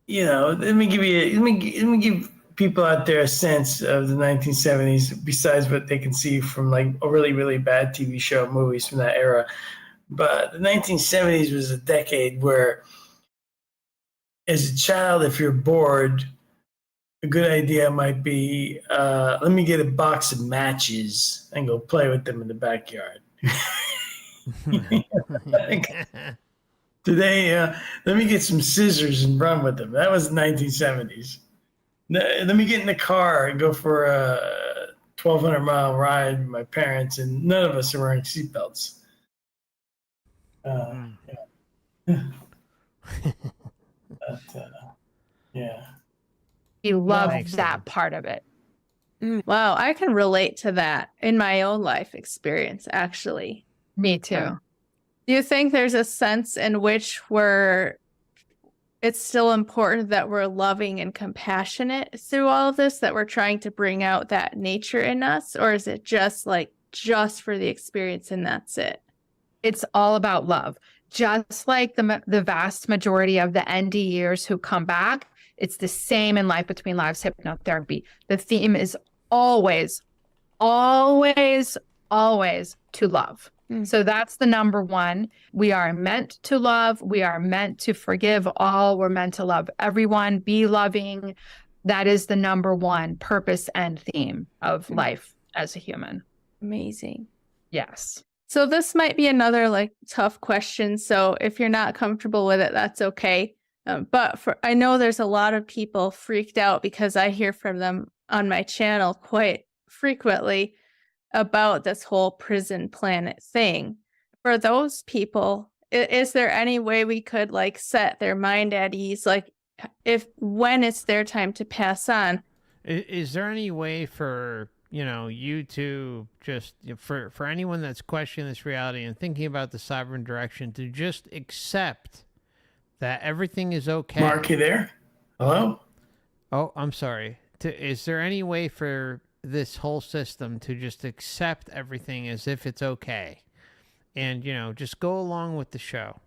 Let me give people out there a sense of the 1970s, besides what they can see from a really, really bad TV show, movies from that era. But the 1970s was a decade where, as a child, if you're bored, a good idea might be, let me get a box of matches and go play with them in the backyard. Today, let me get some scissors and run with them. That was the 1970s. Let me get in the car and go for a 1,200-mile ride with my parents, and none of us are wearing seatbelts. Yeah. He loved that part of it. Wow, I can relate to that in my own life experience, actually. Me too. Do you think there's a sense in which it's still important that we're loving and compassionate through all of this, that we're trying to bring out that nature in us? Or is it just for the experience and that's it? It's all about love. Just like the vast majority of the ND years who come back, it's the same in Life Between Lives hypnotherapy. The theme is always, always, always to love. So that's the number one. We are meant to love. We are meant to forgive all. We're meant to love everyone, be loving. That is the number one purpose and theme of life as a human. Amazing. Yes. So this might be another like tough question. So if you're not comfortable with it, that's okay. But I know there's a lot of people freaked out because I hear from them on my channel quite frequently about this whole prison planet thing. For those people, is there any way we could like set their mind at ease? Like if when it's their time to pass on, Is there any way for you to just for anyone that's questioning this reality and thinking about the sovereign direction to just accept that everything is okay? Mark, you there? Hello? Oh, I'm sorry. Is there any way for this whole system to just accept everything as if it's okay, and just go along with the show?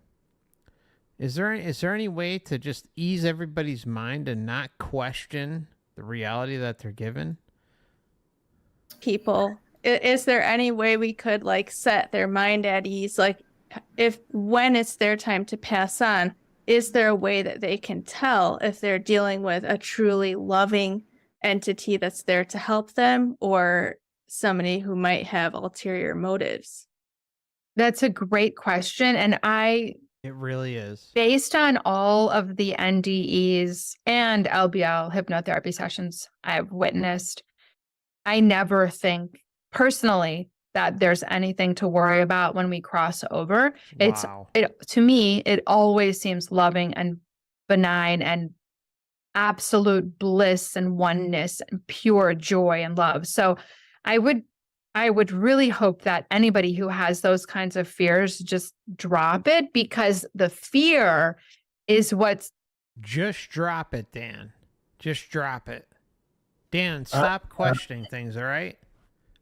Is there any way to just ease everybody's mind and not question the reality that they're given? people, is there any way we could like set their mind at ease? Like if when it's their time to pass on, is there a way that they can tell if they're dealing with a truly loving entity that's there to help them or somebody who might have ulterior motives? That's a great question. And It really is. based on all of the NDEs and LBL hypnotherapy sessions I've witnessed, I never think personally that there's anything to worry about when we cross over. Wow. To me, it always seems loving and benign and absolute bliss and oneness and pure joy and love. So I would really hope that anybody who has those kinds of fears just drop it, because the fear is what's Just drop it, Dan. Just drop it. Dan, stop questioning things, all right?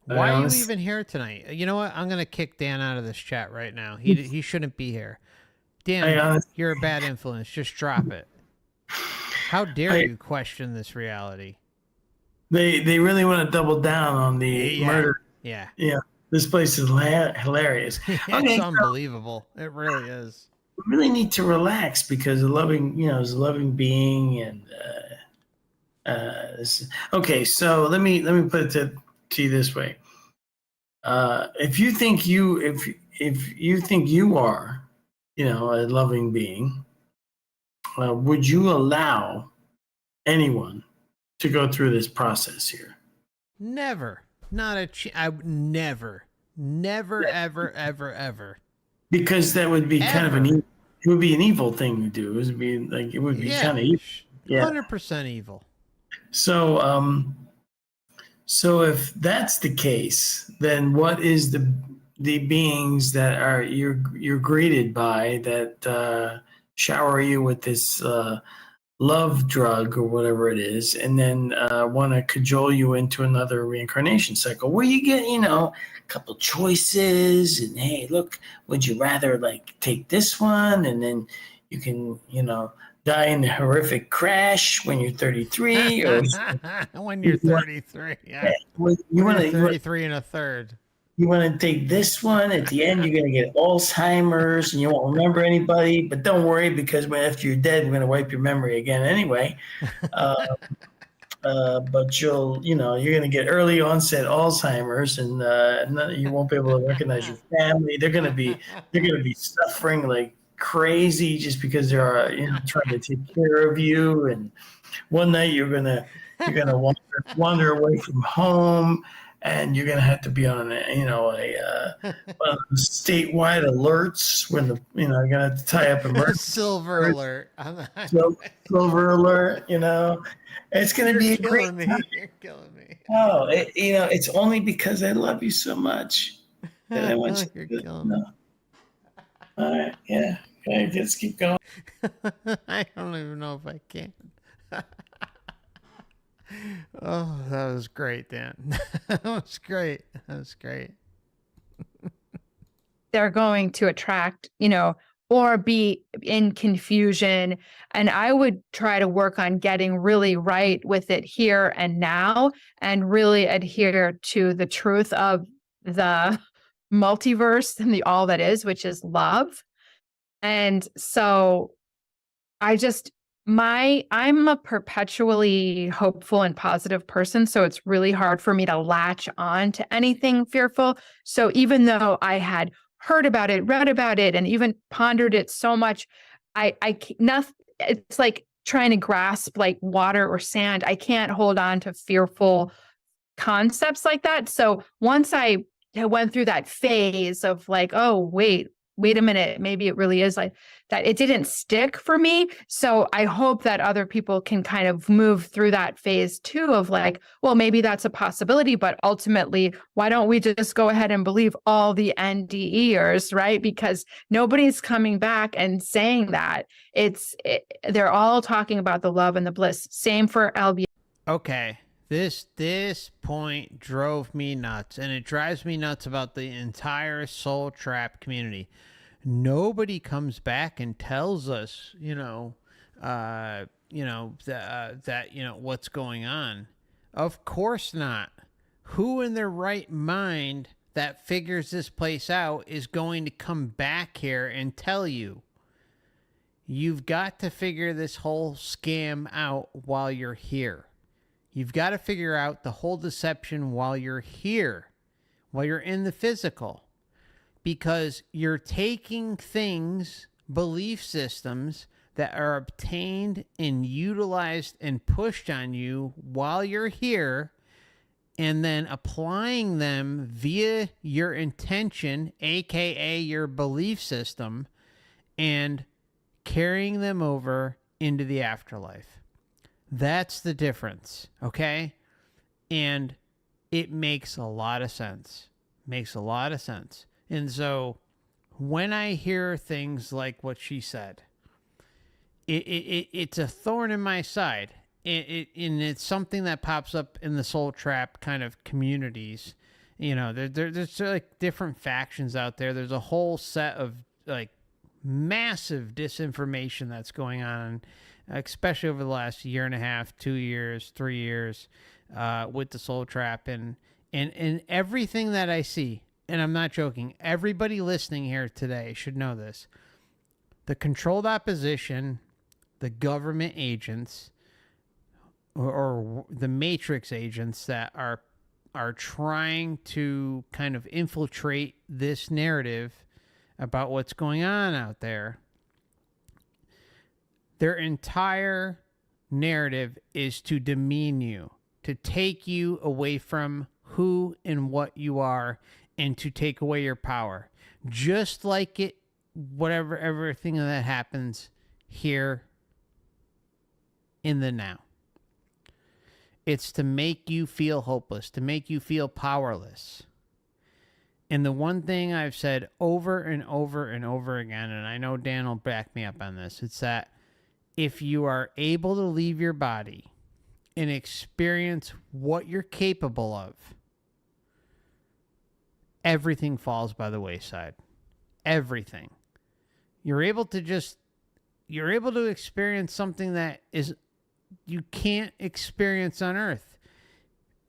Why are you even here tonight? You know what? I'm going to kick Dan out of this chat right now. He shouldn't be here. Dan, you're a bad influence. Just drop it. How dare you question this reality? They really want to double down on the murder. Yeah. Yeah. This place is hilarious. It's unbelievable. It really is. We really need to relax because a loving, is a loving being, and okay. So let me put it to you this way. If you think you think you are, a loving being, would you allow anyone to go through this process here? Never. Not a I would never, ever, ever, ever. Because that would be kind of it would be an evil thing to do. It would be kind of evil. Yeah. 100% evil. So, so if that's the case, then what is the beings that are you're greeted by that shower you with this love drug or whatever it is, and then want to cajole you into another reincarnation cycle where you get, a couple choices, and hey, look, would you rather take this one, and then you can, die in a horrific crash when you're 33 or when you're 33. Yeah. You want to 33 and a third. You want to take this one. At the end, you're going to get Alzheimer's and you won't remember anybody. But don't worry, because after you're dead, we're going to wipe your memory again anyway. But you're going to get early onset Alzheimer's, and you won't be able to recognize your family. They're going to be suffering like crazy just because they're trying to take care of you. And one night you're gonna wander away from home. And you're gonna have to be on one of the statewide alerts when you're gonna have to tie up a silver alert. Silver alert. It's gonna be a great time. You're killing me. Oh, it's only because I love you so much that I want you to know. All right, yeah. Okay, let's keep going. I don't even know if I can. Oh, that was great, Dan. That was great. They're going to attract, or be in confusion. And I would try to work on getting really right with it here and now, and really adhere to the truth of the multiverse and the all that is, which is love. And so I just I'm a perpetually hopeful and positive person, so it's really hard for me to latch on to anything fearful. So even though I had heard about it, read about it, and even pondered it so much, nothing, it's like trying to grasp like water or sand. I can't hold on to fearful concepts like that. So once I went through that phase of like, oh, wait a minute, maybe it really is like that, it didn't stick for me. So I hope that other people can kind of move through that phase too of like, well, maybe that's a possibility, but ultimately, why don't we just go ahead and believe all the NDEers, right? Because nobody's coming back and saying that. They're all talking about the love and the bliss. Same for LB. Okay. This point drove me nuts, and it drives me nuts about the entire Soul Trap community. Nobody comes back and tells us, that what's going on. Of course not. Who in their right mind that figures this place out is going to come back here and tell you? You've got to figure this whole scam out while you're here. You've got to figure out the whole deception while you're here, while you're in the physical, because you're taking things, belief systems that are obtained and utilized and pushed on you while you're here, and then applying them via your intention, aka your belief system, and carrying them over into the afterlife. That's the difference, okay? And it makes a lot of sense. Makes a lot of sense. And so when I hear things like what she said, it's a thorn in my side. And it's something that pops up in the Soul Trap kind of communities. There's like different factions out there. There's a whole set of like massive disinformation that's going on, especially over the last year and a half, 2 years, 3 years, with the Soul Trap and everything that I see. And I'm not joking. Everybody listening here today should know this. The controlled opposition, the government agents, or the matrix agents that are trying to kind of infiltrate this narrative about what's going on out there. Their entire narrative is to demean you, to take you away from who and what you are, and to take away your power. Just like everything that happens here in the now. It's to make you feel hopeless, to make you feel powerless. And the one thing I've said over and over and over again, and I know Dan will back me up on this, it's that if you are able to leave your body and experience what you're capable of, everything falls by the wayside. Everything. You're able to experience something that you can't experience on Earth.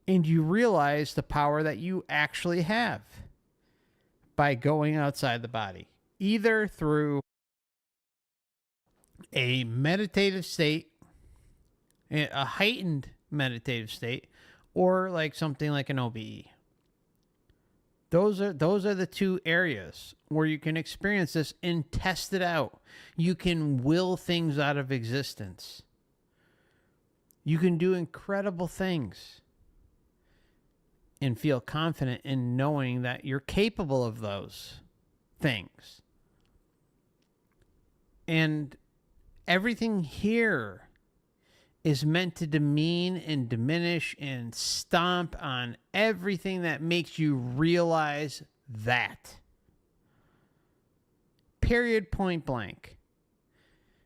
And you realize the power that you actually have by going outside the body, either through a meditative state, a heightened meditative state, or like something like an OBE. Those are the two areas where you can experience this and test it out. You can will things out of existence. You can do incredible things and feel confident in knowing that you're capable of those things. And everything here is meant to demean and diminish and stomp on everything that makes you realize that. Period, point blank.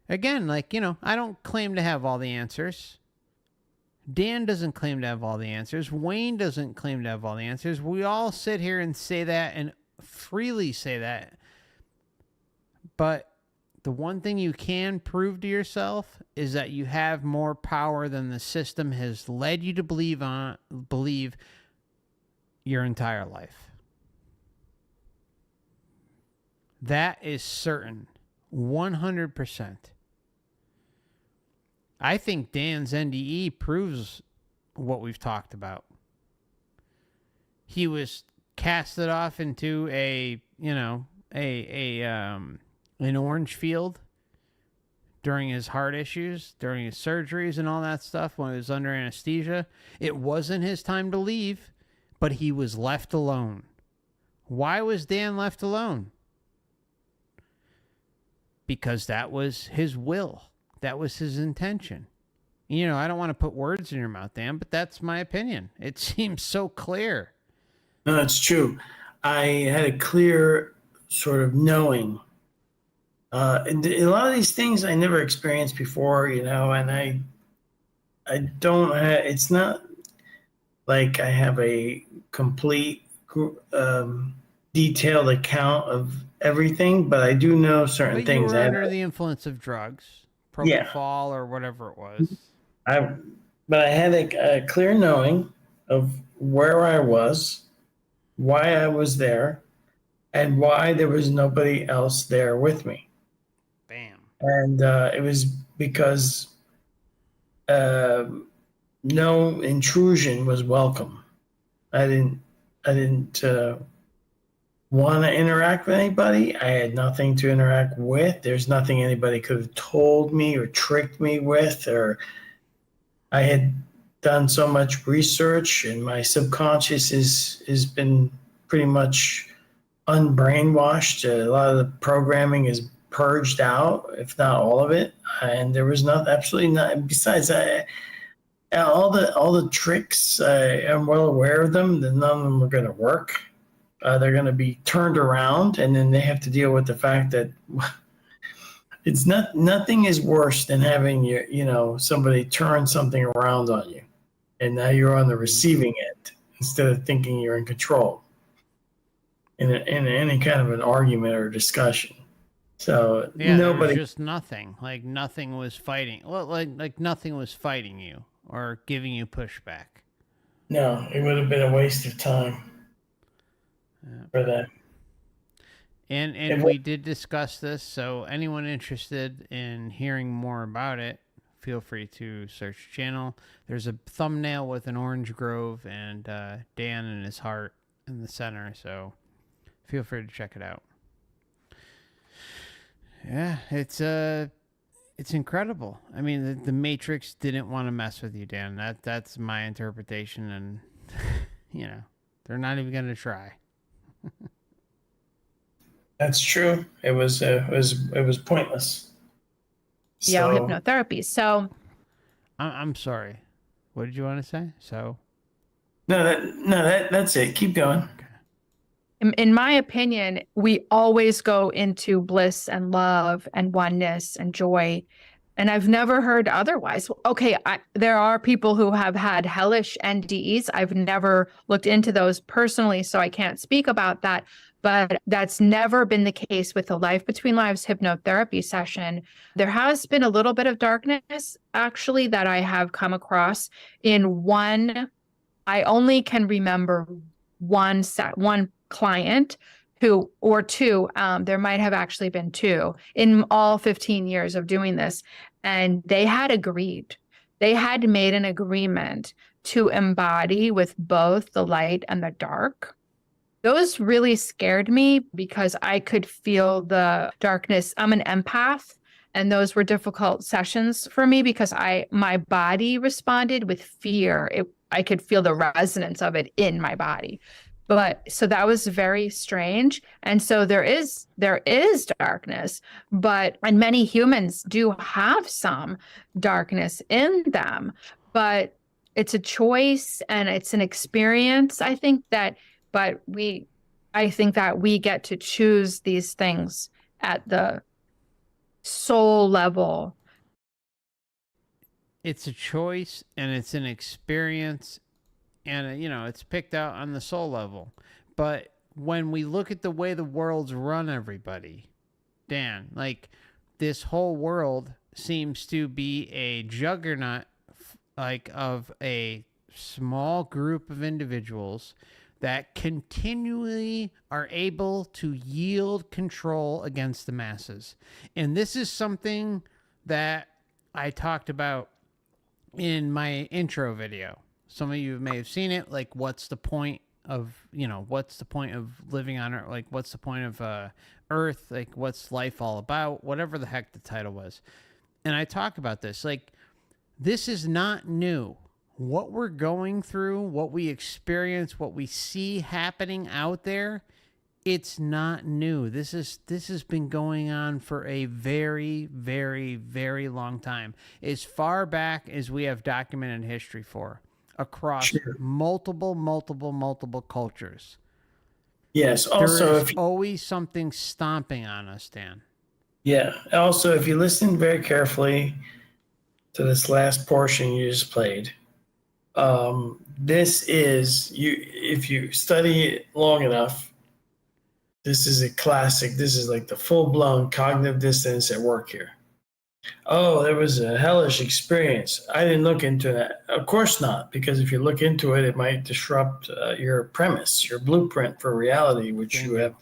Again, I don't claim to have all the answers. Dan doesn't claim to have all the answers. Wayne doesn't claim to have all the answers. We all sit here and say that and freely say that. But the one thing you can prove to yourself is that you have more power than the system has led you to believe your entire life. That is certain. 100%. I think Dan's NDE proves what we've talked about. He was casted off into an orange field during his heart issues, during his surgeries and all that stuff when he was under anesthesia. It wasn't his time to leave, but he was left alone. Why was Dan left alone? Because that was his will. That was his intention. You know, I don't want to put words in your mouth, Dan, but that's my opinion. It seems so clear. No, that's true. I had a clear sort of knowing. And a lot of these things I never experienced before, you know, and I don't have, it's not like I have a complete detailed account of everything, but I do know certain But things. you were under the influence of drugs, propofol or whatever it was. But I had a clear knowing of where I was, why I was there, and why there was nobody else there with me. Bam. And it was because no intrusion was welcome. I didn't want to interact with anybody. I had nothing to interact with. There's nothing anybody could have told me or tricked me with, or I had done so much research, and my subconscious has been pretty much unbrainwashed. A lot of the programming is purged out, if not all of it. And there was absolutely not. Besides, all the tricks, I'm well aware of them. That none of them are going to work. They're going to be turned around, and then they have to deal with the fact that it's nothing is worse than having somebody turn something around on you, and now you're on the receiving end instead of thinking you're in control in any kind of an argument or discussion. So yeah, nobody, there was just nothing. Like nothing was fighting. Well, like nothing was fighting you or giving you pushback. no, it would have been a waste of time for that. And we did discuss this, so anyone interested in hearing more about it, feel free to search the channel. There's a thumbnail with an orange grove and Dan and his heart in the center, so feel free to check it out. Yeah, it's incredible. I mean, the Matrix didn't want to mess with you, Dan. That's my interpretation, and they're not even going to try. That's true. It was pointless. Yeah, hypnotherapy. So I'm sorry. What did you want to say? So that's it. Keep going. in my opinion, we always go into bliss and love and oneness and joy. And I've never heard otherwise. Okay, there are people who have had hellish NDEs. I've never looked into those personally, so I can't speak about that. But that's never been the case with the Life Between Lives hypnotherapy session. There has been a little bit of darkness, actually, that I have come across in one. I only can remember one client who, or two, there might have actually been two in all 15 years of doing this. And they had agreed. They had made an agreement to embody with both the light and the dark. Those really scared me because I could feel the darkness. I'm an empath, and those were difficult sessions for me because my body responded with fear. I could feel the resonance of it in my body. But so that was very strange. And so there is darkness, and many humans do have some darkness in them, but it's a choice and it's an experience. I think that we get to choose these things at the soul level. It's a choice and it's an experience, and it's picked out on the soul level. But when we look at the way the world's run, everybody, Dan, like this whole world seems to be a juggernaut, like of a small group of individuals that continually are able to yield control against the masses. And this is something that I talked about in my intro video. Some of you may have seen it. Like, what's the point of, what's the point of living on Earth? Like, what's the point of Earth? Like, what's life all about? Whatever the heck the title was. And I talk about this. Like, this is not new. What we're going through, what we experience, what we see happening out there, it's not new. This has been going on for a very, very, very long time. As far back as we have documented history for, across Sure. multiple cultures. Yes. There Also, is always something stomping on us, Dan. yeah. Also, if you listen very carefully to this last portion you just played, this is you. If you study it long enough, this is a classic. This is like the full-blown cognitive dissonance at work here. Oh, there was a hellish experience. I didn't look into that. Of course not, because if you look into it, it might disrupt your premise, your blueprint for reality, which you have.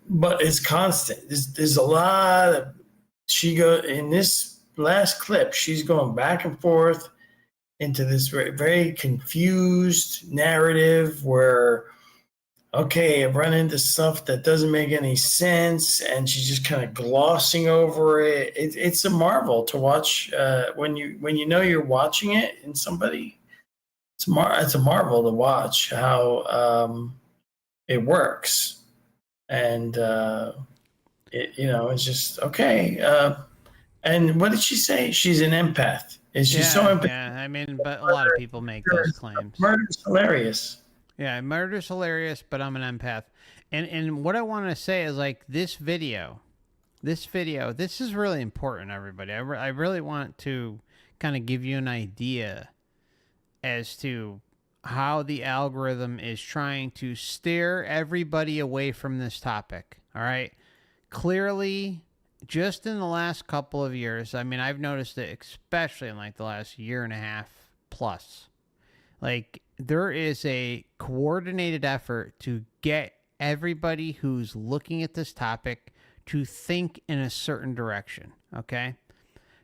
But it's constant. There's a lot of. She go in this last clip. She's going back and forth into this very, very confused narrative where, okay, I've run into stuff that doesn't make any sense, and she's just kind of glossing over it. It's a marvel to watch when you know you're watching it in somebody. It's a marvel to watch how it works, and it's just okay. And what did she say? She's an empath. Is she so empathetic? Yeah, I mean, but a lot of people make those claims. Murder's hilarious. Yeah, murder's hilarious, but I'm an empath. And what I want to say is, like, this video, this is really important, everybody. I really want to kind of give you an idea as to how the algorithm is trying to steer everybody away from this topic. All right. Clearly, just in the last couple of years, I mean, I've noticed it, especially in like the last year and a half plus. Like, there is a coordinated effort to get everybody who's looking at this topic to think in a certain direction. Okay.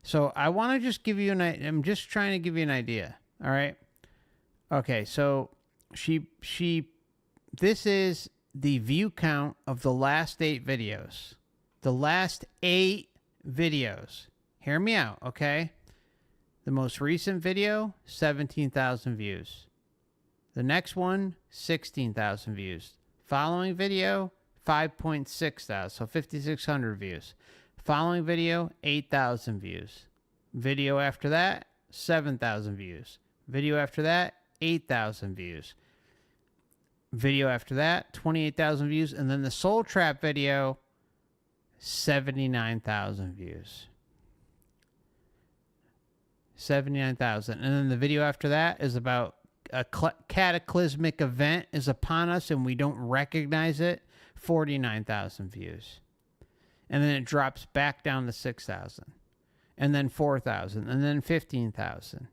So I want to just give you I'm just trying to give you an idea. All right. Okay. So this is the view count of the last 8 videos. The last 8 videos. Hear me out. Okay. The most recent video, 17,000 views. The next one, 16,000 views. Following video, 5.6 thousand, so 5,600 views. Following video, 8,000 views. Video after that, 7,000 views. Video after that, 8,000 views. Video after that, 28,000 views. And then the Soul Trap video, 79,000 views. 79,000. And then the video after that is about a cataclysmic event is upon us and we don't recognize it. 49,000 views. And then it drops back down to 6,000. And then 4,000. And then 15,000.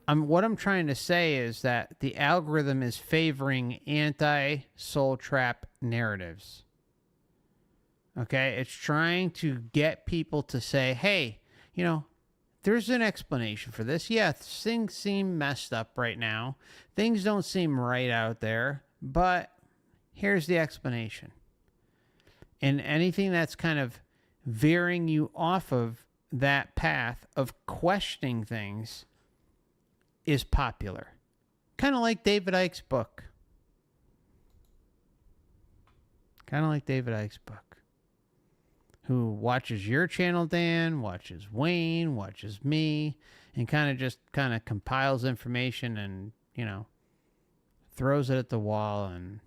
What I'm trying to say is that the algorithm is favoring anti-soul trap narratives. Okay? It's trying to get people to say, hey, there's an explanation for this. Yeah, things seem messed up right now. Things don't seem right out there, but here's the explanation. And anything that's kind of veering you off of that path of questioning things is popular. Kind of like David Icke's book. Who watches your channel, Dan, watches Wayne, watches me, and kind of compiles information and, throws it at the wall. And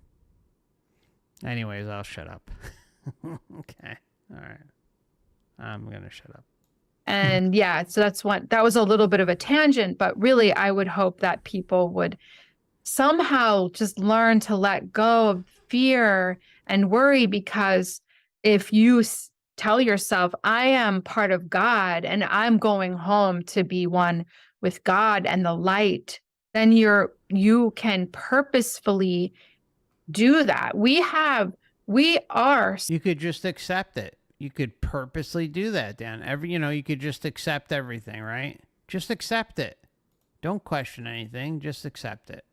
anyways, I'll shut up. Okay. All right. I'm going to shut up. And yeah, so that was a little bit of a tangent, but really I would hope that people would somehow just learn to let go of fear and worry, because if you tell yourself, I am part of God and I'm going home to be one with God and the light, then you can purposefully do that. You could just accept it. you could purposely do that, Dan. You could just accept everything, right? Just accept it. Don't question anything. Just accept it.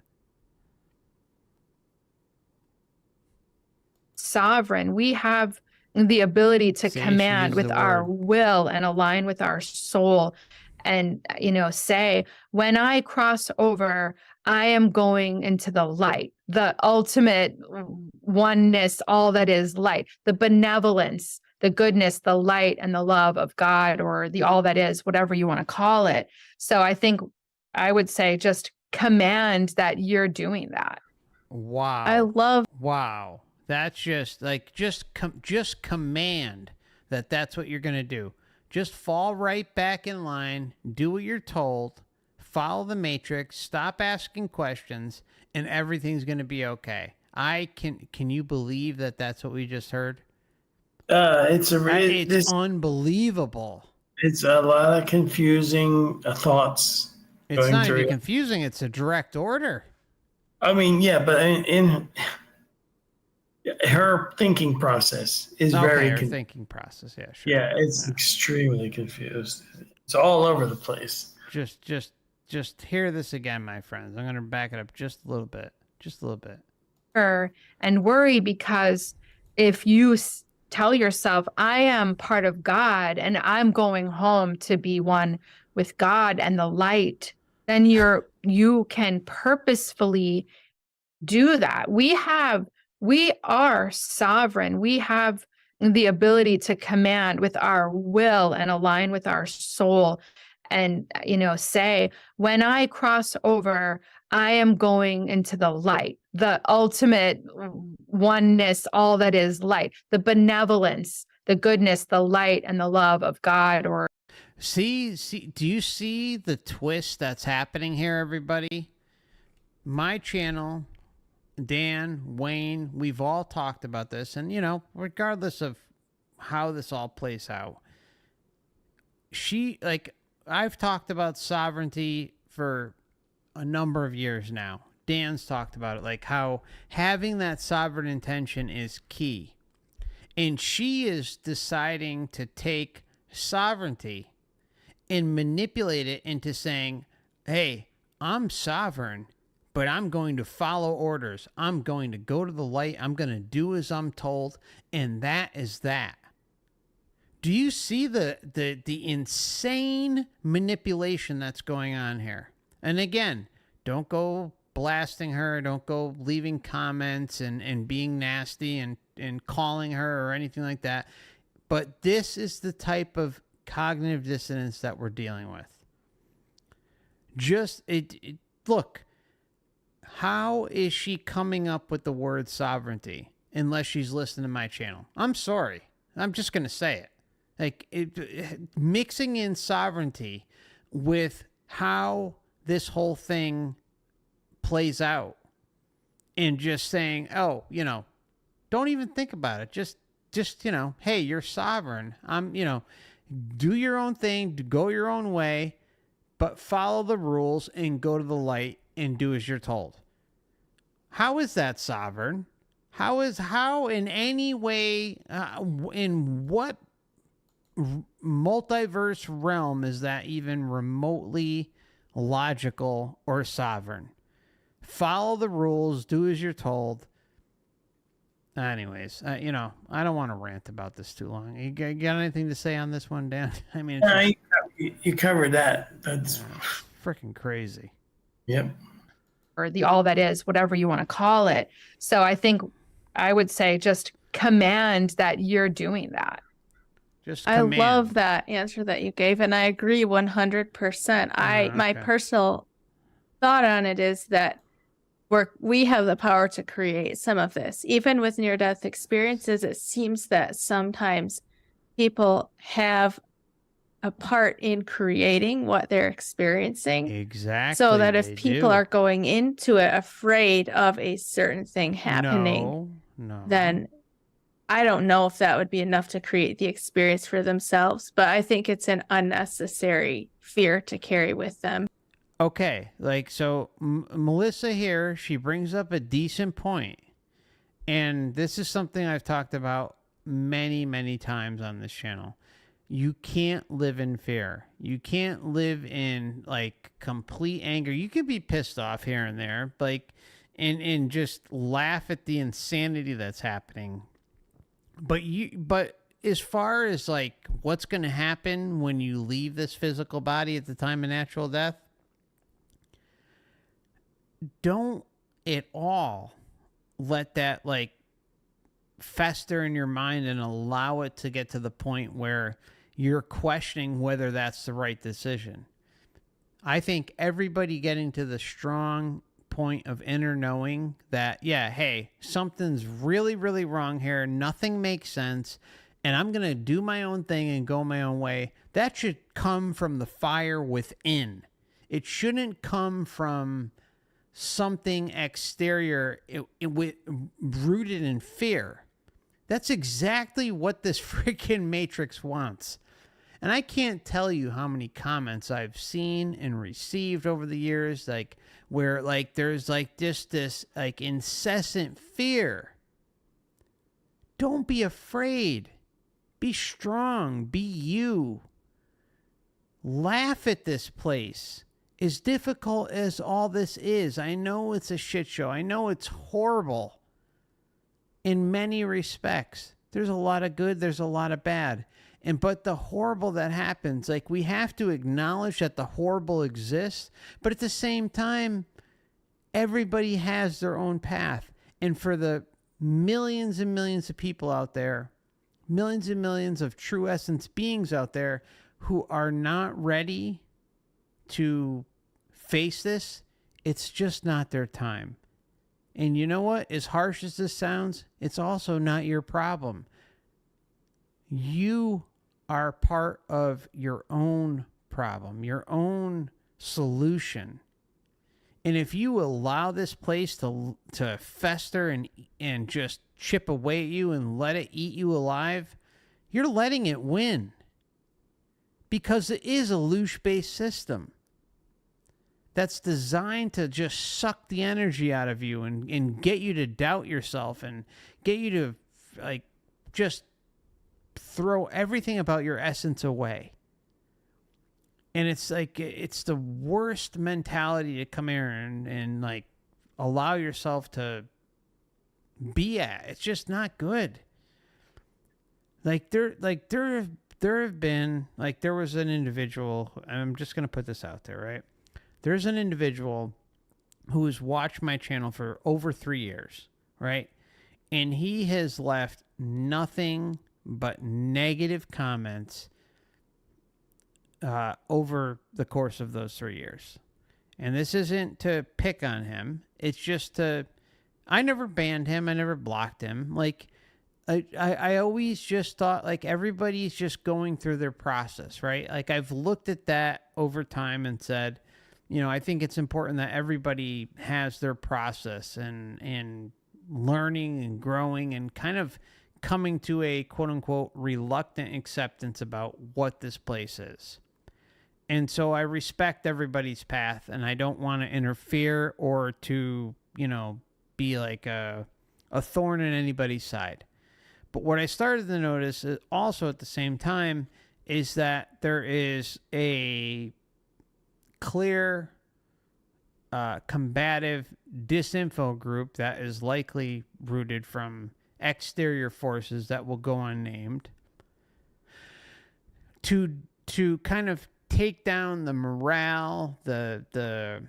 Sovereign. We have the ability to See, she command used with the our word. will and align with our soul and, say, when I cross over, I am going into the light, the ultimate oneness, all that is light, the benevolence, the goodness, the light, and the love of God, or the all that is, whatever you want to call it. So I think I would say just command that you're doing that. Wow. I love Wow. That's just like just command that that's what you're going to do. Just fall right back in line, do what you're told, follow the matrix, stop asking questions, and everything's going to be okay. Can you believe that that's what we just heard? It's It's unbelievable. it's a lot of confusing thoughts It's going not through. even confusing. It's a direct order. I mean, yeah, but in her thinking process is very her thinking process. Yeah, sure. yeah, it's extremely confused. It's all over the place. Just hear this again, my friends. I'm going to back it up just a little bit. Just a little bit. And worry, because if you tell yourself, I am part of God and I'm going home to be one with God and the light, then you can purposefully do that. We are sovereign. We have the ability to command with our will and align with our soul and, say, when I cross over, I am going into the light, the ultimate oneness, all that is light, the benevolence, the goodness, the light, and the love of God. Or see, do you see the twist that's happening here, everybody? My channel, Dan, Wayne, we've all talked about this, and regardless of how this all plays out, I've talked about sovereignty for a number of years now. Dan's talked about it, like how having that sovereign intention is key. And she is deciding to take sovereignty and manipulate it into saying, hey, I'm sovereign, but I'm going to follow orders. I'm going to go to the light. I'm going to do as I'm told. And that is that. Do you see the insane manipulation that's going on here? And again, don't go blasting her. Don't go leaving comments and being nasty and calling her or anything like that. But this is the type of cognitive dissonance that we're dealing with. Look, how is she coming up with the word sovereignty unless she's listening to my channel? I'm sorry. I'm just going to say it. Mixing in sovereignty with how this whole thing plays out and just saying, oh, don't even think about it. Just, hey, you're sovereign. Do your own thing, go your own way, but follow the rules and go to the light and do as you're told. How is that sovereign? How in any way, in what multiverse realm is that even remotely logical or sovereign? Follow the rules, do as you're told. Anyways, I don't want to rant about this too long. You got anything to say on this one, Dan? I mean, you covered that. That's freaking crazy. Yep. Or the all that is, whatever you want to call it. So I think I would say just command that you're doing that. Just command. I love that answer that you gave, and I agree 100%. My personal thought on it is that we have the power to create some of this. Even with near-death experiences, it seems that sometimes people have a part in creating what they're experiencing. Exactly. So that if people are going into it afraid of a certain thing happening, then I don't know if that would be enough to create the experience for themselves. But I think it's an unnecessary fear to carry with them. Okay, so Melissa here, she brings up a decent point. And this is something I've talked about many, many times on this channel. You can't live in fear. You can't live in like complete anger. You can be pissed off here and there, like, and just laugh at the insanity that's happening. But as far as like what's going to happen when you leave this physical body at the time of natural death, don't at all let that like fester in your mind and allow it to get to the point where you're questioning whether that's the right decision. I think everybody getting to the strong point of inner knowing that, yeah, hey, something's really, really wrong here. Nothing makes sense. And I'm going to do my own thing and go my own way. That should come from the fire within. It shouldn't come from something exterior rooted in fear. That's exactly what this freaking Matrix wants. And I can't tell you how many comments I've seen and received over the years, like where like there's like just this like incessant fear. Don't be afraid. Be strong. Be you. Laugh at this place. As difficult as all this is, I know it's a shit show. I know it's horrible in many respects. There's a lot of good. There's a lot of bad. But the horrible that happens, like we have to acknowledge that the horrible exists, but at the same time, everybody has their own path. And for the millions and millions of people out there, millions and millions of true essence beings out there who are not ready to face this, it's just not their time. And you know what? As harsh as this sounds, it's also not your problem. You are part of your own problem, your own solution. And if you allow this place to fester and just chip away at you and let it eat you alive, you're letting it win. Because it is a loosh-based system that's designed to just suck the energy out of you and get you to doubt yourself and get you to like just throw everything about your essence away. And it's like, it's the worst mentality to come here and like allow yourself to be at. It's just not good. There have been, like, there was an individual, I'm just going to put this out there, right? There's an individual who has watched my channel for over 3 years, right? And he has left nothing but negative comments over the course of those 3 years. And this isn't to pick on him. It's just I never banned him. I never blocked him. Like, I always just thought, like, everybody's just going through their process, right? Like, I've looked at that over time and said, you know, I think it's important that everybody has their process and learning and growing and kind of coming to a quote-unquote reluctant acceptance about what this place is. And so I respect everybody's path, and I don't want to interfere or to, you know, be like a thorn in anybody's side. But what I started to notice is also at the same time is that there is a clear combative disinfo group that is likely rooted from exterior forces that will go unnamed to kind of take down the morale, the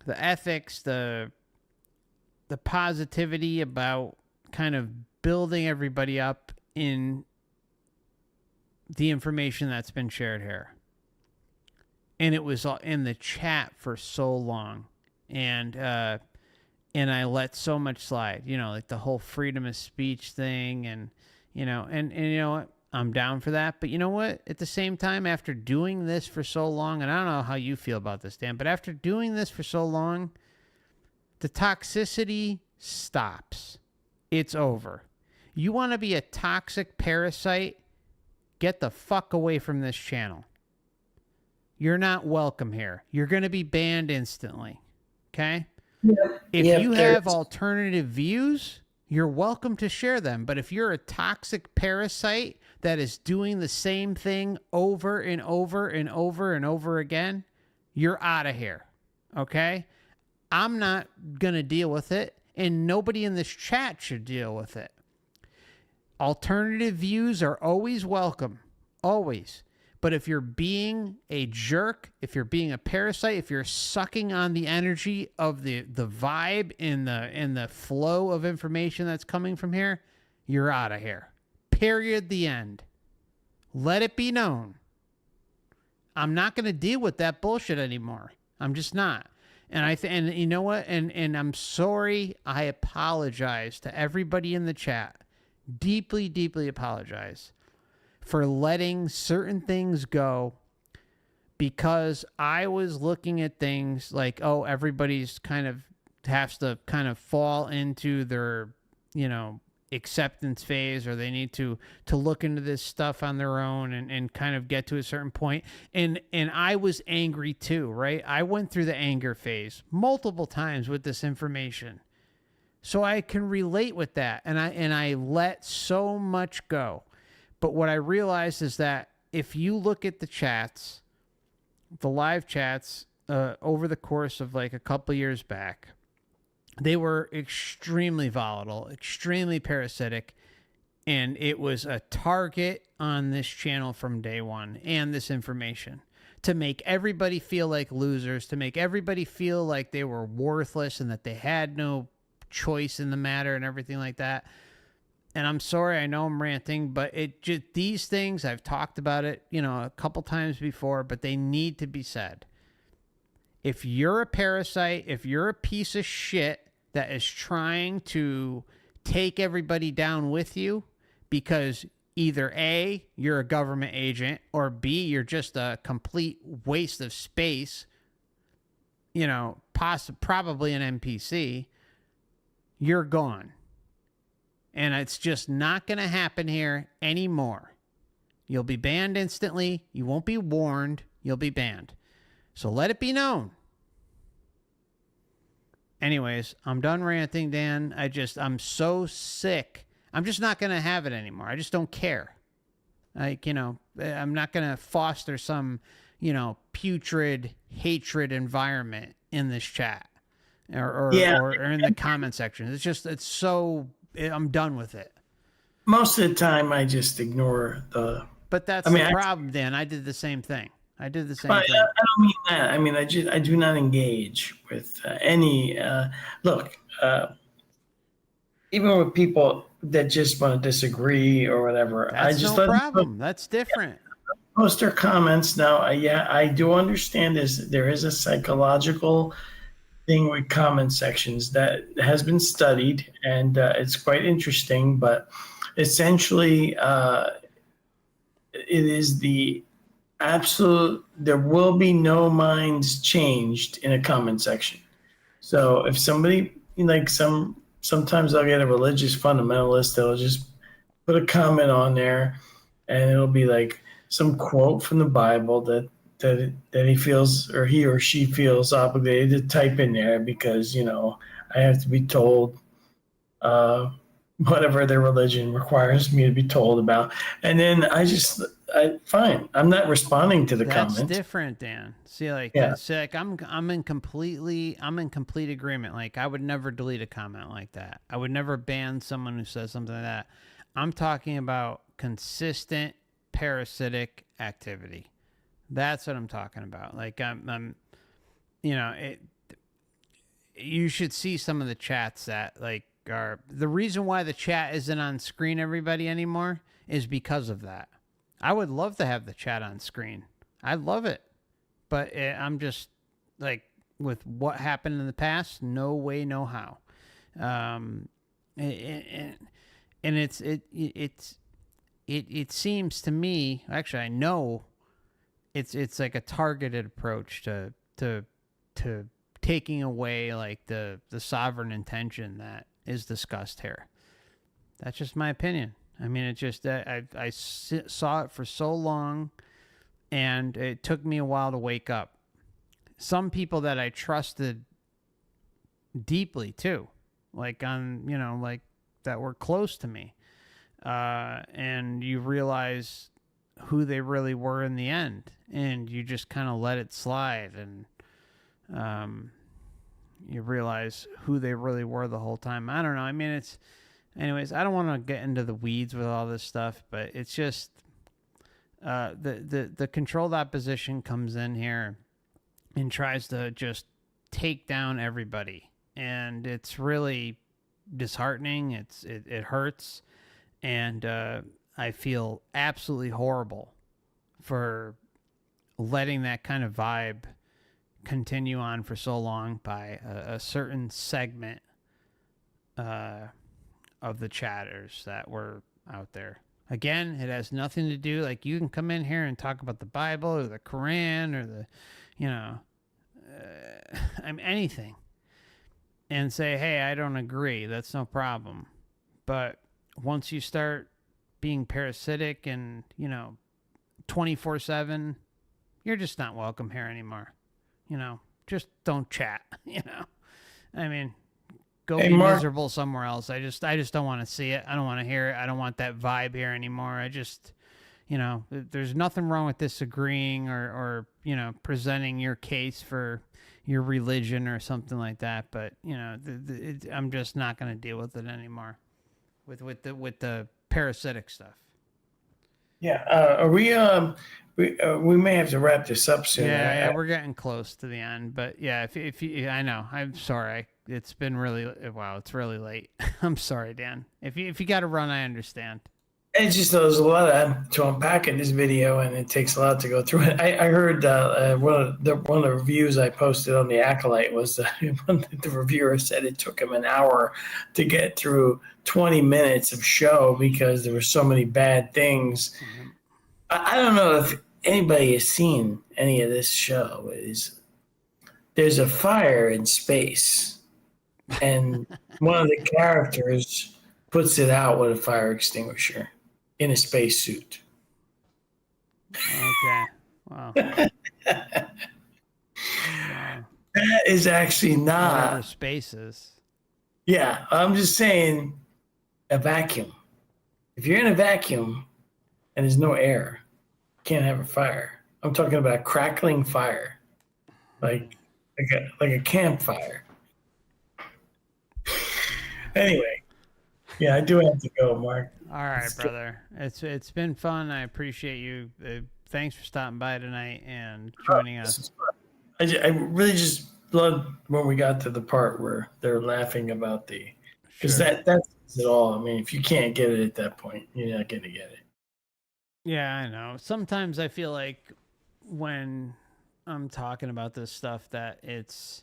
ethics, the positivity about kind of building everybody up in the information that's been shared here. And it was all in the chat for so long. And I let so much slide, you know, like the whole freedom of speech thing and you know what? I'm down for that. But you know what? At the same time, after doing this for so long, and I don't know how you feel about this, Dan, but after doing this for so long, the toxicity stops. It's over. You want to be a toxic parasite? Get the fuck away from this channel. You're not welcome here. You're going to be banned instantly. Okay? If you have alternative views, you're welcome to share them. But if you're a toxic parasite that is doing the same thing over and over and over and over again, you're out of here. Okay? I'm not going to deal with it, and nobody in this chat should deal with it. Alternative views are always welcome. Always. But if you're being a jerk, if you're being a parasite, if you're sucking on the energy of the vibe and the flow of information that's coming from here, you're out of here. Period. The end. Let it be known. I'm not going to deal with that bullshit anymore. I'm just not. And and you know what? And I'm sorry. I apologize to everybody in the chat. Deeply, deeply apologize for letting certain things go, because I was looking at things like, oh, everybody's kind of has to kind of fall into their, acceptance phase, or they need to look into this stuff on their own and kind of get to a certain point. And I was angry too, right? I went through the anger phase multiple times with this information. So I can relate with that. And I let so much go. But what I realized is that if you look at the chats, the live chats, over the course of like a couple years back, they were extremely volatile, extremely parasitic, and it was a target on this channel from day one, and this information, to make everybody feel like losers, to make everybody feel like they were worthless and that they had no choice in the matter and everything like that. And I'm sorry, I know I'm ranting, but these things, I've talked about it, a couple times before, but they need to be said. If you're a parasite, if you're a piece of shit that is trying to take everybody down with you because either A, you're a government agent, or B, you're just a complete waste of space, probably an NPC, you're gone. And it's just not going to happen here anymore. You'll be banned instantly. You won't be warned. You'll be banned. So let it be known. Anyways, I'm done ranting, Dan. I'm so sick. I'm just not going to have it anymore. I just don't care. I'm not going to foster some, putrid hatred environment in this chat or in the comment section. I'm done with it. Most of the time, I just ignore the. But that's the problem, Dan. I did the same thing. I did the same thing. I don't mean that. I mean, I do not engage with any. Look, even with people that just want to disagree or whatever, that's no problem. That's different. Post their comments now. I do understand there is a psychological thing with comment sections that has been studied, and it's quite interesting. But essentially, it is the absolute, there will be no minds changed in a comment section. So if somebody, sometimes I'll get a religious fundamentalist that'll just put a comment on there, and it'll be like some quote from the Bible that he feels, or he or she feels obligated to type in there because, I have to be told whatever their religion requires me to be told about. And then fine. I'm not responding to the comment. That's different, Dan. See, I'm in complete agreement. Like, I would never delete a comment like that. I would never ban someone who says something like that. I'm talking about consistent parasitic activity. That's what I'm talking about. Like, you should see some of the chats that are the reason why the chat isn't on screen, everybody, anymore, is because of that. I would love to have the chat on screen. I love it. But I'm just with what happened in the past, no way, no how. And it seems to me, actually, I know it's like a targeted approach to taking away the sovereign intention that is discussed here. That's just my opinion. I mean, it just I saw it for so long, and it took me a while to wake up. Some people that I trusted deeply too, that were close to me, and you realize who they really were in the end, and you just kind of let it slide, and you realize who they really were the whole time. I don't know. I mean, anyways, I don't want to get into the weeds with all this stuff, but it's just the controlled opposition comes in here and tries to just take down everybody, and it's really disheartening. It hurts, and I feel absolutely horrible for letting that kind of vibe continue on for so long by a certain segment of the chatters that were out there. Again, it has nothing to do, like, you can come in here and talk about the Bible or the Quran or the, anything, and say, hey, I don't agree. That's no problem. But once you start being parasitic and, 24/7, you're just not welcome here anymore. Just don't chat, I mean, go be Mark. miserable somewhere else. I just don't want to see it. I don't want to hear it. I don't want that vibe here anymore. I just, there's nothing wrong with disagreeing or presenting your case for your religion or something like that. But, I'm just not going to deal with it anymore with the parasitic stuff. Yeah. We may have to wrap this up soon. Yeah, we're getting close to the end, but yeah, if you, I know, I'm sorry. It's been really, wow, it's really late. I'm sorry, Dan. If you got to run, I understand. It's just there's a lot to unpack in this video, and it takes a lot to go through it. I heard one of the reviews I posted on the Acolyte was the reviewer said it took him an hour to get through 20 minutes of show because there were so many bad things. Mm-hmm. I don't know if anybody has seen any of this show. There's a fire in space, and one of the characters puts it out with a fire extinguisher in a spacesuit. Okay. Wow. That is actually not whatever space is. Yeah, I'm just saying a vacuum. If you're in a vacuum and there's no air, you can't have a fire. I'm talking about crackling fire, like a campfire. Anyway, yeah, I do have to go, Mark. All right, brother. It's been fun. I appreciate you. Thanks for stopping by tonight and joining us. I really just loved when we got to the part where they're laughing about because that's it all. I mean, if you can't get it at that point, you're not going to get it. Yeah, I know. Sometimes I feel like when I'm talking about this stuff that it's,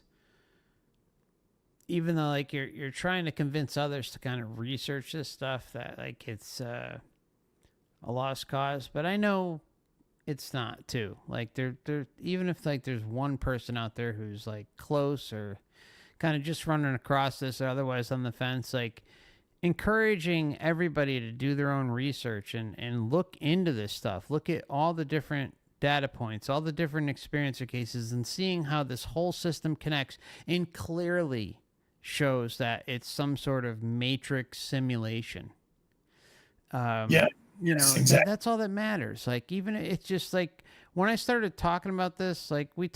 even though like you're trying to convince others to kind of research this stuff, that like it's a lost cause, but I know it's not too. Like there even if like there's one person out there who's like close or kind of just running across this or otherwise on the fence, like encouraging everybody to do their own research and look into this stuff, look at all the different data points, all the different experiencer cases, and seeing how this whole system connects and clearly shows that it's some sort of matrix simulation. Exactly. That's all that matters. Like, even it's just like when I started talking about this, like we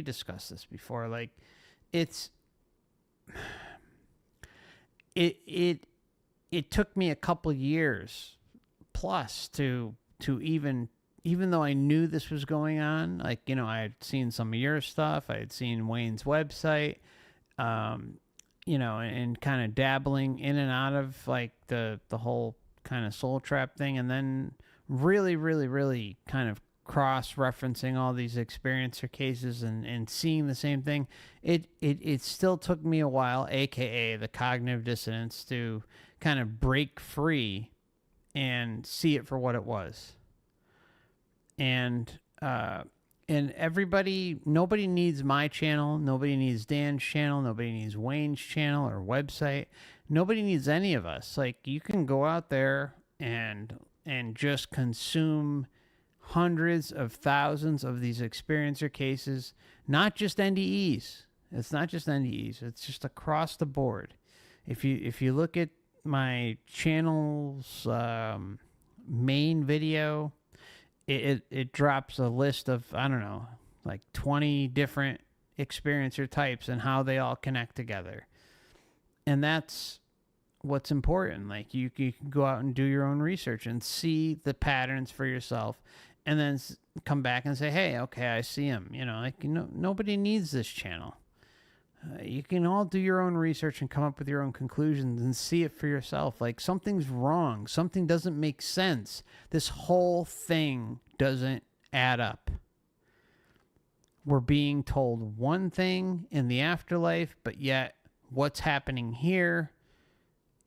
discussed this before, like it took me a couple years plus to even though I knew this was going on, like, I had seen some of your stuff, I had seen Wayne's website, and kind of dabbling in and out of like the whole kind of soul trap thing, and then really, really, really kind of cross-referencing all these experiencer cases and seeing the same thing. It still took me a while, aka the cognitive dissonance, to kind of break free and see it for what it was. And everybody, nobody needs my channel, nobody needs Dan's channel, nobody needs Wayne's channel or website, nobody needs any of us. Like, you can go out there and just consume hundreds of thousands of these experiencer cases, not just NDEs. It's not just NDEs, it's just across the board. If you look at my channel's main video, it drops a list of, I don't know, like 20 different experiencer types and how they all connect together. And that's what's important. Like you can go out and do your own research and see the patterns for yourself, and then come back and say, hey, okay, I see them. You know, like, nobody needs this channel. You can all do your own research and come up with your own conclusions and see it for yourself. Like, something's wrong. Something doesn't make sense. This whole thing doesn't add up. We're being told one thing in the afterlife, but yet what's happening here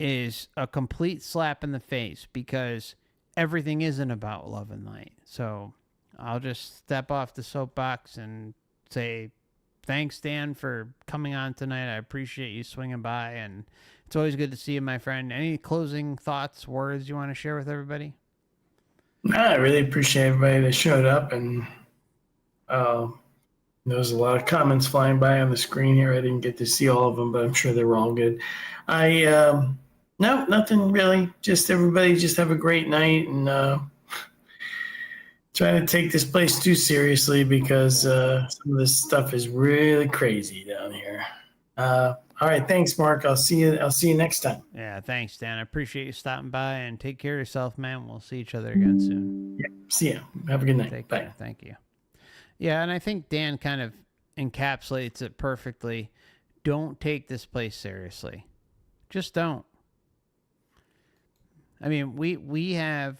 is a complete slap in the face, because everything isn't about love and light. So I'll just step off the soapbox and say, thanks, Dan, for coming on tonight. I appreciate you swinging by, and it's always good to see you, my friend. Any closing thoughts, words you want to share with everybody? No, I really appreciate everybody that showed up, and there was a lot of comments flying by on the screen here. I didn't get to see all of them, but I'm sure they were all good. No, nothing really. Just everybody just have a great night, and trying to take this place too seriously, because some of this stuff is really crazy down here. All right, thanks, Mark. I'll see you next time. Yeah, thanks, Dan. I appreciate you stopping by, and take care of yourself, man. We'll see each other again soon. Yeah, see ya. Have a good night. Take Bye. care. Thank you. Yeah, and I think Dan kind of encapsulates it perfectly. Don't take this place seriously. Just don't. I mean, we have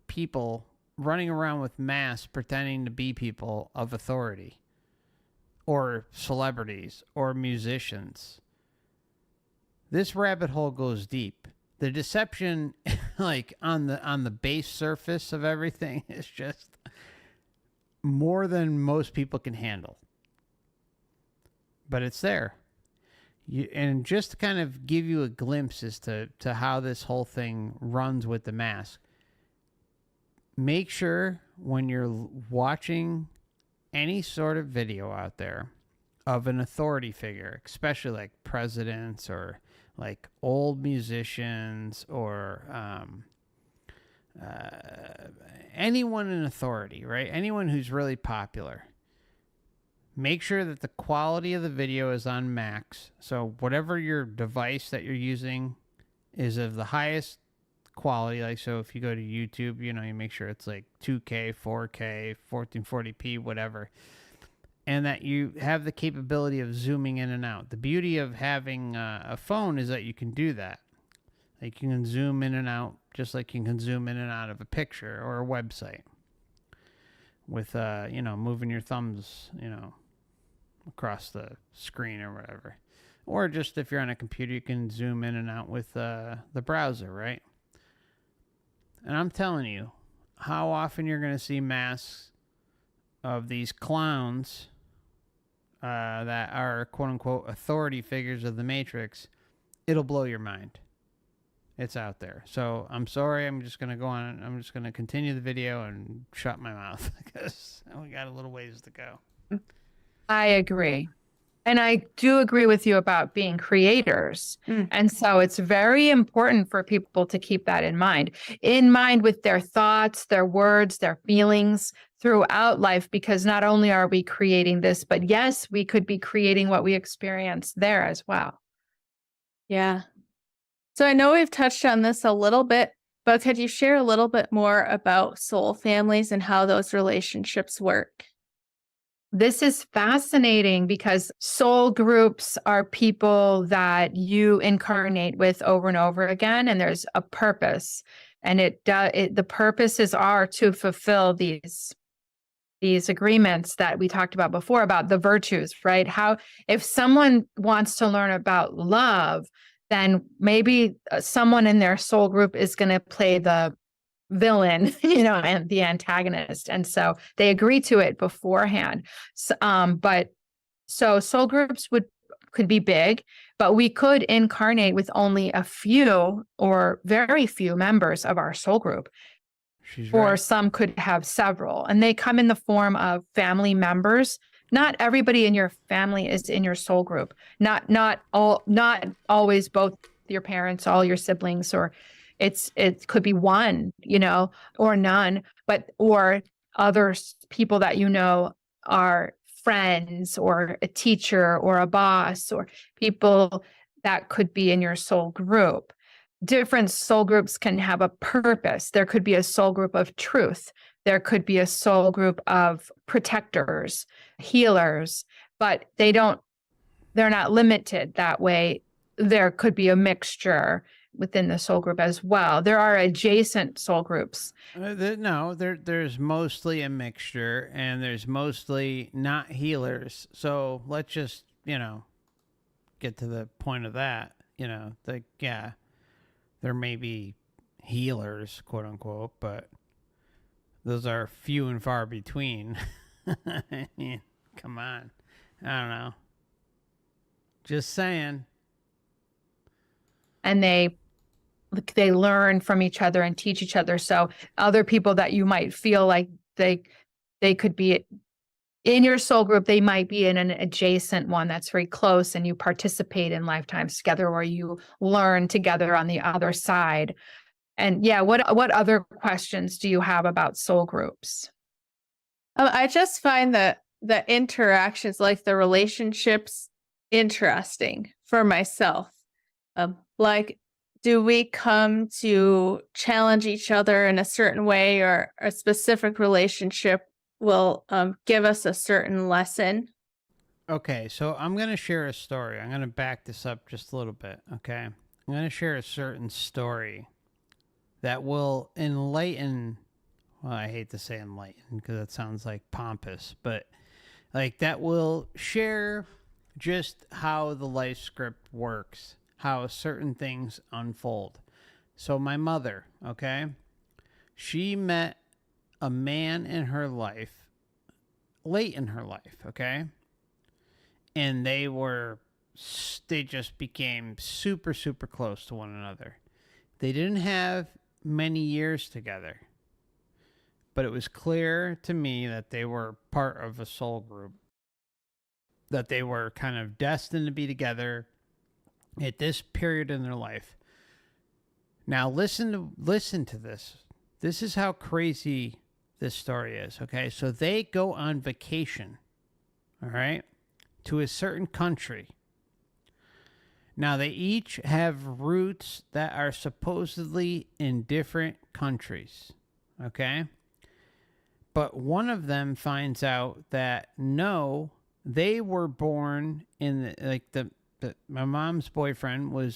people running around with masks pretending to be people of authority, or celebrities, or musicians. This rabbit hole goes deep. The deception, like on the base surface of everything, is just more than most people can handle. But it's there. And just to kind of give you a glimpse as to how this whole thing runs with the mask, make sure when you're watching any sort of video out there of an authority figure, especially like presidents or like old musicians or anyone in authority, right? Anyone who's really popular. Make sure that the quality of the video is on max. So whatever your device that you're using is of the highest quality. Like, so if you go to YouTube, you make sure it's like 2K, 4K, 1440p, whatever. And that you have the capability of zooming in and out. The beauty of having a phone is that you can do that. Like, you can zoom in and out just like you can zoom in and out of a picture or a website with, moving your thumbs, across the screen or whatever. Or just if you're on a computer, you can zoom in and out with the browser, right? And I'm telling you, how often you're going to see masks of these clowns that are quote-unquote authority figures of the Matrix, it'll blow your mind. It's out there. So I'm sorry, I'm just going to go on. I'm just going to continue the video and shut my mouth because we got a little ways to go. I agree. And I do agree with you about being creators. And so it's very important for people to keep that in mind with their thoughts, their words, their feelings throughout life, because not only are we creating this, but yes, we could be creating what we experience there as well. Yeah. So I know we've touched on this a little bit, but could you share a little bit more about soul families and how those relationships work? This is fascinating because soul groups are people that you incarnate with over and over again, and there's a purpose, and the purposes are to fulfill these agreements that we talked about before about the virtues, right? How if someone wants to learn about love, then maybe someone in their soul group is going to play the villain, and the antagonist. And so they agree to it beforehand. So soul groups could be big, but we could incarnate with only a few or very few members of our soul group. Or some could have several, and they come in the form of family members. Not everybody in your family is in your soul group. Not always both your parents, all your siblings, or it could be one, or none, or other people that are friends or a teacher or a boss or people that could be in your soul group. Different soul groups can have a purpose. There could be a soul group of truth. There could be a soul group of protectors, healers, but they're not limited that way. There could be a mixture within the soul group as well. There are adjacent soul groups. There's mostly a mixture, and there's mostly not healers. So let's just, get to the point of that. There may be healers, quote unquote, but those are few and far between. I mean, come on. I don't know. Just saying. And they learn from each other and teach each other. So other people that you might feel like they could be in your soul group, they might be in an adjacent one that's very close, and you participate in lifetimes together, or you learn together on the other side. And yeah, what other questions do you have about soul groups? I just find that the interactions, like the relationships, interesting for myself. Like, do we come to challenge each other in a certain way, or a specific relationship will give us a certain lesson? Okay, so I'm going to share a story. I'm going to back this up just a little bit, okay? I'm going to share a certain story that will enlighten, well, I hate to say enlighten because that sounds like pompous, but like that will share just how the life script works, how certain things unfold. So my mother, okay, she met a man in her life, late in her life, okay? And they just became super, super close to one another. They didn't have many years together, but it was clear to me that they were part of a soul group, that they were kind of destined to be together at this period in their life. Now listen to this. This is how crazy this story is, okay? So they go on vacation, all right, to a certain country. Now they each have roots that are supposedly in different countries, okay? But one of them finds out that no, they were born in my mom's boyfriend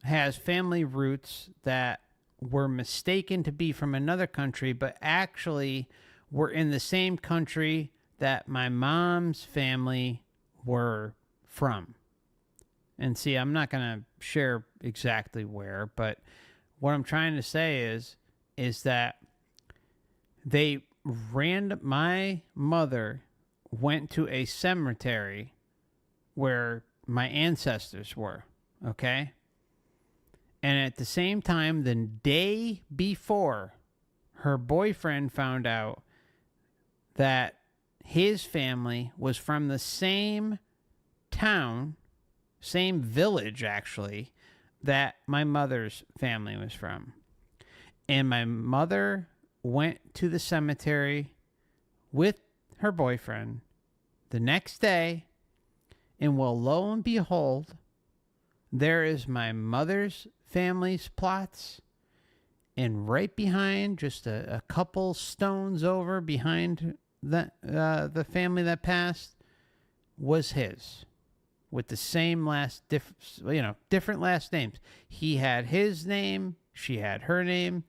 has family roots that were mistaken to be from another country, but actually were in the same country that my mom's family were from. And see, I'm not going to share exactly where, but what I'm trying to say is that my mother went to a cemetery where my ancestors were, okay? And at the same time, the day before, her boyfriend found out that his family was from the same town, same village, actually, that my mother's family was from. And my mother went to the cemetery with her boyfriend the next day, and well, lo and behold, there is my mother's family's plots, and right behind, just a couple stones over behind the family that passed, was his, with the same different last names. He had his name, she had her name.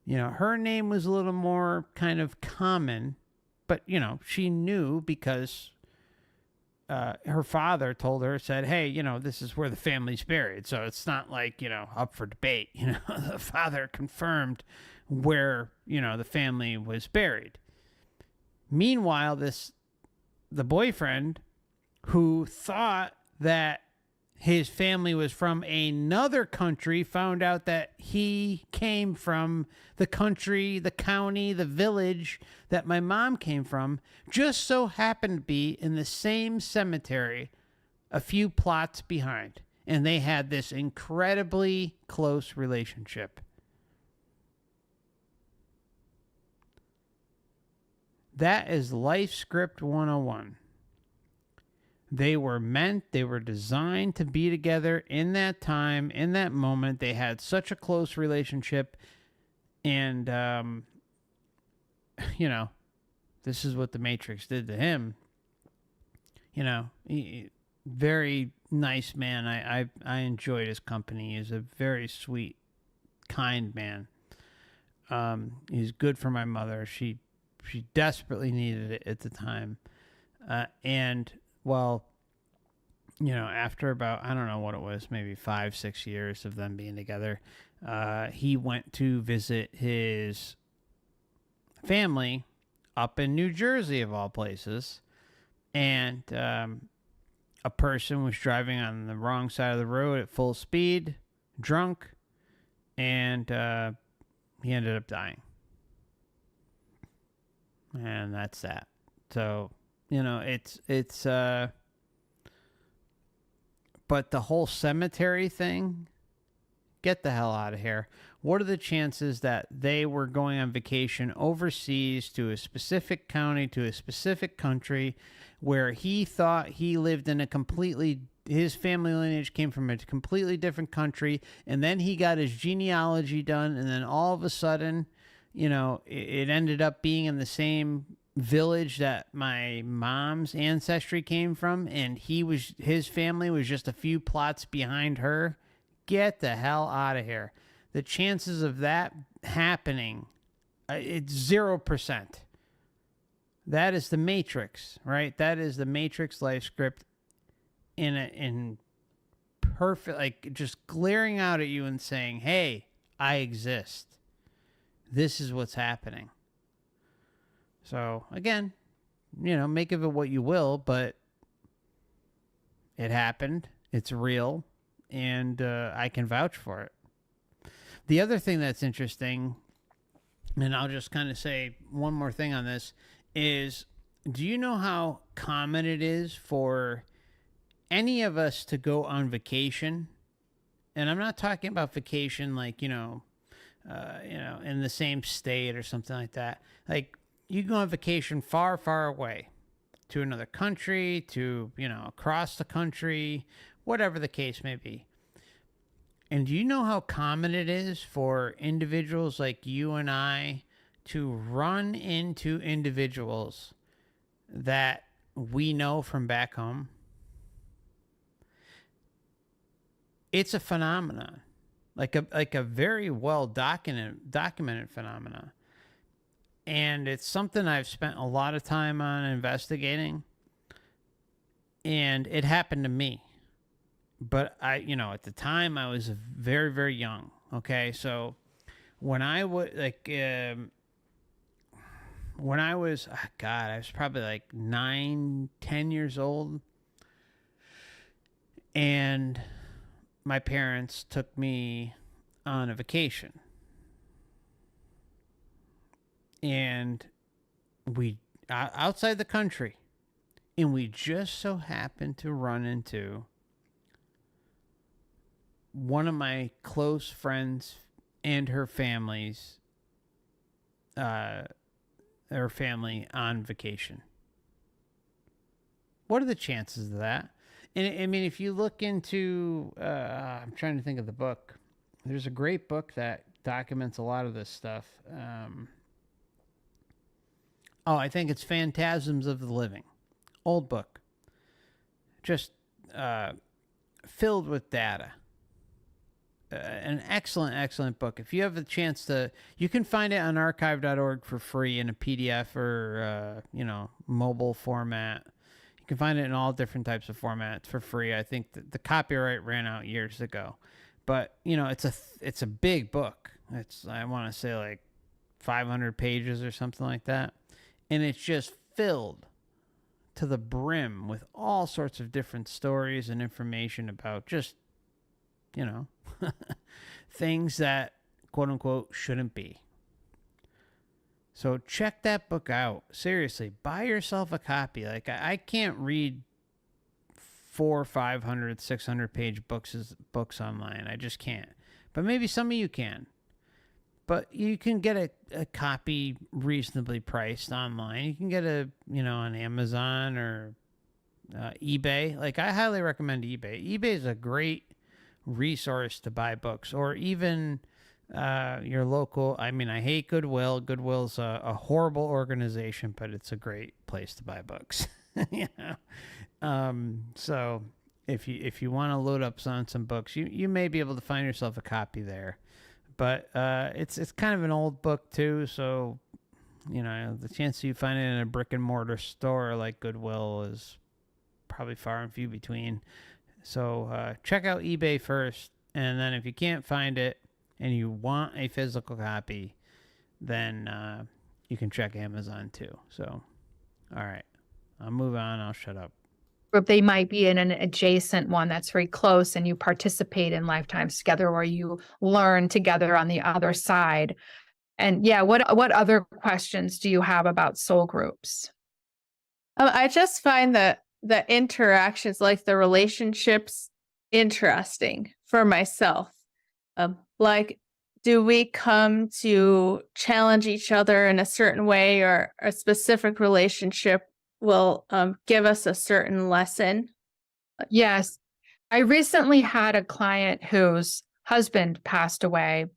Her name was a little more kind of common, but she knew because her father told her, said, hey, this is where the family's buried. So it's not like, up for debate. The father confirmed where, the family was buried. Meanwhile, the boyfriend, who thought that his family was from another country, found out that he came from the country, the county, the village that my mom came from, just so happened to be in the same cemetery a few plots behind. and they had this incredibly close relationship. That is Life Script 101. They were designed to be together in that time, in that moment. They had such a close relationship. And, this is what the Matrix did to him. Very nice man. I enjoyed his company. He's a very sweet, kind man. He's good for my mother. She desperately needed it at the time. After about, I don't know what it was, maybe 5-6 years of them being together, he went to visit his family up in New Jersey, of all places. And a person was driving on the wrong side of the road at full speed, drunk, and he ended up dying. And that's that. So, it's but the whole cemetery thing, get the hell out of here. What are the chances that they were going on vacation overseas to a specific county, to a specific country, where he thought he lived in his family lineage came from a completely different country, and then he got his genealogy done, and then all of a sudden, it ended up being in the same village that my mom's ancestry came from, and his family was just a few plots behind her. Get the hell out of here. The chances of that happening, it's 0%. That is the Matrix, right? That is the Matrix life script in perfect, just glaring out at you and saying, hey, I exist. This is what's happening. So, again, make of it what you will, but it happened. It's real, and I can vouch for it. The other thing that's interesting, and I'll just kind of say one more thing on this, is do you know how common it is for any of us to go on vacation? And I'm not talking about vacation like, in the same state or something like that. Like, you go on vacation far, far away to another country, to, across the country, whatever the case may be. And do you know how common it is for individuals like you and I to run into individuals that we know from back home? It's a phenomenon, like a very well documented phenomenon. And it's something I've spent a lot of time on investigating. And it happened to me. But at the time I was very, very young. Okay. So when I was I was probably like 9-10 years old. And my parents took me on a vacation. And we outside the country, and we just so happened to run into one of my close friends and her family on vacation. What are the chances of that? And I mean, if you look into, I'm trying to think of the book. There's a great book that documents a lot of this stuff. I think it's Phantasms of the Living. Old book. Just filled with data. An excellent, excellent book. If you have the chance to, you can find it on archive.org for free in a PDF or, mobile format. You can find it in all different types of formats for free. I think the copyright ran out years ago. But, it's a big book. I want to say like 500 pages or something like that. And it's just filled to the brim with all sorts of different stories and information about just, things that, quote unquote, shouldn't be. So check that book out. Seriously, buy yourself a copy. Like, I can't read 400, 500, 600 page books online. I just can't. But maybe some of you can. But you can get a copy reasonably priced online. You can get on Amazon or eBay. Like, I highly recommend eBay. eBay is a great resource to buy books, or even your local. I mean, I hate Goodwill. Goodwill's a horrible organization, but it's a great place to buy books. So if you want to load up on some books, you may be able to find yourself a copy there. But it's kind of an old book too, so the chance you find it in a brick and mortar store like Goodwill is probably far and few between. So check out eBay first, and then if you can't find it and you want a physical copy, then you can check Amazon too. So, all right, I'll move on. I'll shut up. Or they might be in an adjacent one that's very close, and you participate in lifetimes together, or you learn together on the other side. And yeah, what other questions do you have about soul groups? I just find that the interactions, like the relationships, interesting for myself. Like, do we come to challenge each other in a certain way, or a specific relationship will give us a certain lesson? Yes. I recently had a client whose husband passed away,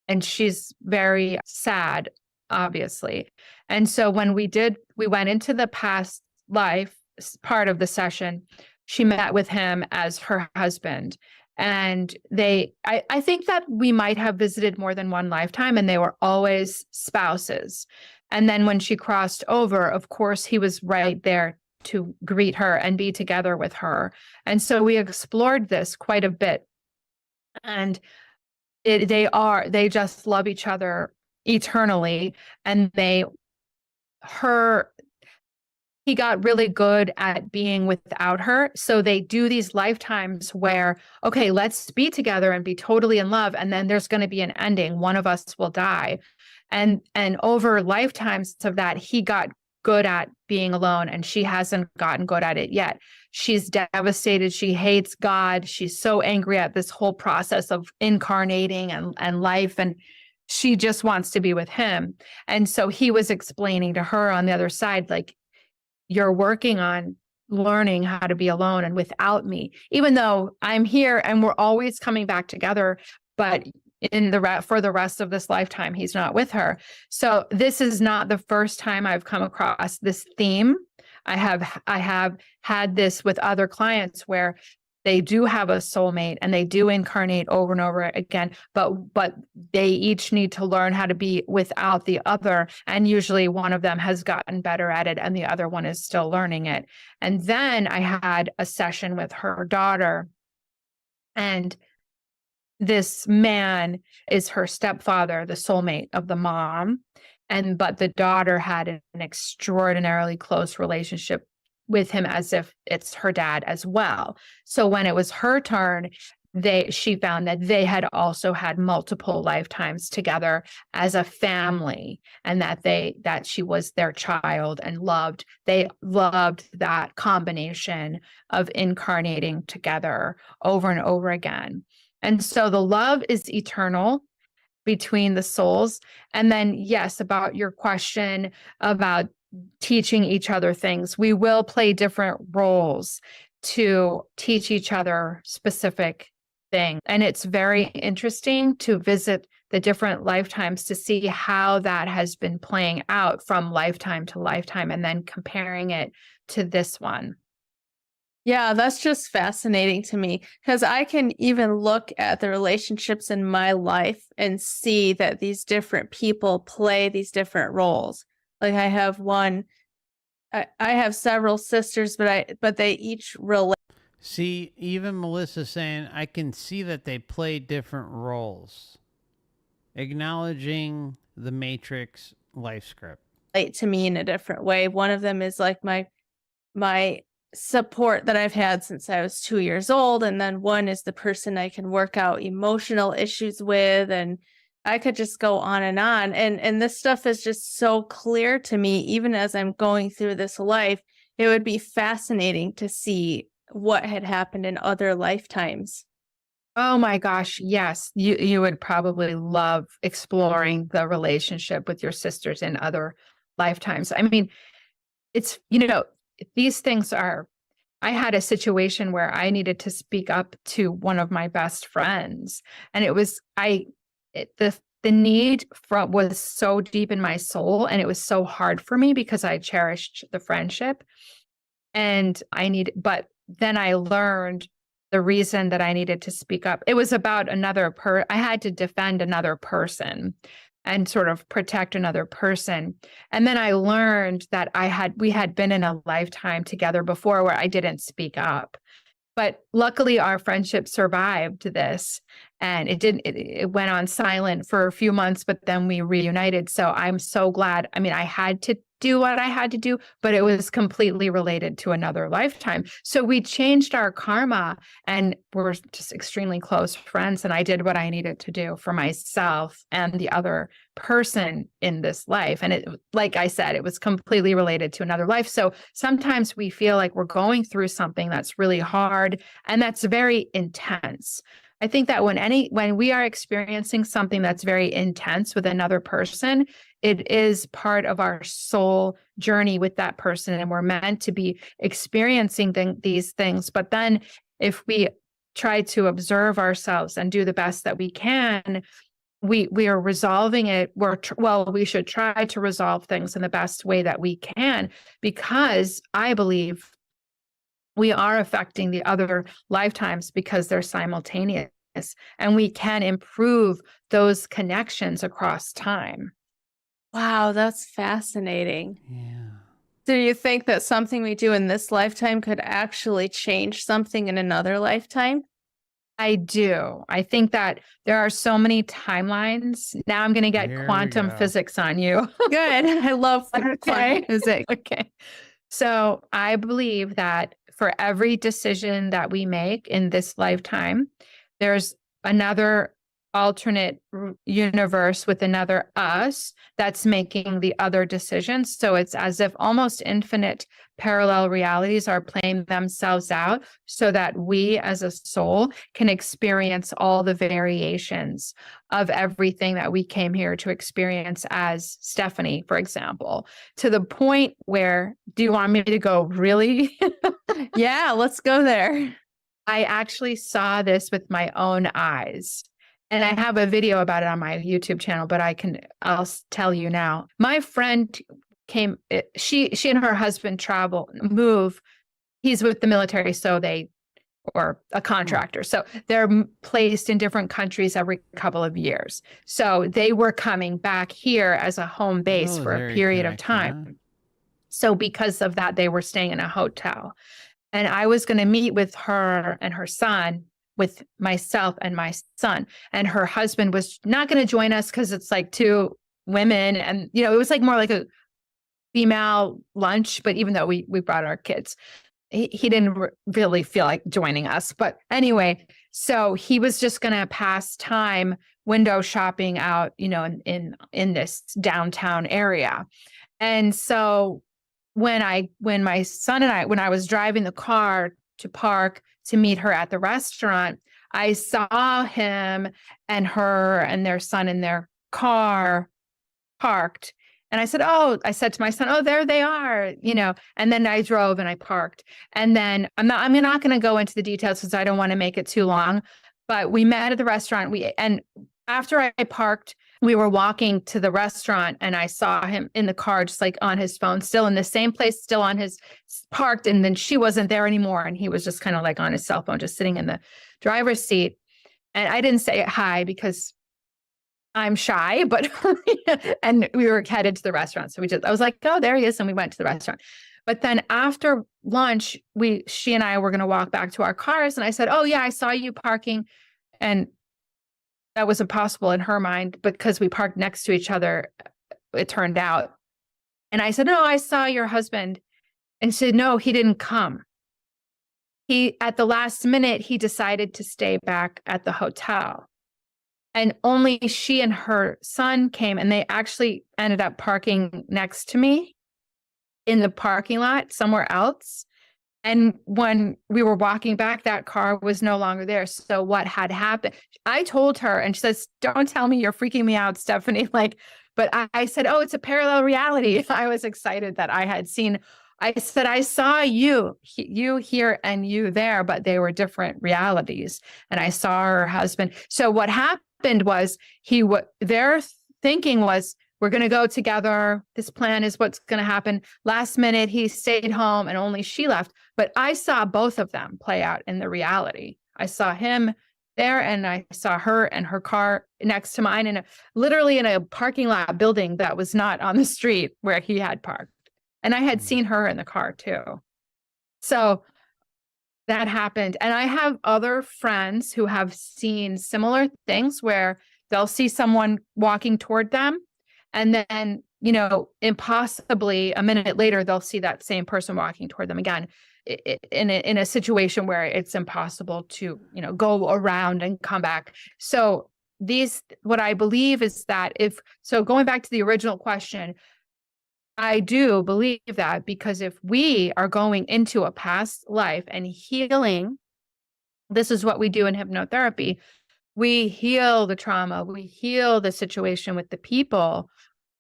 and she's very sad, obviously. And so when we went into the past life part of the session, she met with him as her husband. And I think that we might have visited more than one lifetime, and they were always spouses. And then when she crossed over, of course, he was right there to greet her and be together with her. And so we explored this quite a bit. And they just love each other eternally. And he got really good at being without her. So they do these lifetimes where, okay, let's be together and be totally in love. And then there's going to be an ending. One of us will die. And over lifetimes of that, he got good at being alone, and she hasn't gotten good at it yet. She's devastated. She hates God. She's so angry at this whole process of incarnating and life. And she just wants to be with him. And so he was explaining to her on the other side, like, you're working on learning how to be alone and without me, even though I'm here and we're always coming back together, but for the rest of this lifetime, he's not with her. So this is not the first time I've come across this theme. I have had this with other clients where they do have a soulmate and they do incarnate over and over again, but they each need to learn how to be without the other. And usually one of them has gotten better at it and the other one is still learning it. And then I had a session with her daughter, and this man is her stepfather, the soulmate of the mom. But the daughter had an extraordinarily close relationship with him, as if it's her dad as well. So when it was her turn, she found that they had also had multiple lifetimes together as a family, and that she was their child and they loved that combination of incarnating together over and over again. And so the love is eternal between the souls. And then, yes, about your question about teaching each other things, we will play different roles to teach each other specific things. And it's very interesting to visit the different lifetimes to see how that has been playing out from lifetime to lifetime, and then comparing it to this one. Yeah, that's just fascinating to me, because I can even look at the relationships in my life and see that these different people play these different roles. Like, I have several sisters, but they each relate. See, even Melissa saying, I can see that they play different roles. Acknowledging the Matrix life script. To me in a different way. One of them is like my support that I've had since I was 2 years old. And then one is the person I can work out emotional issues with. And I could just go on. And this stuff is just so clear to me, even as I'm going through this life. It would be fascinating to see what had happened in other lifetimes. Oh my gosh, yes. You would probably love exploring the relationship with your sisters in other lifetimes. I mean, it's, these things are, I had a situation where I needed to speak up to one of my best friends, and it was the need was so deep in my soul, and it was so hard for me because I cherished the friendship, and but then I learned the reason that I needed to speak up. It was about I had to defend another person and sort of protect another person. And then I learned that we had been in a lifetime together before where I didn't speak up. But luckily our friendship survived this, and it went on silent for a few months, but then we reunited. So I'm so glad. I mean, I had to do what I had to do, but it was completely related to another lifetime. So we changed our karma, and we're just extremely close friends. And I did what I needed to do for myself and the other person in this life. And it, like I said, it was completely related to another life. So sometimes we feel like we're going through something that's really hard and that's very intense. I think that when we are experiencing something that's very intense with another person, it is part of our soul journey with that person, and we're meant to be experiencing these things. But then if we try to observe ourselves and do the best that we can, we are resolving it. We should try to resolve things in the best way that we can, because I believe we are affecting the other lifetimes because they're simultaneous, and we can improve those connections across time. Wow, that's fascinating. Yeah. Do you think that something we do in this lifetime could actually change something in another lifetime? I do. I think that there are so many timelines. Now I'm going to get Here we quantum go. physics on you. Good. I love Okay. quantum physics. Okay. So I believe that for every decision that we make in this lifetime, there's another alternate universe with another us that's making the other decisions. So it's as if almost infinite parallel realities are playing themselves out so that we as a soul can experience all the variations of everything that we came here to experience as Stephanie, for example, to the point where, do you want me to go really? Yeah, let's go there. I actually saw this with my own eyes. And I have a video about it on my YouTube channel, but I'll tell you now. My friend came, she and her husband move. He's with the military, or a contractor. So they're placed in different countries every couple of years. So they were coming back here as a home base for a period of time. Huh? So because of that, they were staying in a hotel. And I was going to meet with her and her son, with myself and my son, and her husband was not going to join us because it's like two women, and it was like more like a female lunch. But even though we brought our kids, he didn't really feel like joining us. But anyway, so he was just going to pass time window shopping out, in this downtown area. And so when I was driving the car to park to meet her at the restaurant, I saw him and her and their son in their car parked. And I said to my son, "Oh, there they are," and then I drove and I parked. And then I'm not going to go into the details because I don't want to make it too long, but we met at the restaurant. And after I parked, we were walking to the restaurant, and I saw him in the car, just like on his phone, still in the same place, still on his parked. And then she wasn't there anymore. And he was just kind of like on his cell phone, just sitting in the driver's seat. And I didn't say hi because I'm shy, but, and we were headed to the restaurant. So I was like, "Oh, there he is." And we went to the restaurant. But then after lunch, she and I were going to walk back to our cars. And I said, "Oh yeah, I saw you parking." And that was impossible in her mind because we parked next to each other, it turned out. And I said, "No, I saw your husband." And she said, "No, he didn't come. At the last minute, he decided to stay back at the hotel. And only she and her son came, and they actually ended up parking next to me in the parking lot somewhere else. And when we were walking back, that car was no longer there. So what had happened? I told her, and she says, "Don't tell me, you're freaking me out, Stephanie." Like, but I said, "Oh, it's a parallel reality." I was excited that I had seen. I said, "I saw you, you here and you there, but they were different realities." And I saw her husband. So what happened was their thinking was, we're going to go together. This plan is what's going to happen. Last minute, he stayed home and only she left. But I saw both of them play out in the reality. I saw him there, and I saw her and her car next to mine, literally in a parking lot building that was not on the street where he had parked. And I had seen her in the car too. So that happened. And I have other friends who have seen similar things where they'll see someone walking toward them, and then, impossibly a minute later, they'll see that same person walking toward them again in a situation where it's impossible to, go around and come back. So what I believe is that going back to the original question, I do believe that, because if we are going into a past life and healing, this is what we do in hypnotherapy. We heal the trauma, we heal the situation with the people.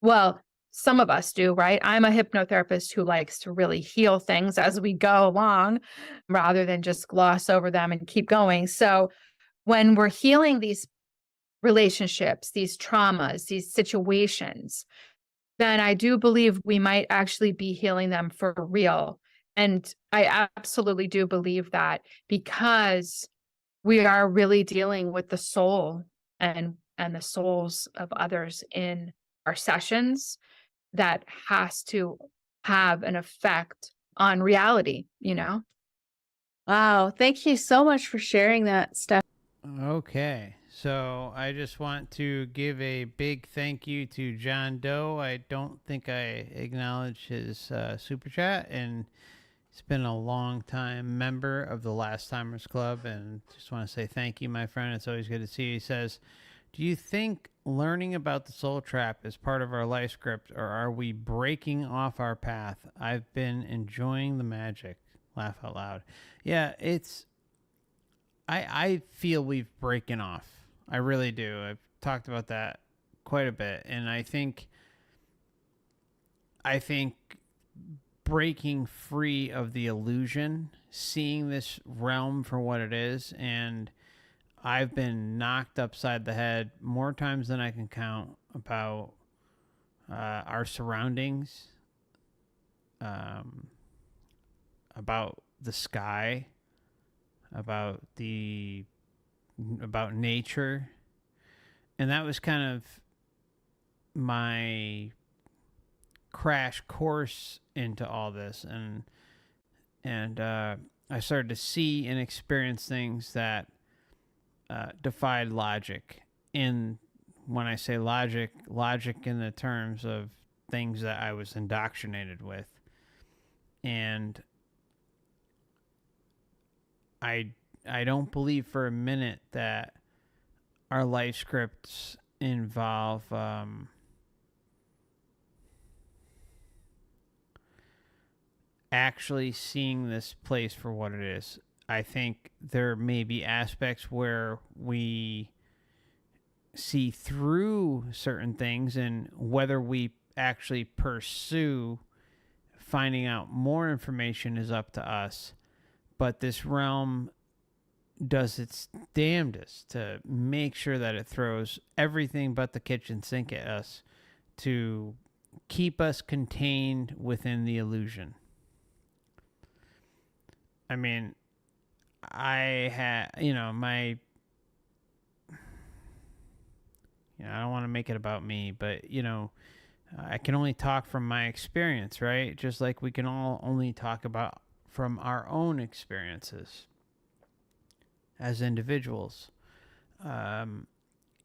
Well, some of us do, right? I'm a hypnotherapist who likes to really heal things as we go along rather than just gloss over them and keep going. So when we're healing these relationships, these traumas, these situations, then I do believe we might actually be healing them for real. And I absolutely do believe that, because we are really dealing with the soul and the souls of others in our sessions that has to have an effect on reality, Wow. Thank you so much for sharing that, Steph. Okay, so I just want to give a big thank you to John Doe. I don't think I acknowledged his super chat, and he's been a long time member of the Last Timers Club, and just want to say thank you, my friend. It's always good to see you. He says, "Do you think learning about the soul trap is part of our life script, or are we breaking off our path? I've been enjoying the magic." Laugh out loud. Yeah, I feel we've broken off. I really do. I've talked about that quite a bit, and I think breaking free of the illusion, seeing this realm for what it is, and I've been knocked upside the head more times than I can count about our surroundings, about the sky, about nature, and that was kind of my crash course into all this, and I started to see and experience things that defied logic. And when I say logic in the terms of things that I was indoctrinated with, and I don't believe for a minute that our life scripts involve actually seeing this place for what it is. I think there may be aspects where we see through certain things, and whether we actually pursue finding out more information is up to us. But this realm does its damnedest to make sure that it throws everything but the kitchen sink at us to keep us contained within the illusion. I mean, I had, I don't want to make it about me, but, I can only talk from my experience, right? Just like we can all only talk about from our own experiences as individuals.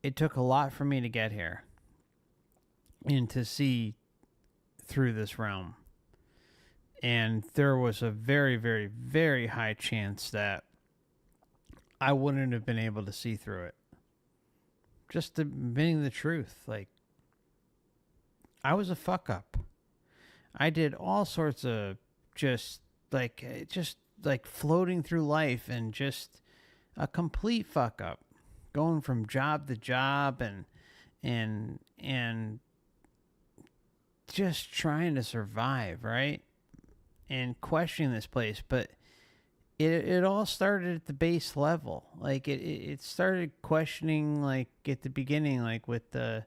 It took a lot for me to get here and to see through this realm. And there was a very, very, very high chance that I wouldn't have been able to see through it. Just admitting the truth. Like, I was a fuck up. I did all sorts of just like floating through life and just a complete fuck up, going from job to job and just trying to survive, right? And questioning this place, but it all started at the base level. Like it started questioning, like at the beginning, like with the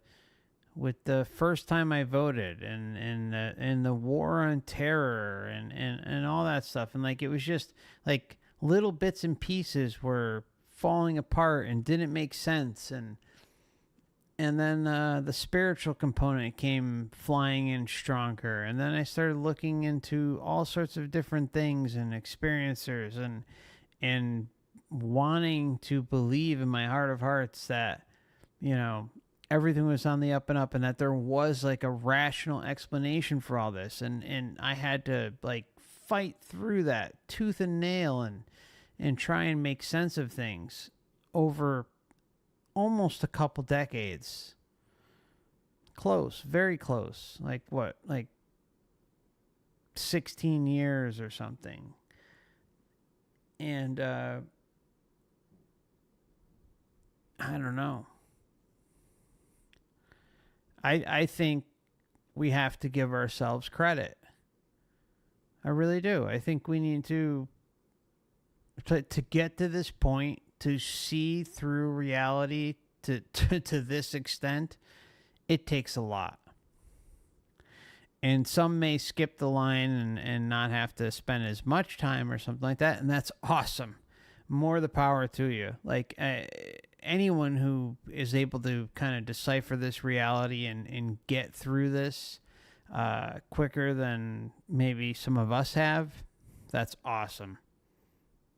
first time I voted and the war on terror and all that stuff. And like, it was just like little bits and pieces were falling apart and didn't make sense. And then the spiritual component came flying in stronger. And then I started looking into all sorts of different things and experiencers and wanting to believe in my heart of hearts that, you know, everything was on the up and up and that there was like a rational explanation for all this. And I had to like fight through that tooth and nail and try and make sense of things over almost a couple decades. Close, very close. Like what? Like 16 years or something. And I don't know. I think we have to give ourselves credit. I really do. I think we need to get to this point, to see through reality to this extent, it takes a lot. And some may skip the line and not have to spend as much time or something like that. And that's awesome. More the power to you. Like anyone who is able to kind of decipher this reality and get through this quicker than maybe some of us have, that's awesome.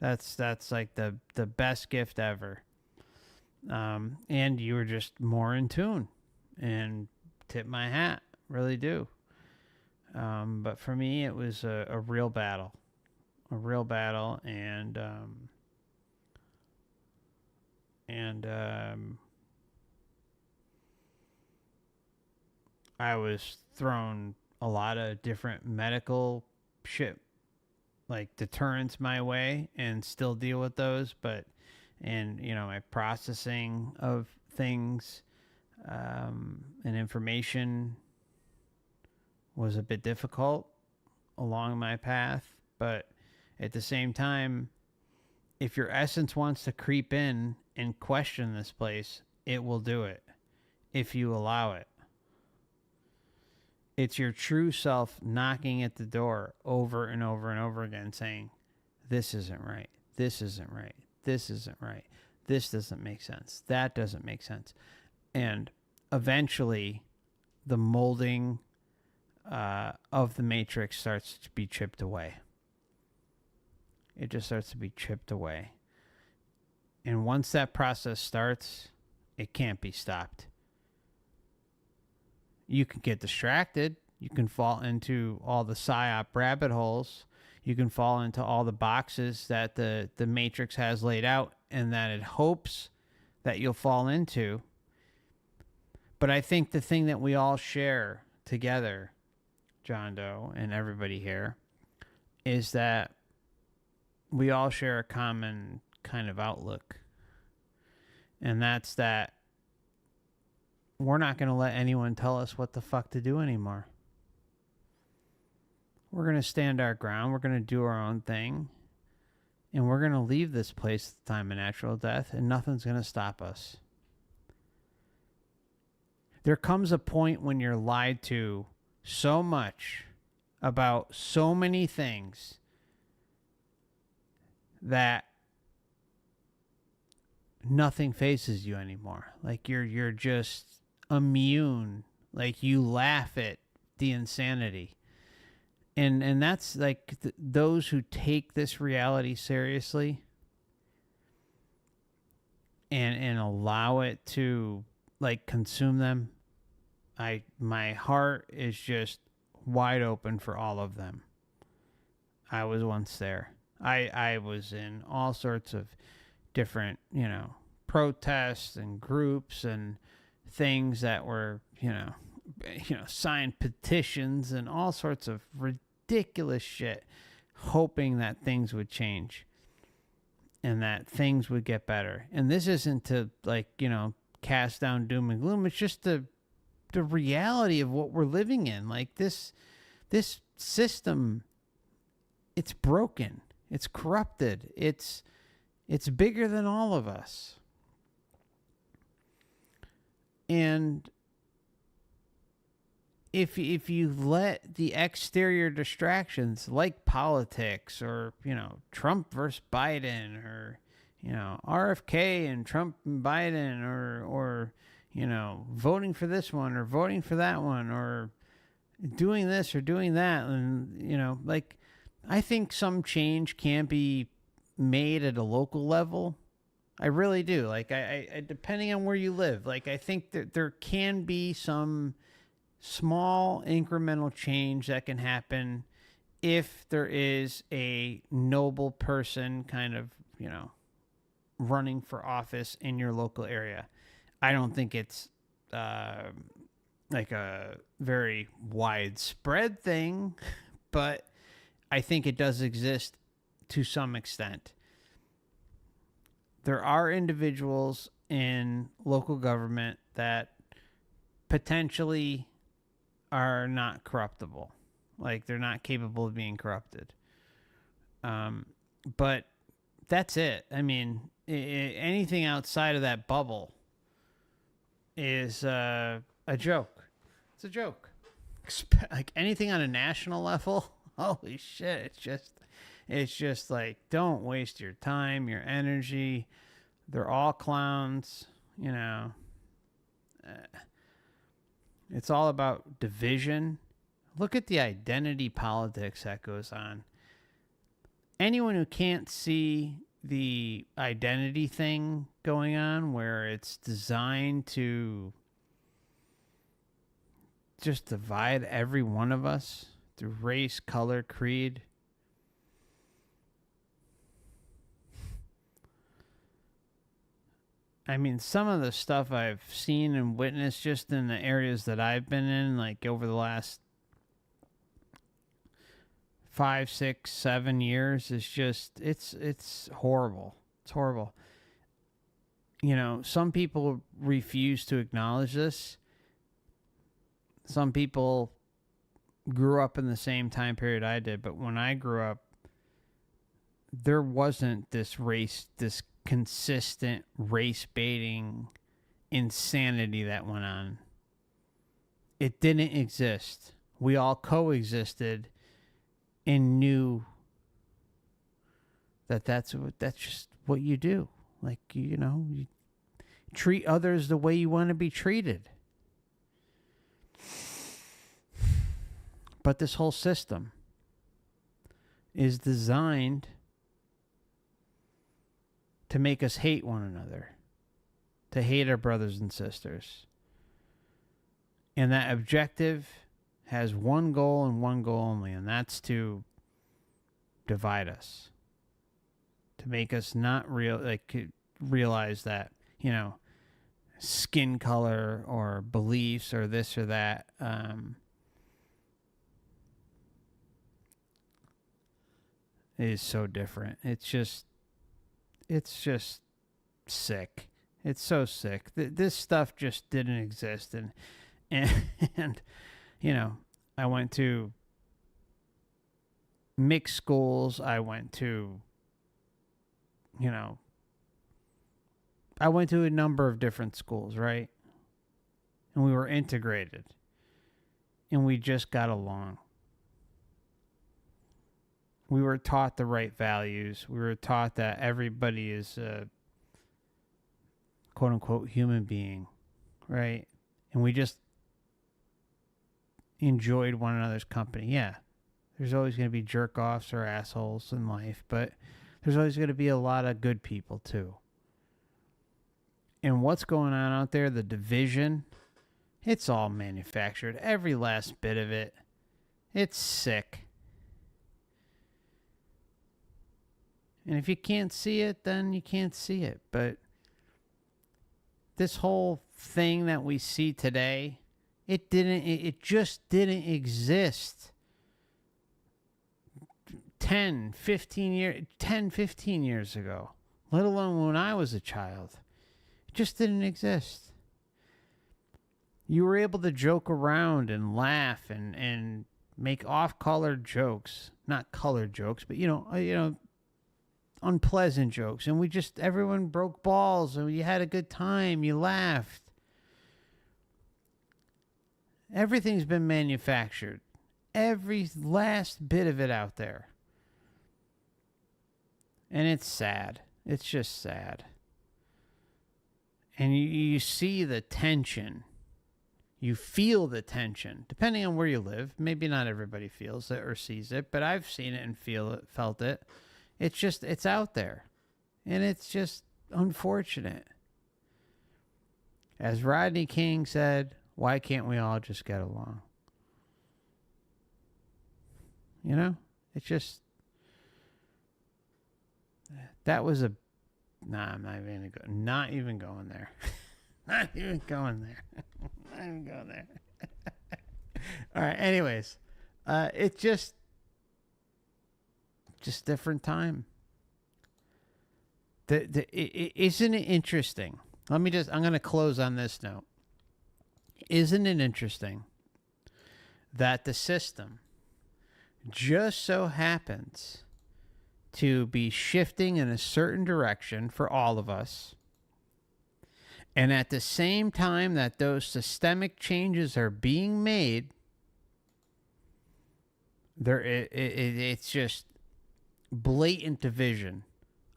That's like the best gift ever. And you were just more in tune, and tip my hat, really do. But for me, it was a real battle, and I was thrown a lot of different medical shit, like deterrents my way, and still deal with those. And you know, my processing of things and information was a bit difficult along my path. But at the same time, if your essence wants to creep in and question this place, it will do it if you allow it. It's your true self knocking at the door over and over and over again saying, this isn't right. This isn't right. This isn't right. This doesn't make sense. That doesn't make sense. And eventually the molding of the matrix starts to be chipped away. It just starts to be chipped away. And once that process starts, it can't be stopped. You can get distracted. You can fall into all the psyop rabbit holes. You can fall into all the boxes that the Matrix has laid out and that it hopes that you'll fall into. But I think the thing that we all share together, John Doe and everybody here, is that we all share a common kind of outlook. And that's that we're not going to let anyone tell us what the fuck to do anymore. We're going to stand our ground. We're going to do our own thing. And we're going to leave this place at the time of natural death, and nothing's going to stop us. There comes a point when you're lied to so much about so many things that nothing faces you anymore. Like you're just immune. Like you laugh at the insanity. And that's like those who take this reality seriously and allow it to like consume them. My heart is just wide open for all of them. I was once there. I was in all sorts of different, protests and groups and things that were, signed petitions and all sorts of ridiculous shit, hoping that things would change and that things would get better. And this isn't to, like, you know, cast down doom and gloom. It's just the reality of what we're living in. Like, this system, it's broken. It's corrupted. It's bigger than all of us. And if you let the exterior distractions like politics, or, you know, Trump versus Biden, or, you know, RFK and Trump and Biden, or you know, voting for this one or voting for that one, or doing this or doing that, and, you know, like, I think some change can be made at a local level. I really do. Like, I depending on where you live, like, I think that there can be some small incremental change that can happen if there is a noble person kind of, you know, running for office in your local area. I don't think it's like a very widespread thing, but I think it does exist to some extent. There are individuals in local government that potentially are not corruptible. Like, they're not capable of being corrupted. But that's it. I mean, anything outside of that bubble is a joke. It's a joke. Like, anything on a national level, holy shit, it's just like, don't waste your time, your energy. They're all clowns, you know. It's all about division. Look at the identity politics that goes on. Anyone who can't see the identity thing going on, where it's designed to just divide every one of us through race, color, creed. I mean, some of the stuff I've seen and witnessed just in the areas that I've been in, like, over the last 5, 6, 7 years, is just, it's horrible. It's horrible. You know, some people refuse to acknowledge this. Some people grew up in the same time period I did, but when I grew up, there wasn't this consistent race baiting insanity that went on. It didn't exist. We all coexisted and knew that that's just what you do. Like, you know, you treat others the way you want to be treated. But this whole system is designed to make us hate one another, to hate our brothers and sisters. And that objective has one goal and one goal only, and that's to divide us, to make us not realize that, you know, skin color or beliefs or this or that is so different. It's just sick. It's so sick. This stuff just didn't exist. And you know, I went to mixed schools. I went to a number of different schools, right? And we were integrated. And we just got along. We were taught the right values. We were taught that everybody is a quote-unquote human being, right? And we just enjoyed one another's company. Yeah, there's always going to be jerk-offs or assholes in life, but there's always going to be a lot of good people, too. And what's going on out there, the division, it's all manufactured. Every last bit of it. It's sick. And if you can't see it, then you can't see it. But this whole thing that we see today, it just didn't exist 10, 15 years ago, let alone when I was a child. It just didn't exist. You were able to joke around and laugh and make off-color jokes. Not colored jokes, but, unpleasant jokes. And everyone broke balls and you had a good time. You laughed. Everything's been manufactured. Every last bit of it out there. And it's sad. It's just sad. And you see the tension. You feel the tension, depending on where you live. Maybe not everybody feels it or sees it, but I've seen it and felt it. It's out there. And it's just unfortunate. As Rodney King said, why can't we all just get along? It's just, that was I'm not even going there. Not even going there. Not even going there. All right. Anyways, it's just different time. Isn't it interesting? I'm going to close on this note. Isn't it interesting that the system just so happens to be shifting in a certain direction for all of us? And at the same time that those systemic changes are being made, it's just blatant division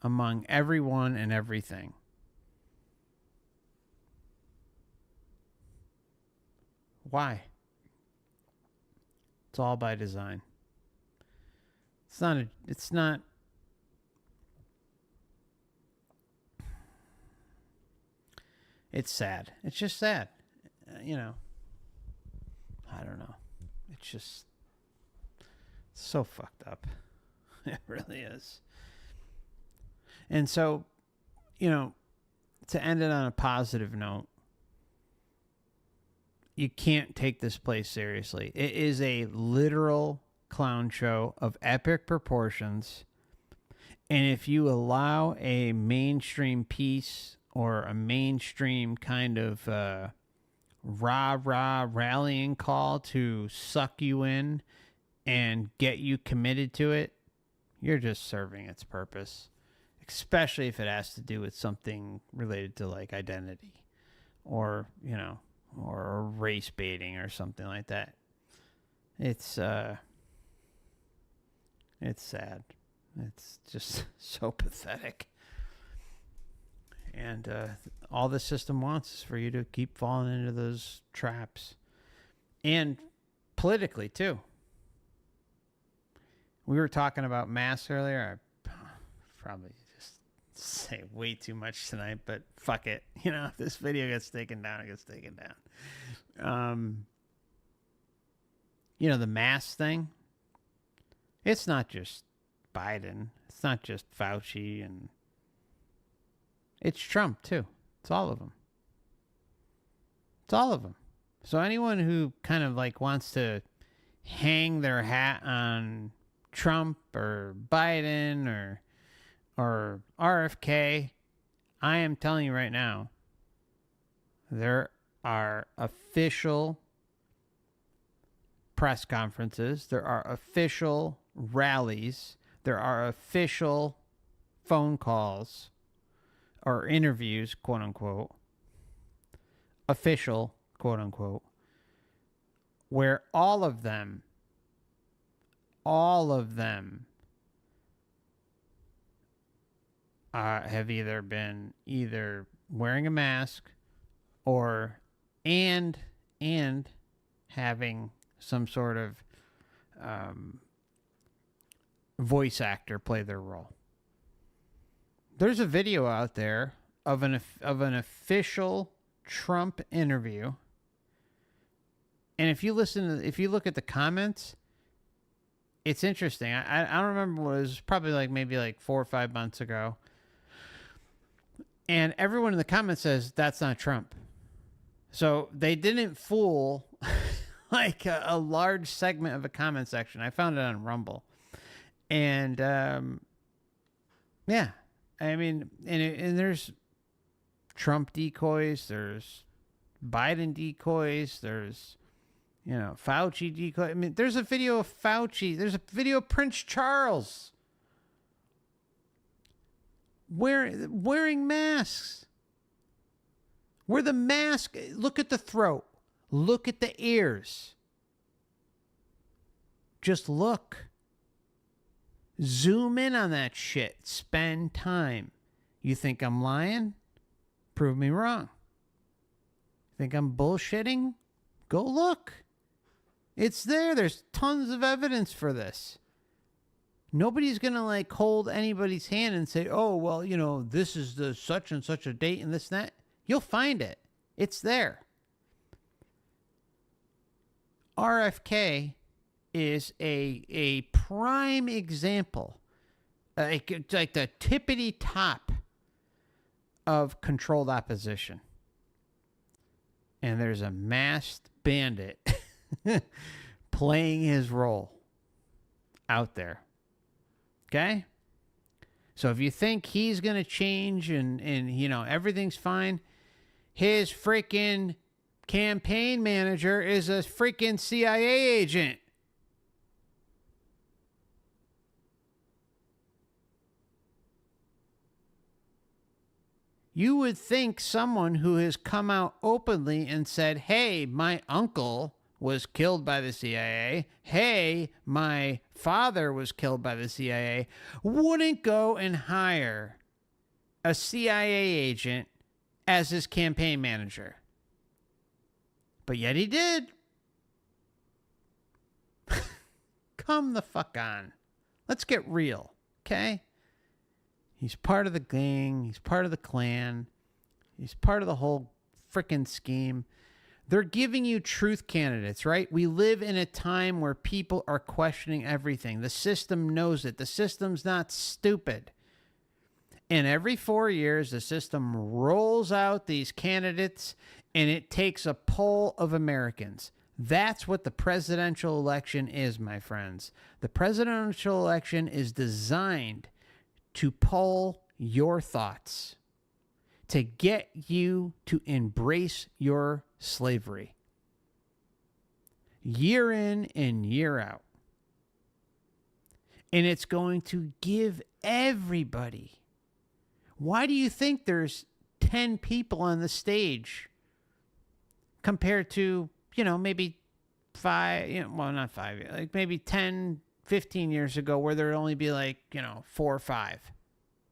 among everyone and everything. Why? It's all by design. It's not. It's sad. It's just sad. I don't know. It's just so fucked up. It really is. And so, to end it on a positive note, you can't take this place seriously. It is a literal clown show of epic proportions. And if you allow a mainstream piece or a mainstream kind of rah-rah rallying call to suck you in and get you committed to it, you're just serving its purpose. Especially if it has to do with something related to like identity or, or race baiting or something like that. It's sad. It's just so pathetic. And all the system wants is for you to keep falling into those traps. And politically, too. We were talking about masks earlier. I probably just say way too much tonight, but fuck it. If this video gets taken down, it gets taken down. The mask thing, it's not just Biden. It's not just Fauci and it's Trump, too. It's all of them. It's all of them. So anyone who kind of like wants to hang their hat on Trump or Biden or RFK, I am telling you right now, there are official press conferences. There are official rallies. There are official phone calls or interviews, quote unquote, official, quote unquote, where all of them have either been wearing a mask or and having some sort of voice actor play their role. There's a video out there of an official Trump interview, and if you look at the comments, it's interesting. I don't remember what it was. Probably maybe 4 or 5 months ago, and everyone in the comments says that's not Trump. So they didn't fool a large segment of a comment section. I found it on Rumble. And yeah, I mean, and there's Trump decoys, there's Biden decoys, there's, you know, Fauci decoy. I mean, there's a video of Fauci, there's a video of Prince Charles wearing masks. Where the mask, look at the throat, look at the ears. Just look. Zoom in on that shit. Spend time. You think I'm lying? Prove me wrong. Think I'm bullshitting? Go look. It's there. There's tons of evidence for this. Nobody's going to like hold anybody's hand and say, oh, well, you know, this is the such and such a date and this and that. You'll find it. It's there. RFK is a prime example, like the tippity top of controlled opposition. And there's a masked bandit playing his role out there. Okay? So if you think he's going to change and you know everything's fine, his freaking campaign manager is a freaking CIA agent. You would think someone who has come out openly and said, hey, my uncle was killed by the CIA, hey, my father was killed by the CIA, wouldn't go and hire a CIA agent as his campaign manager. But yet he did. Come the fuck on. Let's get real, okay? He's part of the gang. He's part of the clan. He's part of the whole frickin' scheme. They're giving you truth candidates, right? We live in a time where people are questioning everything. The system knows it. The system's not stupid. And every 4 years, the system rolls out these candidates, and it takes a poll of Americans. That's what the presidential election is, my friends. The presidential election is designed to poll your thoughts, to get you to embrace your slavery. Year in and year out. And it's going to give everybody. Why do you think there's 10 people on the stage compared to, you know, maybe 5, you know, well, not 5, like maybe 10, 15 years ago where there'd only be like, you know, 4 or 5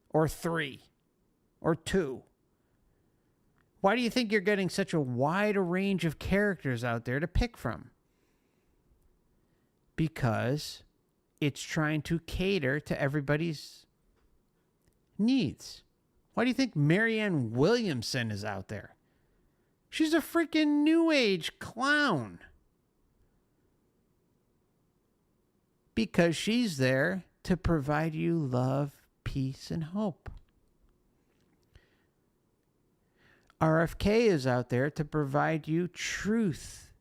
or 3 or 2. Why do you think you're getting such a wide range of characters out there to pick from? Because it's trying to cater to everybody's needs. Why do you think Marianne Williamson is out there? She's a freaking new age clown. Because she's there to provide you love, peace, and hope. RFK is out there to provide you truth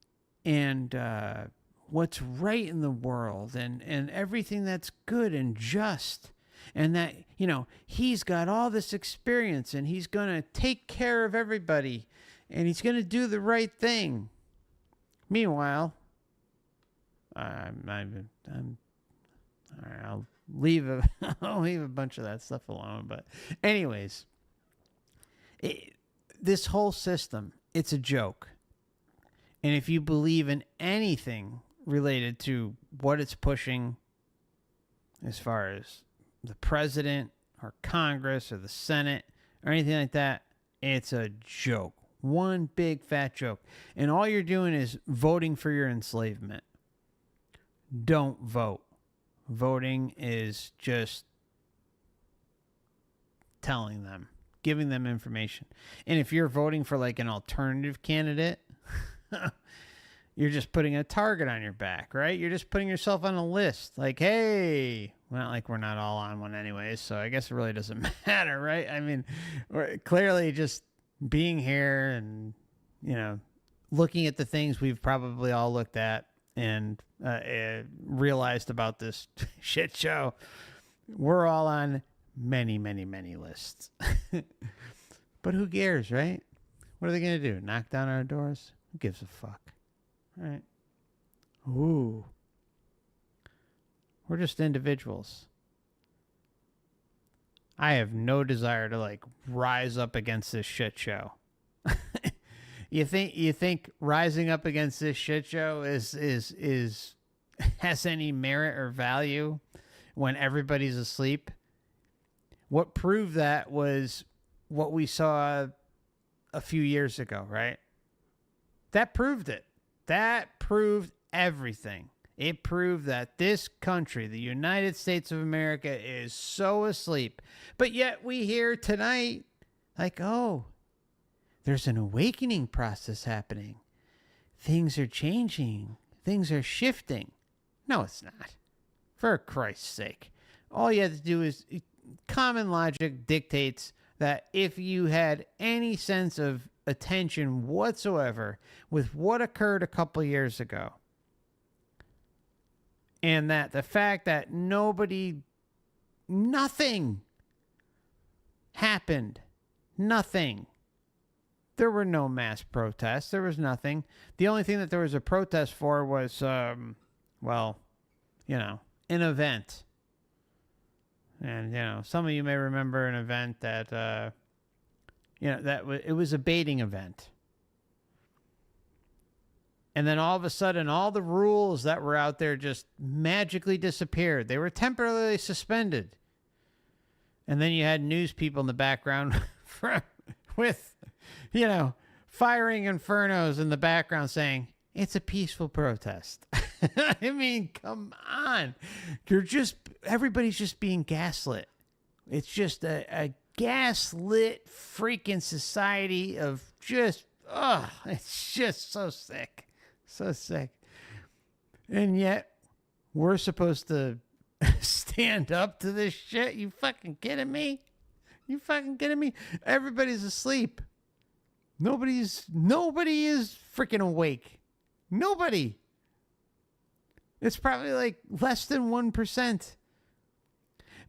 and what's right in the world and everything that's good and just. And that, you know, he's got all this experience and he's going to take care of everybody and he's going to do the right thing. Meanwhile, all right, I'll leave a bunch of that stuff alone. But anyways, this whole system, it's a joke. And if you believe in anything related to what it's pushing as far as the president or Congress or the Senate or anything like that, it's a joke. One big fat joke. And all you're doing is voting for your enslavement. Don't vote. Voting is just telling them, giving them information. And if you're voting for like an alternative candidate, you're just putting a target on your back, right? You're just putting yourself on a list. Like, hey, well, like we're not all on one anyways, so I guess it really doesn't matter, right? I mean, we're clearly just being here and, you know, looking at the things we've probably all looked at and realized about this shit show. We're all on many, many, many lists. But who cares, right? What are they going to do? Knock down our doors? Who gives a fuck? Right? Ooh. We're just individuals. I have no desire to like rise up against this shit show. You think rising up against this shit show is has any merit or value when everybody's asleep? What proved that was what we saw a few years ago, right? That proved it. That proved everything. It proved that this country, the United States of America, is so asleep. But yet we hear tonight, like, oh, there's an awakening process happening. Things are changing. Things are shifting. No, it's not. For Christ's sake. All you have to do is, common logic dictates that if you had any sense of attention whatsoever with what occurred a couple years ago, and that the fact that nothing happened. Nothing. There were no mass protests. There was nothing. The only thing that there was a protest for was, an event. And, some of you may remember an event that, it was a baiting event. And then all of a sudden, all the rules that were out there just magically disappeared. They were temporarily suspended. And then you had news people in the background with, firing infernos in the background saying, it's a peaceful protest. I mean, come on. Everybody's just being gaslit. It's just a gaslit freaking society of just, it's just so sick. So sick. And yet, we're supposed to stand up to this shit? You fucking kidding me? You fucking kidding me? Everybody's asleep. Nobody is freaking awake. Nobody. It's probably like less than 1%.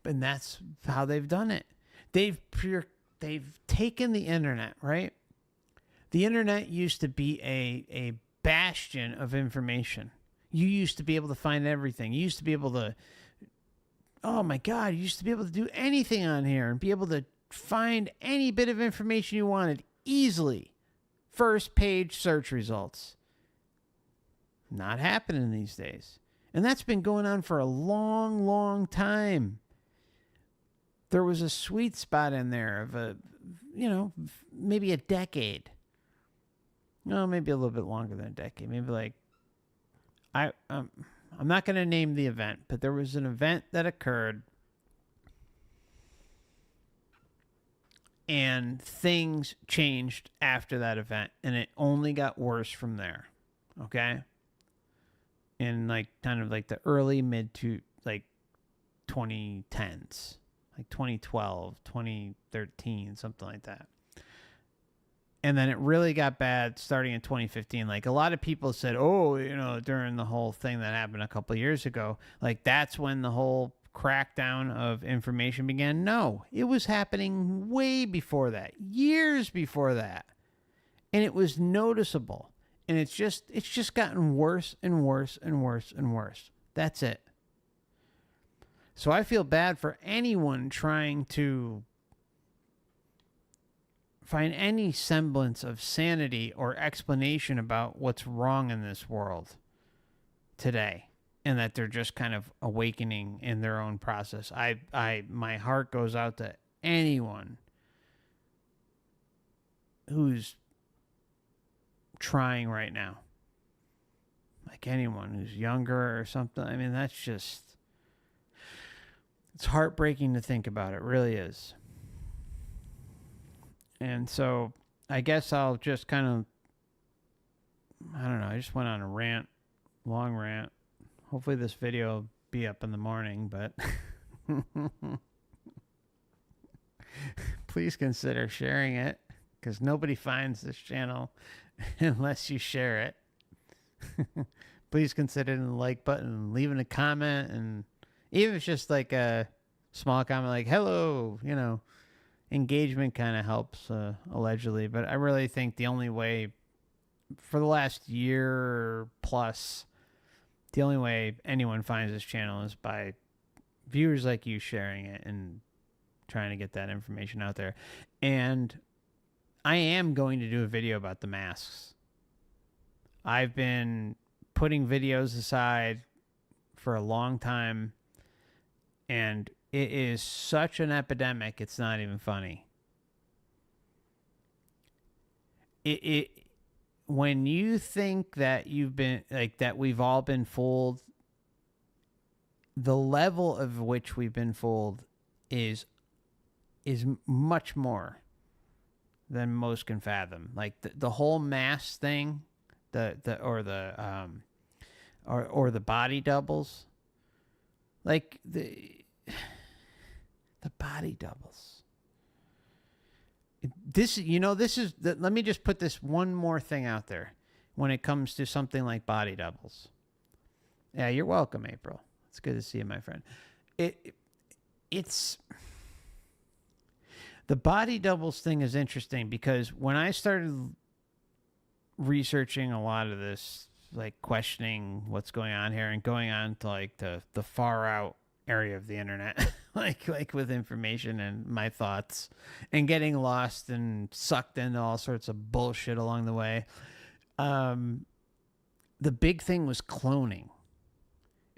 But that's how they've done it. They've taken the internet, right? The internet used to be a bastion of information. You used to be able to find everything. You used to be able to, oh my God, you used to be able to do anything on here and be able to find any bit of information you wanted easily. First page search results. Not happening these days. And that's been going on for a long, long time. There was a sweet spot in there of maybe a decade. No, maybe a little bit longer than a decade. Maybe like, I'm not going to name the event, but there was an event that occurred and things changed after that event, and it only got worse from there. Okay? In like kind of like the early mid to like 2010s, like 2012, 2013, something like that. And then it really got bad starting in 2015. Like a lot of people said, during the whole thing that happened a couple of years ago, like that's when the whole crackdown of information began. No, it was happening way before that, years before that. And it was noticeable. And it's just gotten worse and worse and worse and worse. That's it. So I feel bad for anyone trying to find any semblance of sanity or explanation about what's wrong in this world today, and that they're just kind of awakening in their own process. My heart goes out to anyone who's trying right now. Like anyone who's younger or something. I mean, that's just, it's heartbreaking to think about. It really is. And so I guess I'll just kind of, I don't know, I just went on a rant, long rant. Hopefully this video will be up in the morning, but please consider sharing it, because nobody finds this channel unless you share it. please consider hitting the like button and leaving a comment. And even if it's just like a small comment like, hello, you know, engagement kind of helps, allegedly. But I really think the only way for the last year plus, the only way anyone finds this channel is by viewers like you sharing it and trying to get that information out there. And I am going to do a video about the masks. I've been putting videos aside for a long time, and it is such an epidemic, it's not even funny. When you think that you've been, like, that we've all been fooled, the level of which we've been fooled is much more than most can fathom. Like the whole mass thing, or the body doubles, like the body doubles. This is let me just put this one more thing out there when it comes to something like body doubles. Yeah, you're welcome, April. It's good to see you, my friend. It's the body doubles thing is interesting because when I started researching a lot of this, like questioning what's going on here and going on to like the far out area of the internet, like with information and my thoughts, and getting lost and sucked into all sorts of bullshit along the way. The big thing was cloning.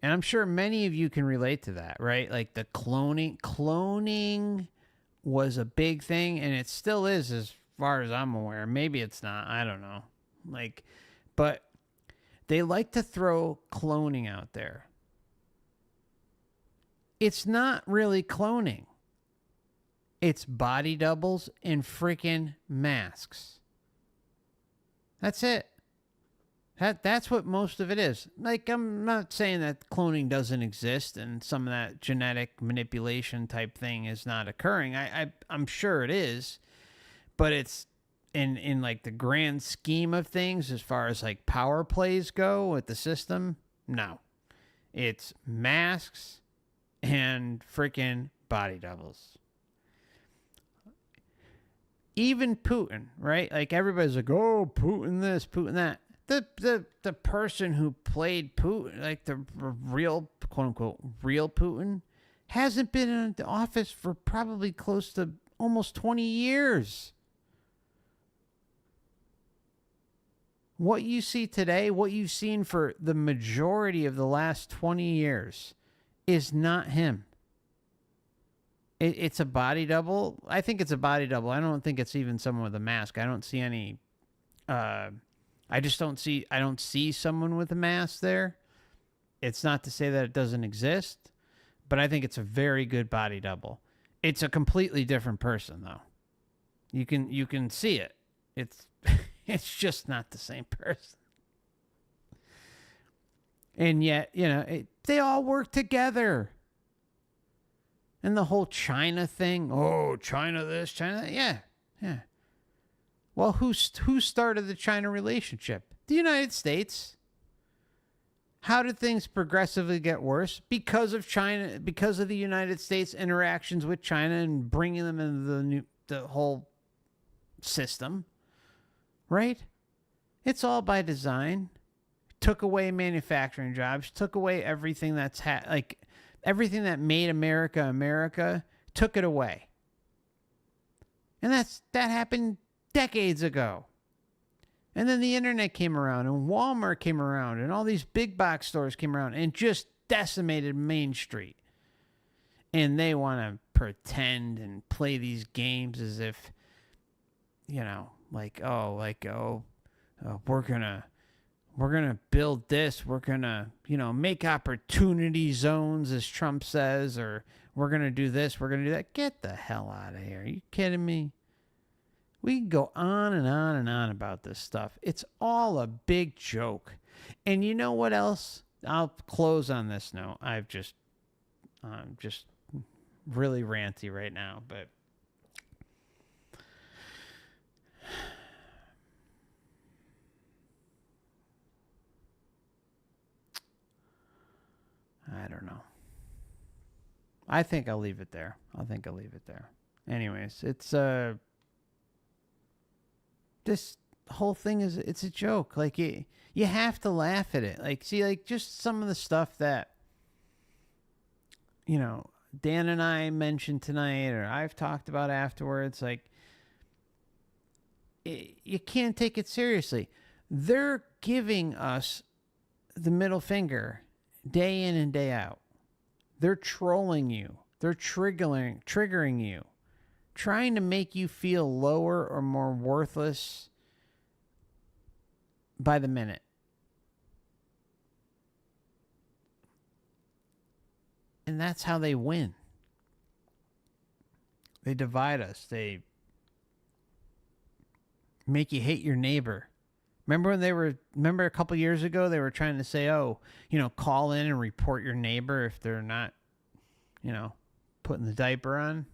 And I'm sure many of you can relate to that, right? Like the cloning was a big thing, and it still is as far as I'm aware. Maybe it's not, I don't know. Like, but they like to throw cloning out there. It's not really cloning. It's body doubles and freaking masks. That's it. That's what most of it is. Like, I'm not saying that cloning doesn't exist and some of that genetic manipulation type thing is not occurring. I'm sure it is, but it's in like the grand scheme of things, as far as like power plays go with the system, no. It's masks and freaking body doubles. Even Putin, right? Like everybody's like, oh, Putin this, Putin that. The person who played Putin, like the real, quote unquote, real Putin, hasn't been in the office for probably close to almost 20 years. What you see today, what you've seen for the majority of the last 20 years is not him. It's a body double. I think it's a body double. I don't think it's even someone with a mask. I don't see any... I don't see someone with a mask there. It's not to say that it doesn't exist, but I think it's a very good body double. It's a completely different person, though. You can see it. It's just not the same person. And yet, they all work together. And the whole China thing, oh, China this, China that, yeah. Well, who started the China relationship? The United States. How did things progressively get worse? Because of China, because of the United States interactions with China and bringing them into the whole system, right? It's all by design. Took away manufacturing jobs, took away everything that's everything that made America America, took it away. And that happened decades ago. And then the internet came around and Walmart came around and all these big box stores came around and just decimated Main Street. And they want to pretend and play these games as if, we're going to build this. We're going to, make opportunity zones, as Trump says, or we're going to do this. We're going to do that. Get the hell out of here. Are you kidding me? We can go on and on and on about this stuff. It's all a big joke. And you know what else? I'll close on this note. I'm just really ranty right now, but don't know. I think I'll leave it there. Anyways, it's this whole thing it's a joke. Like you have to laugh at it. Like, see, like just some of the stuff that, you know, Dan and I mentioned tonight, or I've talked about afterwards. Like, you can't take it seriously. They're giving us the middle finger day in and day out. They're trolling you. They're triggering you, trying to make you feel lower or more worthless by the minute. And that's how they win. They divide us. They make you hate your neighbor. Remember a couple years ago, they were trying to say, oh, you know, call in and report your neighbor if they're not, you know, putting the diaper on.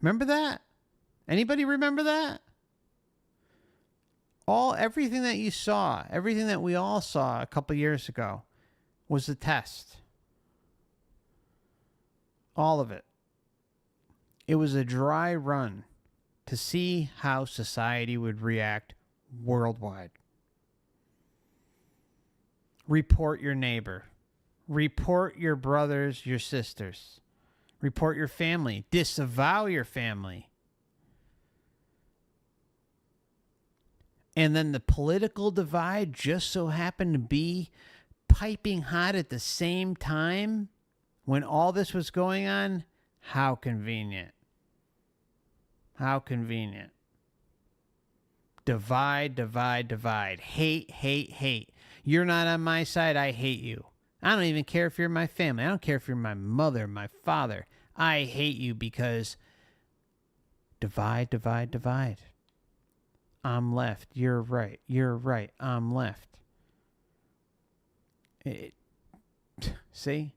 Remember that? Anybody remember that? Everything that you saw, everything that we all saw a couple years ago was a test. All of it. It was a dry run to see how society would react worldwide. Report your neighbor. Report your brothers, your sisters. Report your family. Disavow your family. And then the political divide just so happened to be piping hot at the same time when all this was going on. How convenient. How convenient. Divide, divide, divide. Hate, hate, hate. You're not on my side, I hate you. I don't even care if you're my family. I don't care if you're my mother, my father. I hate you because divide, divide, divide. I'm left. You're right. You're right. I'm left. See?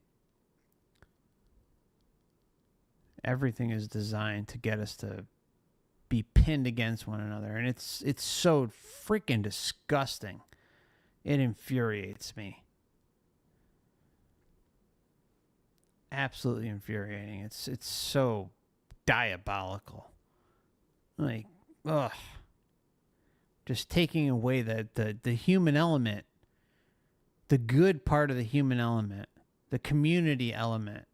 Everything is designed to get us to be pinned against one another. And it's so freaking disgusting. It infuriates me. Absolutely infuriating. It's so diabolical. Like, ugh. Just taking away the human element, the good part of the human element, the community element,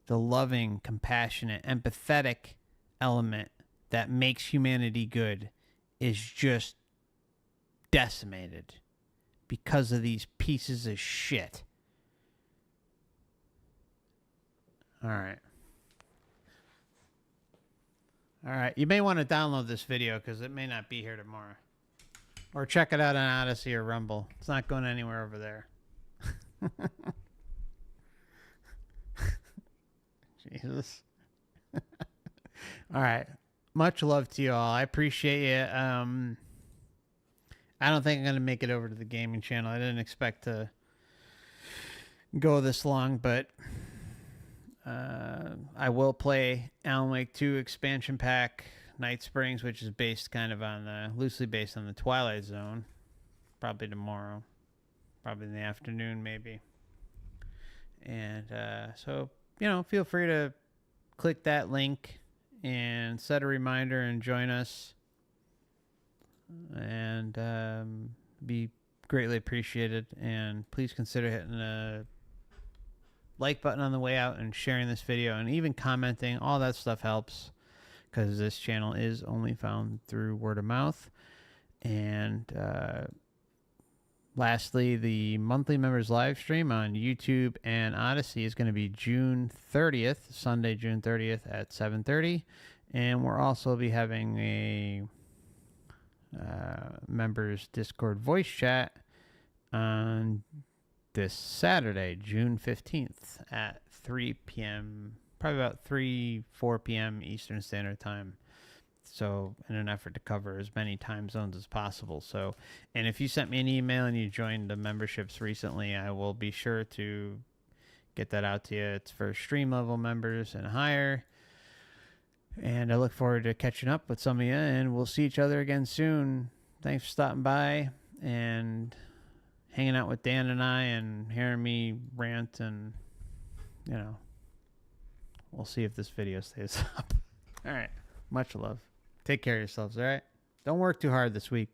the loving, compassionate, empathetic element that makes humanity good is just decimated because of these pieces of shit. All right. You may want to download this video because it may not be here tomorrow. Or check it out on Odysee or Rumble. It's not going anywhere over there. Jesus. All right. Much love to you all. I appreciate you. I don't think I'm going to make it over to the gaming channel. I didn't expect to go this long, but I will play Alan Wake 2 expansion pack Night Springs, which is based kind of on loosely based on the Twilight Zone. Probably tomorrow. Probably in the afternoon, maybe. And so, you know, feel free to click that link and set a reminder and join us. And be greatly appreciated. And please consider hitting the like button on the way out and sharing this video and even commenting. All that stuff helps because this channel is only found through word of mouth. And lastly, the monthly members live stream on YouTube and Odysee is going to be June 30th, Sunday, June 30th at 7:30. And we'll also be having a members Discord voice chat on this Saturday, June 15th at 3 p.m., probably about 4 p.m. Eastern Standard Time. So in an effort to cover as many time zones as possible. So, and if you sent me an email and you joined the memberships recently, I will be sure to get that out to you. It's for stream level members and higher. And I look forward to catching up with some of you, and we'll see each other again soon. Thanks for stopping by, and hanging out with Dan and I and hearing me rant, and you know, we'll see if this video stays up. All right. Much love. Take care of yourselves, all right? Don't work too hard this week.